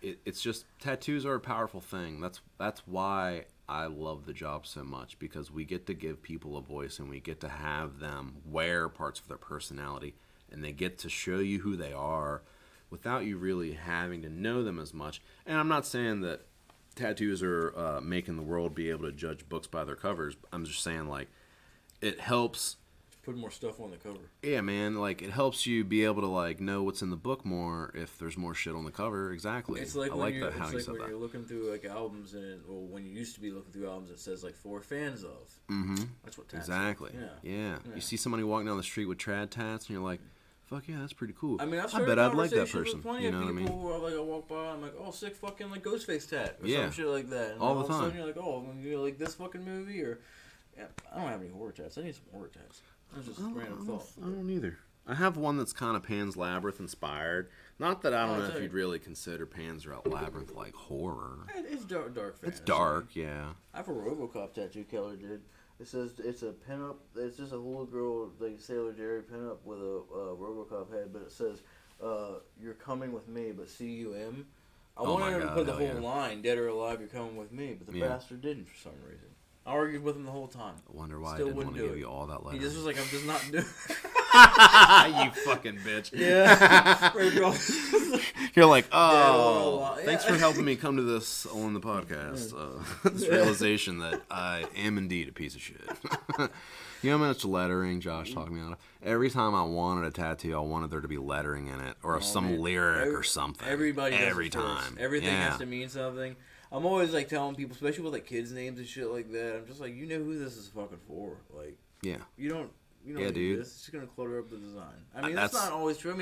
it's just tattoos are a powerful thing. That's why I love the job so much, because we get to give people a voice and we get to have them wear parts of their personality, and they get to show you who they are without you really having to know them as much. And I'm not saying that tattoos are making the world be able to judge books by their covers. I'm just saying, like, it helps put more stuff on the cover. Yeah, man. Like, it helps you be able to like know what's in the book more if there's more shit on the cover. Exactly. It's like I when like you're, that how it's you like said when that. you're looking through like albums or when you used to be looking through albums, it says like for fans of. Mm-hmm. That's what tats Exactly. are. Yeah. You see somebody walking down the street with trad tats, and you're like, fuck yeah, that's pretty cool. I mean, I've I started bet I'd like that conversations person. with plenty You know of what I people mean? who are like, I walk by, I'm like, oh, sick fucking like Ghostface tat or Yeah. some shit like that. And All the of a sudden time. you're like, oh, you like this fucking movie or yeah, I don't have any horror tats. I need some horror tats. That's just a random thought. I don't either. I have one that's kind of Pan's Labyrinth inspired. Not that I don't know if you'd really consider Pan's Labyrinth like horror. It's dark fantasy. It's dark, yeah. I have a RoboCop tattoo Keller did. It says it's a pinup. It's just a little girl, like Sailor Jerry pinup with a RoboCop head, but it says, "You're coming with me, but C-U-M." I wanted him to put the whole line, "Dead or alive, you're coming with me," but the bastard didn't for some reason. I argued with him the whole time. I wonder why I didn't want to give you all that letter. He just was like, "I'm just not doing." You fucking bitch. Yeah. You're like, oh, thanks for helping me come to this on the podcast. This realization that I am indeed a piece of shit. You know how much lettering Josh talked me out of? Every time I wanted a tattoo, I wanted there to be lettering in it or some lyric or something. Everybody does every time. Everything has to mean something. I'm always like telling people, especially with like kids' names and shit like that. I'm just like, you know who this is fucking for? Like, yeah, you don't yeah, need dude. this. It's just gonna clutter up the design. I mean, that's not always true.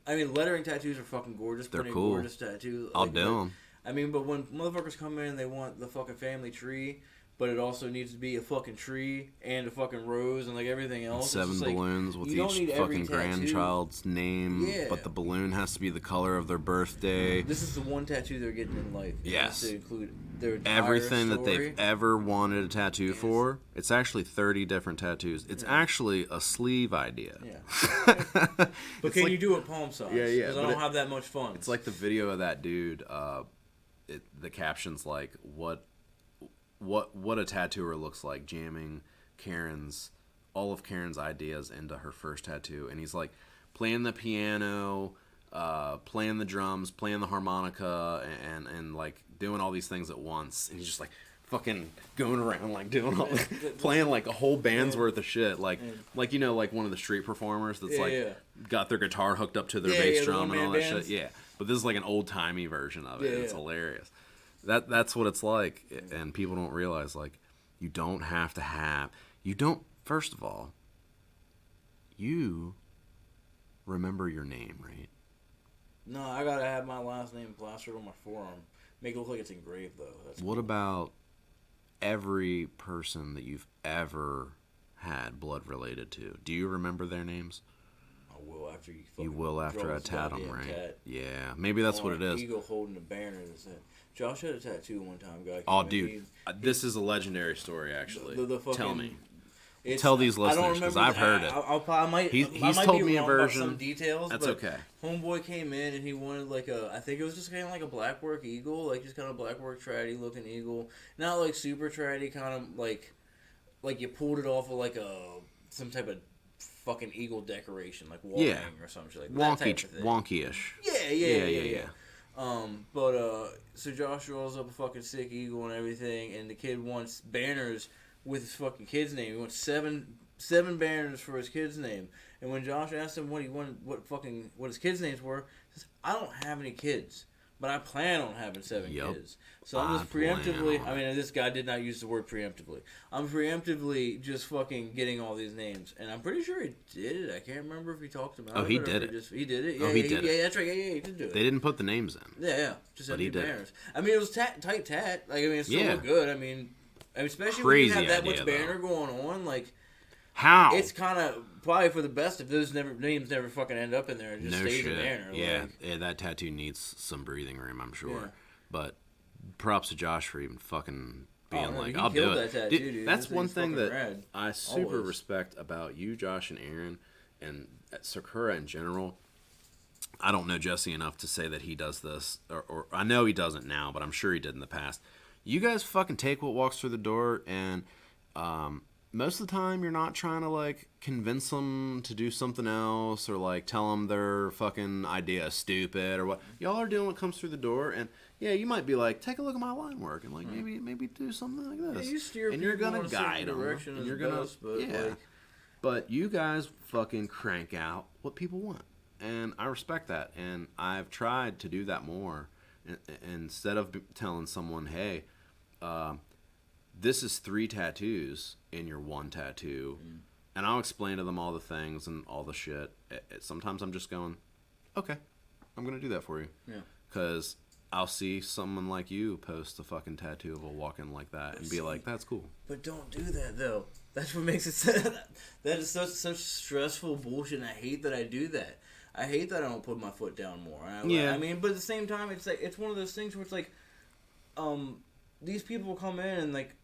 I mean, lettering tattoos are fucking gorgeous. They're cool. Gorgeous tattoos. I'll do them. I mean, but when motherfuckers come in and they want the fucking family tree, but it also needs to be a fucking tree and a fucking rose and like everything else. And 7 balloons with each fucking grandchild's name, but the balloon has to be the color of their birthday. This is the one tattoo they're getting in life. Yes. To include their everything story. that they've ever wanted a tattoo for. It's actually 30 different tattoos. It's actually a sleeve idea. Yeah. But can you do it palm size? Yeah, yeah. Because I don't have that much fun. It's like the video of that dude. The caption's like, what a tattooer looks like, jamming all of Karen's ideas into her first tattoo. And he's like playing the piano, playing the drums, playing the harmonica, and like doing all these things at once. And he's just like fucking going around like doing all playing like a whole band's worth of shit. Like you know, like one of the street performers that's got their guitar hooked up to their bass drum and all that shit. Yeah. But this is like an old timey version of it. It's hilarious. That's what it's like, and people don't realize, like, you don't have to have... First of all, you remember your name, right? No, I gotta have my last name plastered on my forearm. Make it look like it's engraved, though. What about every person that you've ever had blood related to? Do you remember their names? I will after you. You will after I tat them, right? Tat. Yeah, maybe that's what it is. Eagle holding a banner in his head. Josh had a tattoo one time, guy. Oh, dude, this is a legendary story, actually. Tell me. Tell these I don't listeners, because remember I've heard it. I might. He's told me a version. Some details. That's okay. Homeboy came in and he wanted like I think it was just kind of like a blackwork eagle, like just kind of blackwork tratty looking eagle, not like super tratty, kind of like you pulled it off of like some type of fucking eagle decoration, like wall hang or some shit like that type of thing. Wonky-ish. Yeah. So Josh draws up a fucking sick eagle and everything, and the kid wants banners with his fucking kid's name. He wants seven banners for his kid's name. And when Josh asked him what he wanted, what his kids' names were, he says, "I don't have any kids, but I plan on having 7 kids." So I'm just preemptively. I mean, this guy did not use the word preemptively. I'm preemptively just fucking getting all these names, and I'm pretty sure he did it. I can't remember if he talked about it. Oh, he did it. He did it. Yeah, he did it. Yeah, that's right. Yeah, he did do it. They didn't put the names in. Yeah. Just empty banners. I mean, it was tight tat. Like, I mean, it still looked good. I mean, especially crazy when you have that idea, much banner going on, like. How? It's kind of probably for the best if those names never fucking end up in there and just stays in there. Yeah, that tattoo needs some breathing room, I'm sure. Yeah. But props to Josh for even fucking being like, I'll do it. That tattoo, dude. That's one thing that rad. I super respect about you, Josh, and Aaron, and Sakura in general. I don't know Jesse enough to say that he does this, or I know he doesn't now, but I'm sure he did in the past. You guys fucking take what walks through the door, and most of the time you're not trying to like convince them to do something else or like tell them their fucking idea is stupid or what. Y'all are doing what comes through the door, and yeah, you might be like, take a look at my line work and like maybe do something like this. Yeah, you steer and you're gonna guide them, and you're gonna But you guys fucking crank out what people want, and I respect that, and I've tried to do that more. Instead of telling someone, hey, this is 3 tattoos in your 1 tattoo. and I'll explain to them all the things and all the shit. Sometimes I'm just going, okay, I'm gonna do that for you. Yeah. Because I'll see someone like you post a fucking tattoo of a walk-in like that and be like, that's cool. But don't do that though. That's what makes it that is such stressful bullshit. And I hate that I do that. I hate that I don't put my foot down more. I mean, but at the same time, it's like it's one of those things where it's like, these people come in and like,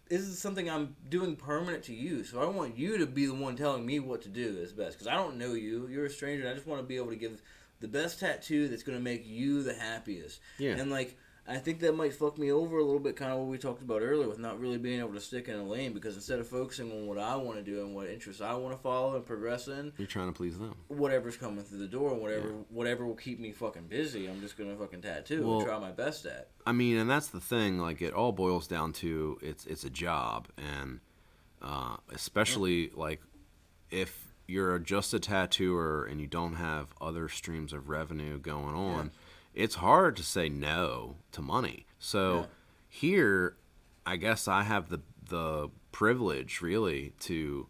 this is something I'm doing permanent to you. So I want you to be the one telling me what to do is best. Because I don't know you. You're a stranger. And I just want to be able to give the best tattoo that's going to make you the happiest. Yeah. And like, I think that might fuck me over a little bit, kind of what we talked about earlier with not really being able to stick in a lane, because instead of focusing on what I want to do and what interests I want to follow and progress in, you're trying to please them. Whatever's coming through the door and whatever will keep me fucking busy, I'm just gonna fucking tattoo and try my best at. I mean, and that's the thing. Like, it all boils down to it's a job, and especially like if you're just a tattooer and you don't have other streams of revenue going on. Yeah. It's hard to say no to money. So here, I guess I have the privilege, really, to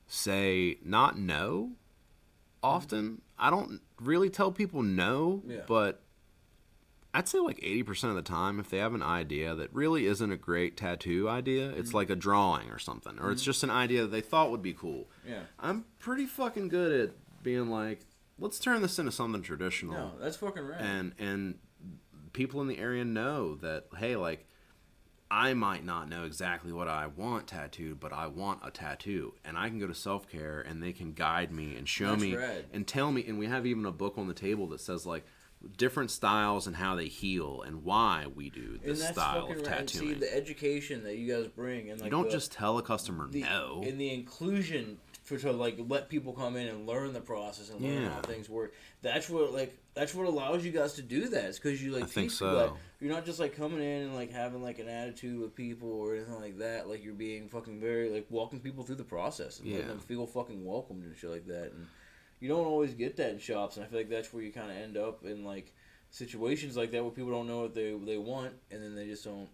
say not no often. I don't really tell people no, but I'd say like 80% of the time, if they have an idea that really isn't a great tattoo idea, it's like a drawing or something, or it's just an idea that they thought would be cool. Yeah. I'm pretty fucking good at being like, let's turn this into something traditional. No, that's fucking right. And people in the area know that, hey, like, I might not know exactly what I want tattooed, but I want a tattoo. And I can go to self-care, and they can guide me and show me and tell me. And we have even a book on the table that says, like, different styles and how they heal and why we do this style of tattooing. And see, the education that you guys bring. And like, you don't just tell a customer no. And the inclusion to like let people come in and learn the process and learn how things work. That's what allows you guys to do that. It's because you like. I think so. Like, you're not just like coming in and like having like an attitude with people or anything like that. Like, you're being fucking very like walking people through the process and letting them feel fucking welcomed and shit like that. And you don't always get that in shops. And I feel like that's where you kind of end up in like situations like that where people don't know what they want, and then they just don't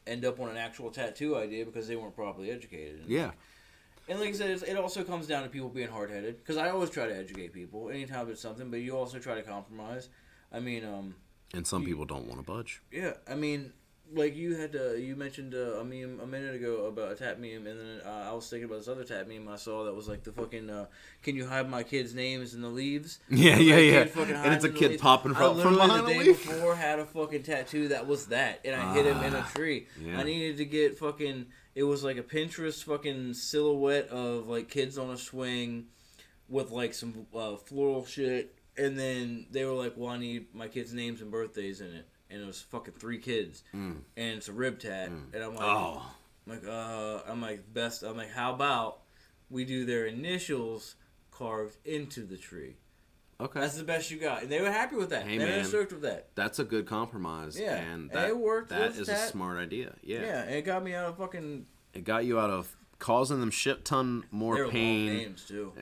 end up on an actual tattoo idea because they weren't properly educated. And and like I said, it also comes down to people being hard-headed. Because I always try to educate people anytime there's something, but you also try to compromise. I mean, and some people don't want to budge. Yeah, I mean, like you mentioned a meme a minute ago about a tat meme, and then I was thinking about this other tat meme I saw that was like the fucking, can you hide my kids' names in the leaves? Yeah. And it's a kid popping from behind the day before had a fucking tattoo that was that, and I hit him in a tree. Yeah. I needed to get fucking. It was like a Pinterest fucking silhouette of like kids on a swing with like some floral shit, and then they were like, well, I need my kids' names and birthdays in it. And it was fucking 3 kids, and it's a rib tat, and I'm like, I'm like, how about we do their initials carved into the tree? Okay, that's the best you got, and they were happy with that. Hey, they were stoked with that. That's a good compromise. Yeah, and that, it worked. That is a smart idea. Yeah, and it got me out of fucking. It got you out of causing them shit ton more pain. Long names too.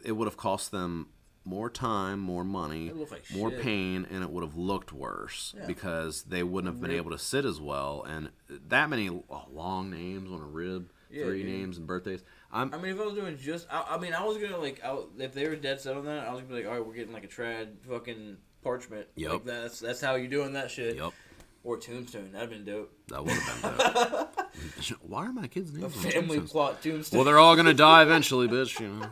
It would have cost them more time, more money, more pain, and it would have looked worse because they wouldn't have been able to sit as well. And that many long names on a rib, 3 names and birthdays. I mean, if I was doing I was gonna like, if they were dead set on that, I was gonna be like, all right, we're getting like a trad fucking parchment. Yep. Like that's how you're doing that shit. Yep. Or tombstone. That'd been dope. That would have been dope. Why are my kids named a family plot tombstone? Well, they're all gonna die eventually, bitch.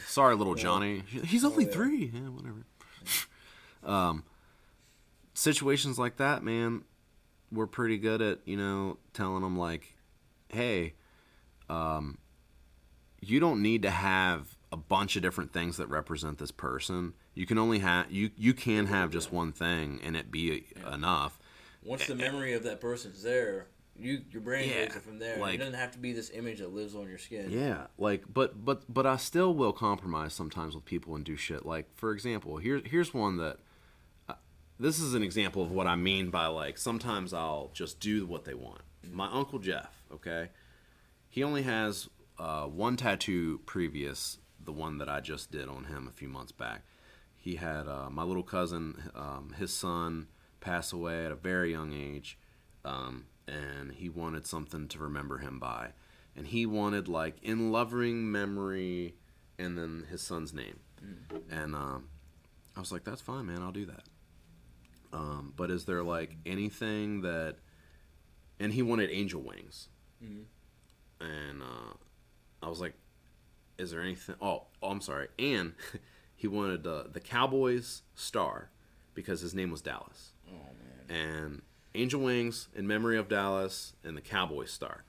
Sorry, little Johnny. He's only 3. Yeah, whatever. Situations like that, man, we're pretty good at, telling them, like, hey, you don't need to have a bunch of different things that represent this person. You can only have, you can have just one thing and it be enough. Once the memory of that person's there, your brain takes it from there. Like, it doesn't have to be this image that lives on your skin. Yeah, like, but I still will compromise sometimes with people and do shit. Like, for example, here's one that, this is an example of what I mean by, like, sometimes I'll just do what they want. My Uncle Jeff, okay? He only has 1 tattoo previous, the one that I just did on him a few months back. He had my little cousin, his son, pass away at a very young age, and he wanted something to remember him by. and he wanted like in loving memory, and then his son's name. And I was like, that's fine, man. I'll do that. But is there like anything that? And he wanted angel wings. And I was like, is there anything? Oh, I'm sorry. And he wanted the Cowboys star because his name was Dallas. Oh, man. And angel wings in memory of Dallas and the Cowboys star.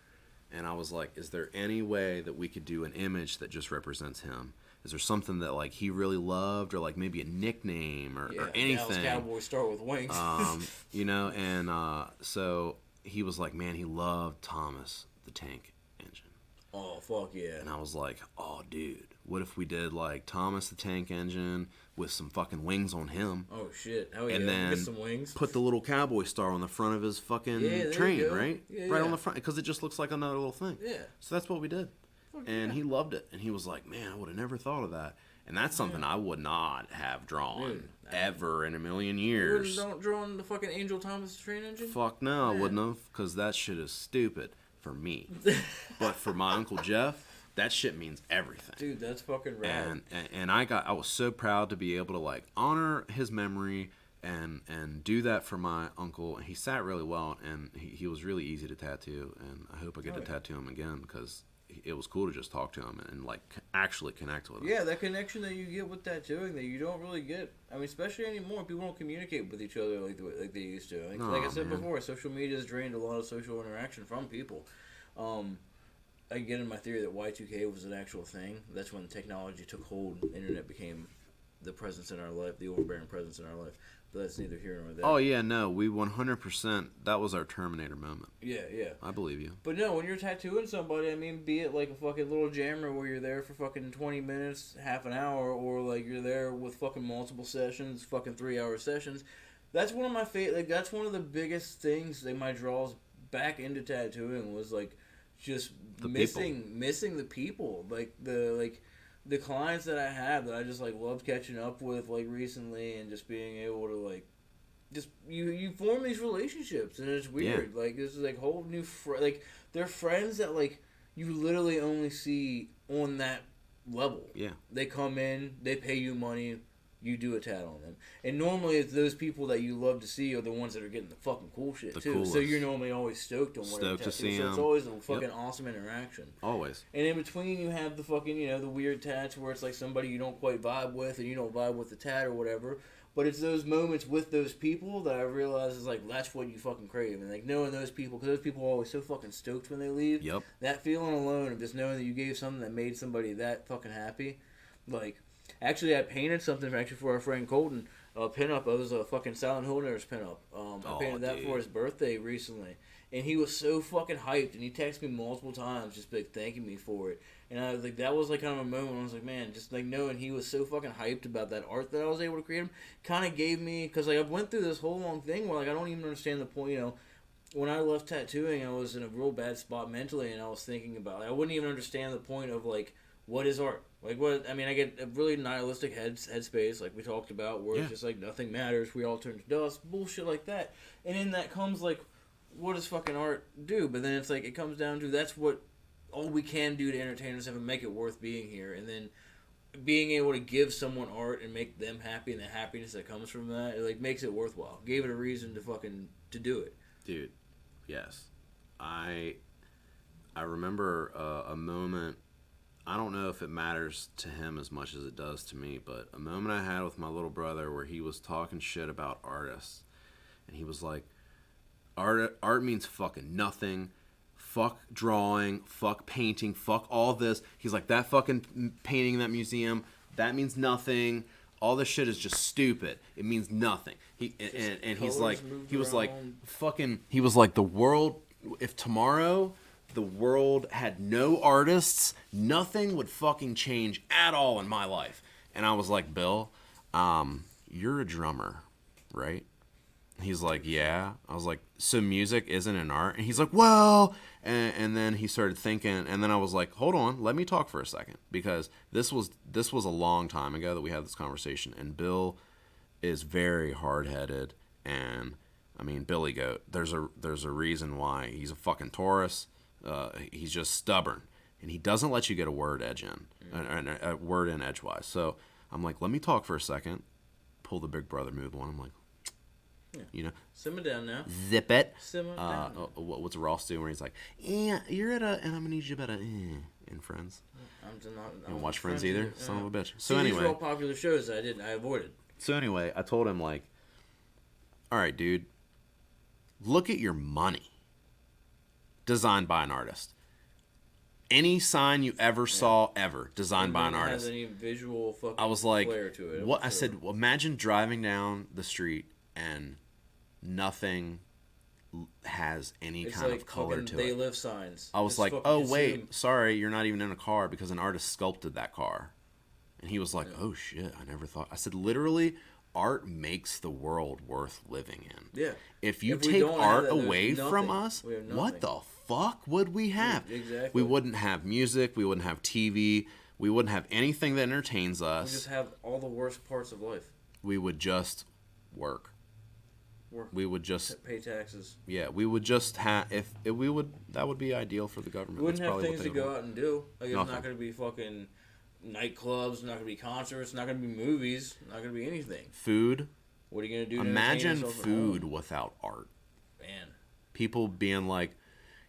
And I was like, is there any way that we could do an image that just represents him? Is there something that like he really loved, or like maybe a nickname or anything? Dallas Cowboys start with wings. You know, and so he was like, man, he loved Thomas the Tank Engine. Oh, fuck yeah. And I was like, oh, dude, what if we did like Thomas the Tank Engine with some fucking wings on him? Oh, shit. Oh, yeah. And then get some wings. Put the little cowboy star on the front of his fucking train, right? Yeah, right on the front, because it just looks like another little thing. Yeah. So that's what we did. And he loved it. And he was like, man, I would have never thought of that. And that's something I would not have drawn ever in a million years. You wouldn't drawn the fucking Angel Thomas train engine? Fuck no, I wouldn't have, because that shit is stupid for me. But for my Uncle Jeff, that shit means everything. Dude, that's fucking rad. And I was so proud to be able to like honor his memory and do that for my uncle. And he sat really well, and he was really easy to tattoo. And I hope I get to tattoo him again, because it was cool to just talk to him and like actually connect with him. Yeah, that connection that you get with tattooing that you don't really get. I mean, especially anymore, people don't communicate with each other like they used to. Like I said before, social media has drained a lot of social interaction from people. I get in my theory that Y2K was an actual thing. That's when technology took hold. The internet became the presence in our life, the overbearing presence in our life. But that's neither here nor there. Oh, yeah, no. We 100%, that was our Terminator moment. Yeah. I believe you. But no, when you're tattooing somebody, I mean, be it like a fucking little jammer where you're there for fucking 20 minutes, half an hour, or like you're there with fucking multiple sessions, fucking 3-hour sessions. That's one of my that's one of the biggest things that my draws back into tattooing was like just missing the people. Like the clients that I have that I just like loved catching up with like recently, and just being able to like just you form these relationships, and it's weird. Like this is like whole new like they're friends that like you literally only see on that level. Yeah. They come in, they pay you money, you do a tat on them. And normally it's those people that you love to see are the ones that are getting the fucking cool shit too. Coolest. So you're normally always stoked on whatever Stoked to see so them. it's always a fucking awesome interaction. Always. And in between you have the fucking, the weird tats where it's like somebody you don't quite vibe with, and you don't vibe with the tat or whatever. But it's those moments with those people that I realize is like, that's what you fucking crave. And like knowing those people, because those people are always so fucking stoked when they leave. Yep. That feeling alone of just knowing that you gave something that made somebody that fucking happy. Like, actually I painted something for our friend Colton. A pinup. It was a fucking Silent Hill Nurse pinup. I painted that for his birthday recently. And he was so fucking hyped, and he texted me multiple times just like thanking me for it. And I was like, that was like kind of a moment where I was like, man, just like knowing he was so fucking hyped about that art that I was able to create him kind of gave me, because like I went through this whole long thing where like I don't even understand the point, when I left tattooing I was in a real bad spot mentally, and I was thinking about, like, I wouldn't even understand the point of like, what is art? Like what, I mean, I get a really nihilistic headspace like we talked about, where it's just like nothing matters, we all turn to dust, bullshit like that. And in that comes like, what does fucking art do? But then it's like, it comes down to, that's what all we can do to entertain ourselves and make it worth being here. And then being able to give someone art and make them happy, and the happiness that comes from that, it like makes it worthwhile. Gave it a reason to do it. Dude, yes. I remember a moment, I don't know if it matters to him as much as it does to me, but a moment I had with my little brother where he was talking shit about artists. And he was like, art means fucking nothing. Fuck drawing. Fuck painting. Fuck all this. He's like, that fucking painting in that museum, that means nothing. All this shit is just stupid. It means nothing. And he's like, he was like, fucking, he was like, the world, if tomorrow the world had no artists, nothing would fucking change at all in my life. And I was like, Bill, you're a drummer, right? He's like, yeah. I was like, so music isn't an art? And he's like, well, and then he started thinking, and then I was like, hold on, let me talk for a second, because this was a long time ago that we had this conversation, and Bill is very hard-headed, and I mean, Billy Goat, there's a reason why he's a fucking Taurus. He's just stubborn, and he doesn't let you get a word a word in edgewise. So I'm like, let me talk for a second. Pull the big brother move on. I'm like, simmer down now. Zip it. Simmer down. What's Ross doing? Where he's like, yeah, you're at and I'm gonna need you about in Friends. I'm just not. You don't watch Friends either, son of a bitch. So See, anyway, these were all popular shows that I avoided. So anyway, I told him like, all right, dude, look at your money. Designed by an artist. Any sign you ever saw ever designed by an artist. Has any visual fucking I was like, flair to it. what? I said, well, imagine driving down the street and nothing has any kind of color to it. They live signs. I was like, oh wait, sorry, you're not even in a car because an artist sculpted that car. And he was like, oh shit, I never thought. I said, literally, art makes the world worth living in. Yeah. If you take art away from us, what the fuck would we have? Exactly. We wouldn't have music. We wouldn't have TV. We wouldn't have anything that entertains us. We just have all the worst parts of life. We would just work. We would just pay taxes. Yeah, we would just have that would be ideal for the government. We wouldn't have things to go out and do. Like it's Nothing. not going to be fucking nightclubs, not going to be concerts, not going to be movies, not going to be anything. Food. What are you going to do? Imagine food without art. Man. People being like,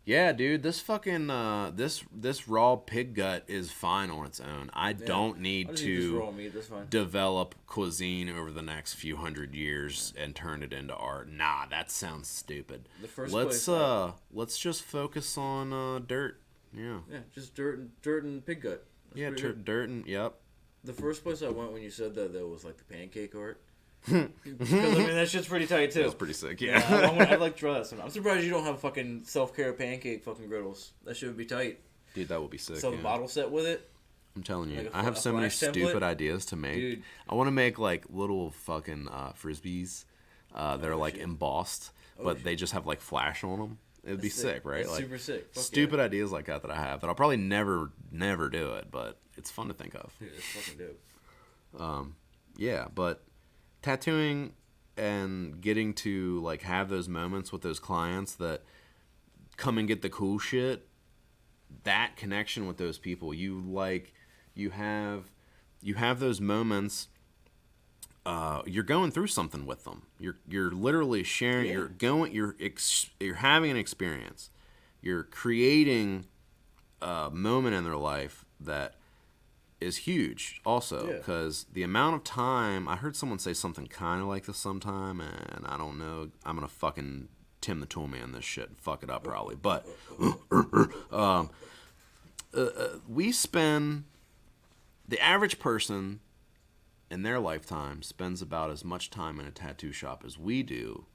yeah, dude, this fucking this raw pig gut is fine on its own. I don't need to raw meat. That's fine. develop cuisine over the next few hundred years and turn it into art. Nah, that sounds stupid. Let's just focus on dirt. Yeah. Yeah, just dirt and pig gut. That's dirt and yep. The first place I went when you said that though was like the pancake art. Because I mean that shit's pretty tight too. That's pretty sick. Yeah. I'd like to try that sometime. I'm surprised you don't have fucking self-care pancake fucking griddles. That shit would be tight. Dude, that would be sick. So the bottle set with it. I'm telling you, like I have so many stupid template. ideas to make. Dude. I want to make like little fucking frisbees. They're like embossed, but they just have like flash on them. It'd be sick, right? That's like super sick. Fuck stupid ideas like that I have that I'll probably never do it, but it's fun to think of. Dude, that's fucking dope. Yeah, but tattooing and getting to like have those moments with those clients that come and get the cool shit, that connection with those people, you have those moments. You're going through something with them. You're literally sharing. Yeah. You're having an experience. You're creating a moment in their life that is huge. Also, because the amount of time I heard someone say something kind of like this sometime, and I don't know. I'm gonna fucking Tim the Toolman this shit and fuck it up probably, but we spend the average person in their lifetime spends about as much time in a tattoo shop as we do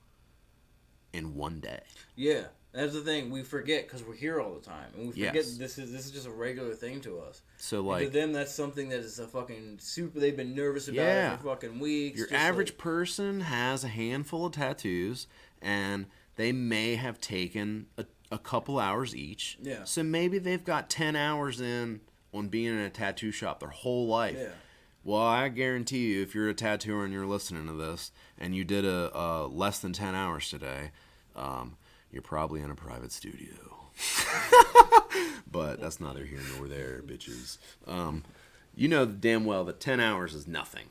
in one day. Yeah, that's the thing. We forget because we're here all the time, and we forget this is just a regular thing to us. So like and to them, that's something that is a fucking super. They've been nervous about it for fucking weeks. Your average person has a handful of tattoos, and they may have taken a couple hours each. Yeah. So maybe they've got 10 hours in on being in a tattoo shop their whole life. Yeah. Well, I guarantee you, if you're a tattooer and you're listening to this, and you did a less than 10 hours today, you're probably in a private studio. But that's neither here nor there, bitches. You know damn well that 10 hours is nothing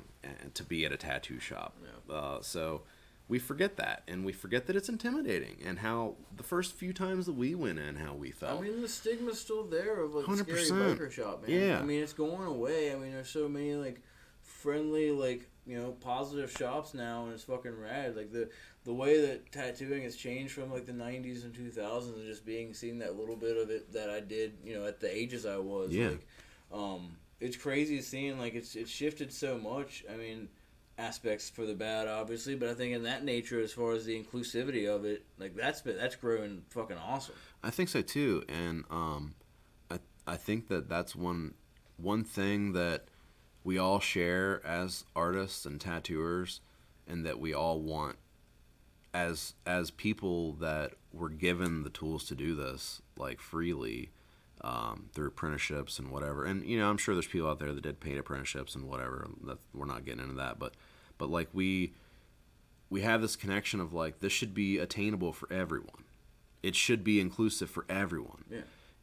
to be at a tattoo shop. Yeah. So we forget that, and we forget that it's intimidating, and how the first few times that we went in, how we felt. I mean, the stigma's still there of like 100%. scary biker shop, man. Yeah. I mean, it's going away. I mean, there's so many like friendly, like, you know, positive shops now, and it's fucking rad. Like the way that tattooing has changed from like the 90s and 2000s, and just seeing that little bit of it that I did, you know, at the ages I was. Yeah. Like, it's crazy seeing like it's shifted so much. I mean, aspects for the bad, obviously, but I think in that nature, as far as the inclusivity of it, like that's growing fucking awesome. I think so too, and I think that's one thing that we all share as artists and tattooers, and that we all want as people that were given the tools to do this like freely through apprenticeships and whatever. And you know, I'm sure there's people out there that did paid apprenticeships and whatever. We're not getting into that, but like we have this connection of like this should be attainable for everyone. It should be inclusive for everyone. Yeah.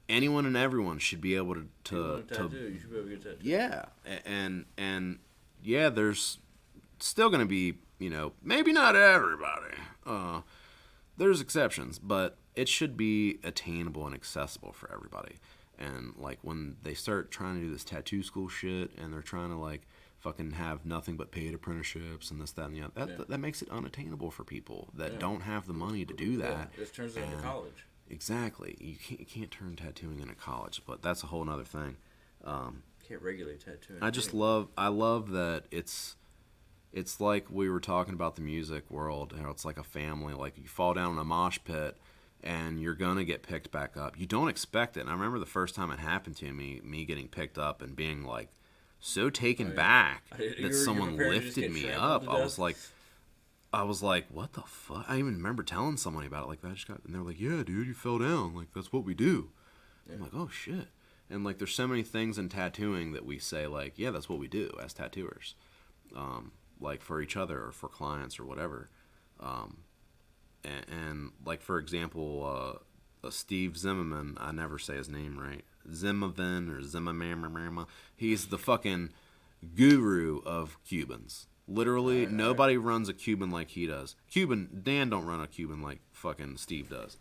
anyone and everyone should be able to You want a tattoo? You should be able to get a tattoo. yeah, and yeah, there's still going to be, maybe not everybody. There's exceptions, but it should be attainable and accessible for everybody. And like when they start trying to do this tattoo school shit, and they're trying to like fucking have nothing but paid apprenticeships and this, that, and the other, that makes it unattainable for people that don't have the money to do that. Yeah, it turns it into college. Exactly. You can't turn tattooing into college, but that's a whole other thing. Can't regulate tattooing. I love that it's like we were talking about the music world. It's like a family. Like you fall down in a mosh pit and you're gonna get picked back up. You don't expect it. And I remember the first time it happened to me getting picked up and being like so taken back that someone lifted me up. I was like, what the fuck? I even remember telling somebody about it. Like, and they're like, yeah, dude, you fell down. Like, that's what we do. Yeah. I'm like, oh shit. And like, there's so many things in tattooing that we say, like, yeah, that's what we do as tattooers, like for each other or for clients or whatever. And like, for example, Steve Zimmerman, I never say his name right. Zimmerman or Zimmerman. He's the fucking guru of Cubans. Literally, nobody runs a Cuban like he does. Dan don't run a Cuban like fucking Steve does.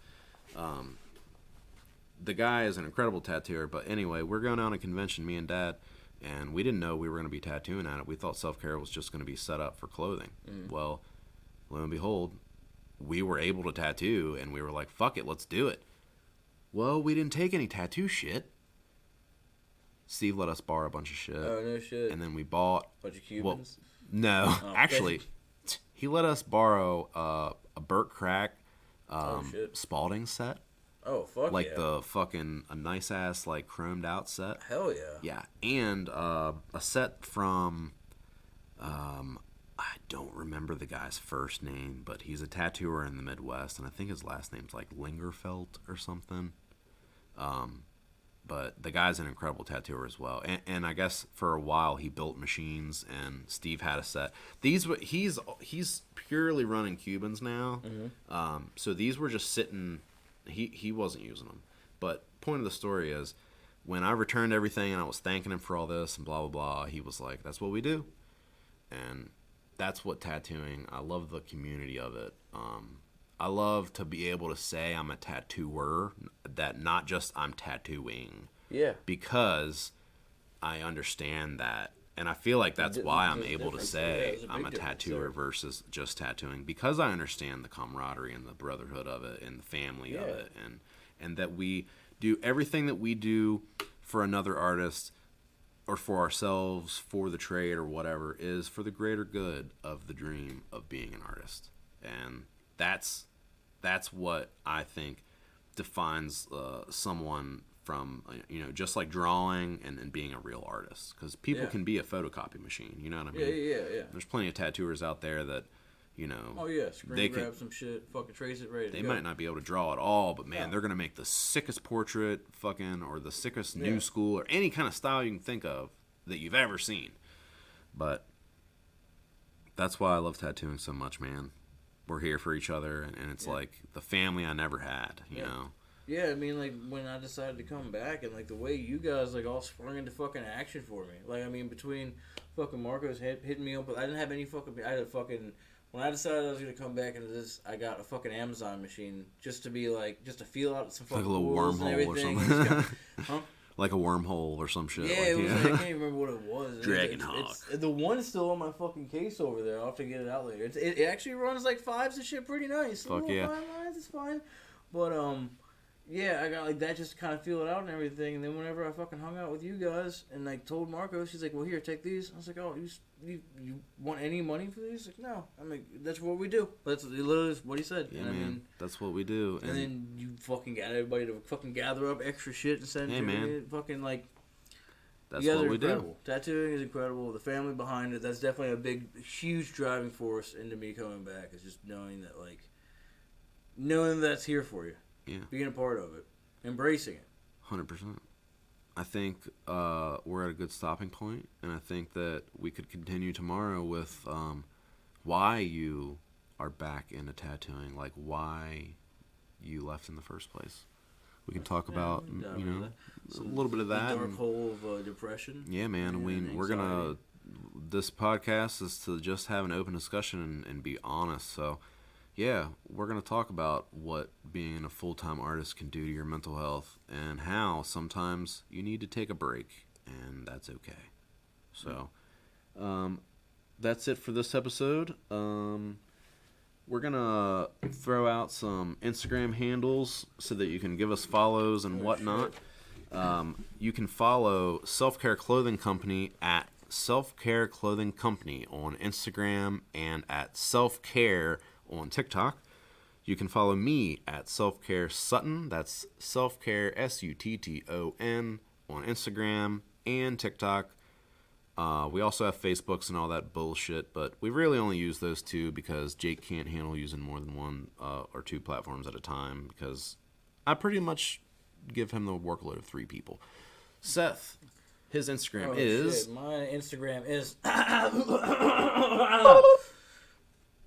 The guy is an incredible tattooer, but anyway, we're going on a convention, me and Dad, and we didn't know we were going to be tattooing at it. We thought self-care was just going to be set up for clothing. Well, lo and behold, we were able to tattoo, and we were like, fuck it, let's do it. Well, we didn't take any tattoo shit. Steve let us borrow a bunch of shit. Oh, no shit. And then we bought... Bunch of Cubans? No, actually, he let us borrow a Burt Crack Spalding set. Oh, fuck like yeah. the fucking a nice ass like chromed out set. Hell yeah. Yeah, and a set from I don't remember the guy's first name, but he's a tattooer in the Midwest, and I think his last name's like Lingerfelt or something. But the guy's an incredible tattooer as well, and I guess for a while he built machines, and Steve had a set. He's purely running Cubans now, so these were just sitting. He wasn't using them. But point of the story is, when I returned everything and I was thanking him for all this and blah blah blah, he was like, "That's what we do," and that's what tattooing. I love the community of it. I love to be able to say I'm a tattooer, that not just I'm tattooing. Yeah. Because I understand that. And I feel like that's why I'm able to say I'm a tattooer versus just tattooing. Because I understand the camaraderie and the brotherhood of it and the family of it. And that we do everything that we do for another artist or for ourselves, for the trade or whatever, is for the greater good of the dream of being an artist. And that's what I think defines someone from, just like drawing and being a real artist. Because people can be a photocopy machine, you know what I mean? Yeah. There's plenty of tattooers out there that, Oh, yeah, screen grab some shit, fucking trace it, ready to They go. might not be able to draw at all, but man, they're going to make the sickest portrait fucking, or the sickest new school, or any kind of style you can think of that you've ever seen. But that's why I love tattooing so much, man. We're here for each other, and it's like the family I never had, you know? Yeah, I mean, like, when I decided to come back, and, like, the way you guys, like, all sprung into fucking action for me. Like, I mean, between fucking Marcos hitting me up, but I didn't have any fucking, I had a fucking, when I decided I was going to come back into this, I got a fucking Amazon machine just to be, like, just to feel out some fucking like a little wormhole or something. Like a wormhole or some shit. Yeah, like, it was, I can't even remember what it was. Dragonhawk. The one is still on my fucking case over there. I'll have to get it out later. It actually runs like fives and shit pretty nice. Fuck yeah. 5 lines, it's fine. But, yeah, I got like that just to kind of feel it out and everything. And then whenever I fucking hung out with you guys and like told Marco, she's like, "Well, here, take these." I was like, "Oh, you want any money for these?" Like, "No." I'm like, "That's what we do." That's literally what he said. Yeah, and man, I mean, that's what we do. And then you fucking got everybody to fucking gather up extra shit and send it to me. Fucking like. That's what we do. Tattooing is incredible. The family behind it, that's definitely a big, huge driving force into me coming back. Is just knowing that's here for you. Yeah. Being a part of it. Embracing it. 100%. I think we're at a good stopping point, and I think that we could continue tomorrow with why you are back into tattooing, like why you left in the first place. We can talk about, you know, a little bit of The that. dark hole of depression. Yeah, man. And We're gonna. This podcast is to just have an open discussion and be honest. So, yeah, we're gonna talk about what being a full-time artist can do to your mental health and how sometimes you need to take a break, and that's okay. So, that's it for this episode. We're gonna throw out some Instagram handles so that you can give us follows and whatnot. You can follow Self Care Clothing Company at Self Care Clothing Company on Instagram and at Self Care on TikTok. You can follow me at Self Care Sutton. That's Self Care SUTTON on Instagram and TikTok. We also have Facebooks and all that bullshit, but we really only use those two because Jake can't handle using more than one or two platforms at a time because I pretty much give him the workload of 3 people. Seth, his Instagram is... Shit. My Instagram is...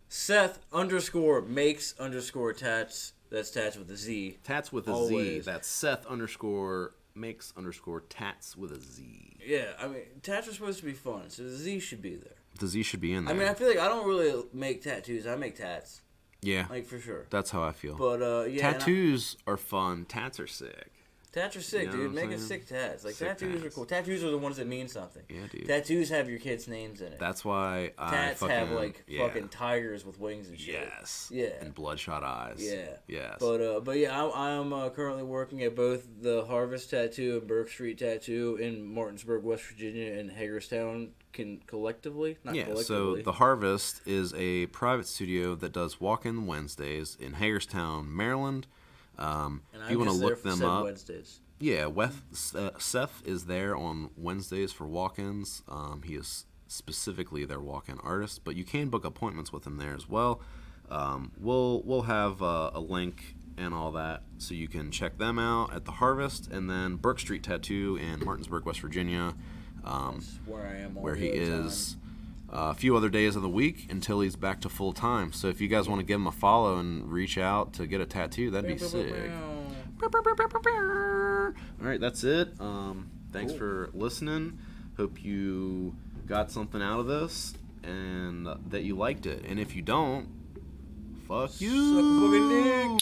Seth_makes_tats. That's tats with a Z. Tats with a Always. Z. That's Seth_makes_tats with a Z. Yeah, I mean, tats are supposed to be fun, so the Z should be there. The Z should be in there. I mean, I feel like I don't really make tattoos. I make tats. Yeah. Like, for sure. That's how I feel. But, yeah. Tattoos are fun. Tats are sick. Tats are sick, You know dude. what I'm Making saying? sick tats. Like, Sick tattoos are tats. cool. Tattoos are the ones that mean something. Yeah, dude. Tattoos have your kids' names in it. That's why Tats I have, like, fucking tigers with wings and shit. Yes. Yeah. And bloodshot eyes. Yeah. Yes. But yeah, I'm currently working at both the Harvest Tattoo and Burke Street Tattoo in Martinsburg, West Virginia, and Hagerstown collectively. Not yeah, collectively. so the Harvest is a private studio that does walk-in Wednesdays in Hagerstown, Maryland. and If you want to look them up, Wednesdays. yeah, Seth is there on Wednesdays for walk-ins. He is specifically their walk-in artist, but you can book appointments with him there as well. We'll have a link and all that, so you can check them out at the Harvest, and then Burke Street Tattoo in Martinsburg, West Virginia. That's where I am. All Where the he other is a few other days of the week until he's back to full time. So if you guys want to give him a follow and reach out to get a tattoo, that'd be sick. All right, that's it. Thanks for listening. Hope you got something out of this and that you liked it. And if you don't, fuck you. Suck a fucking dick.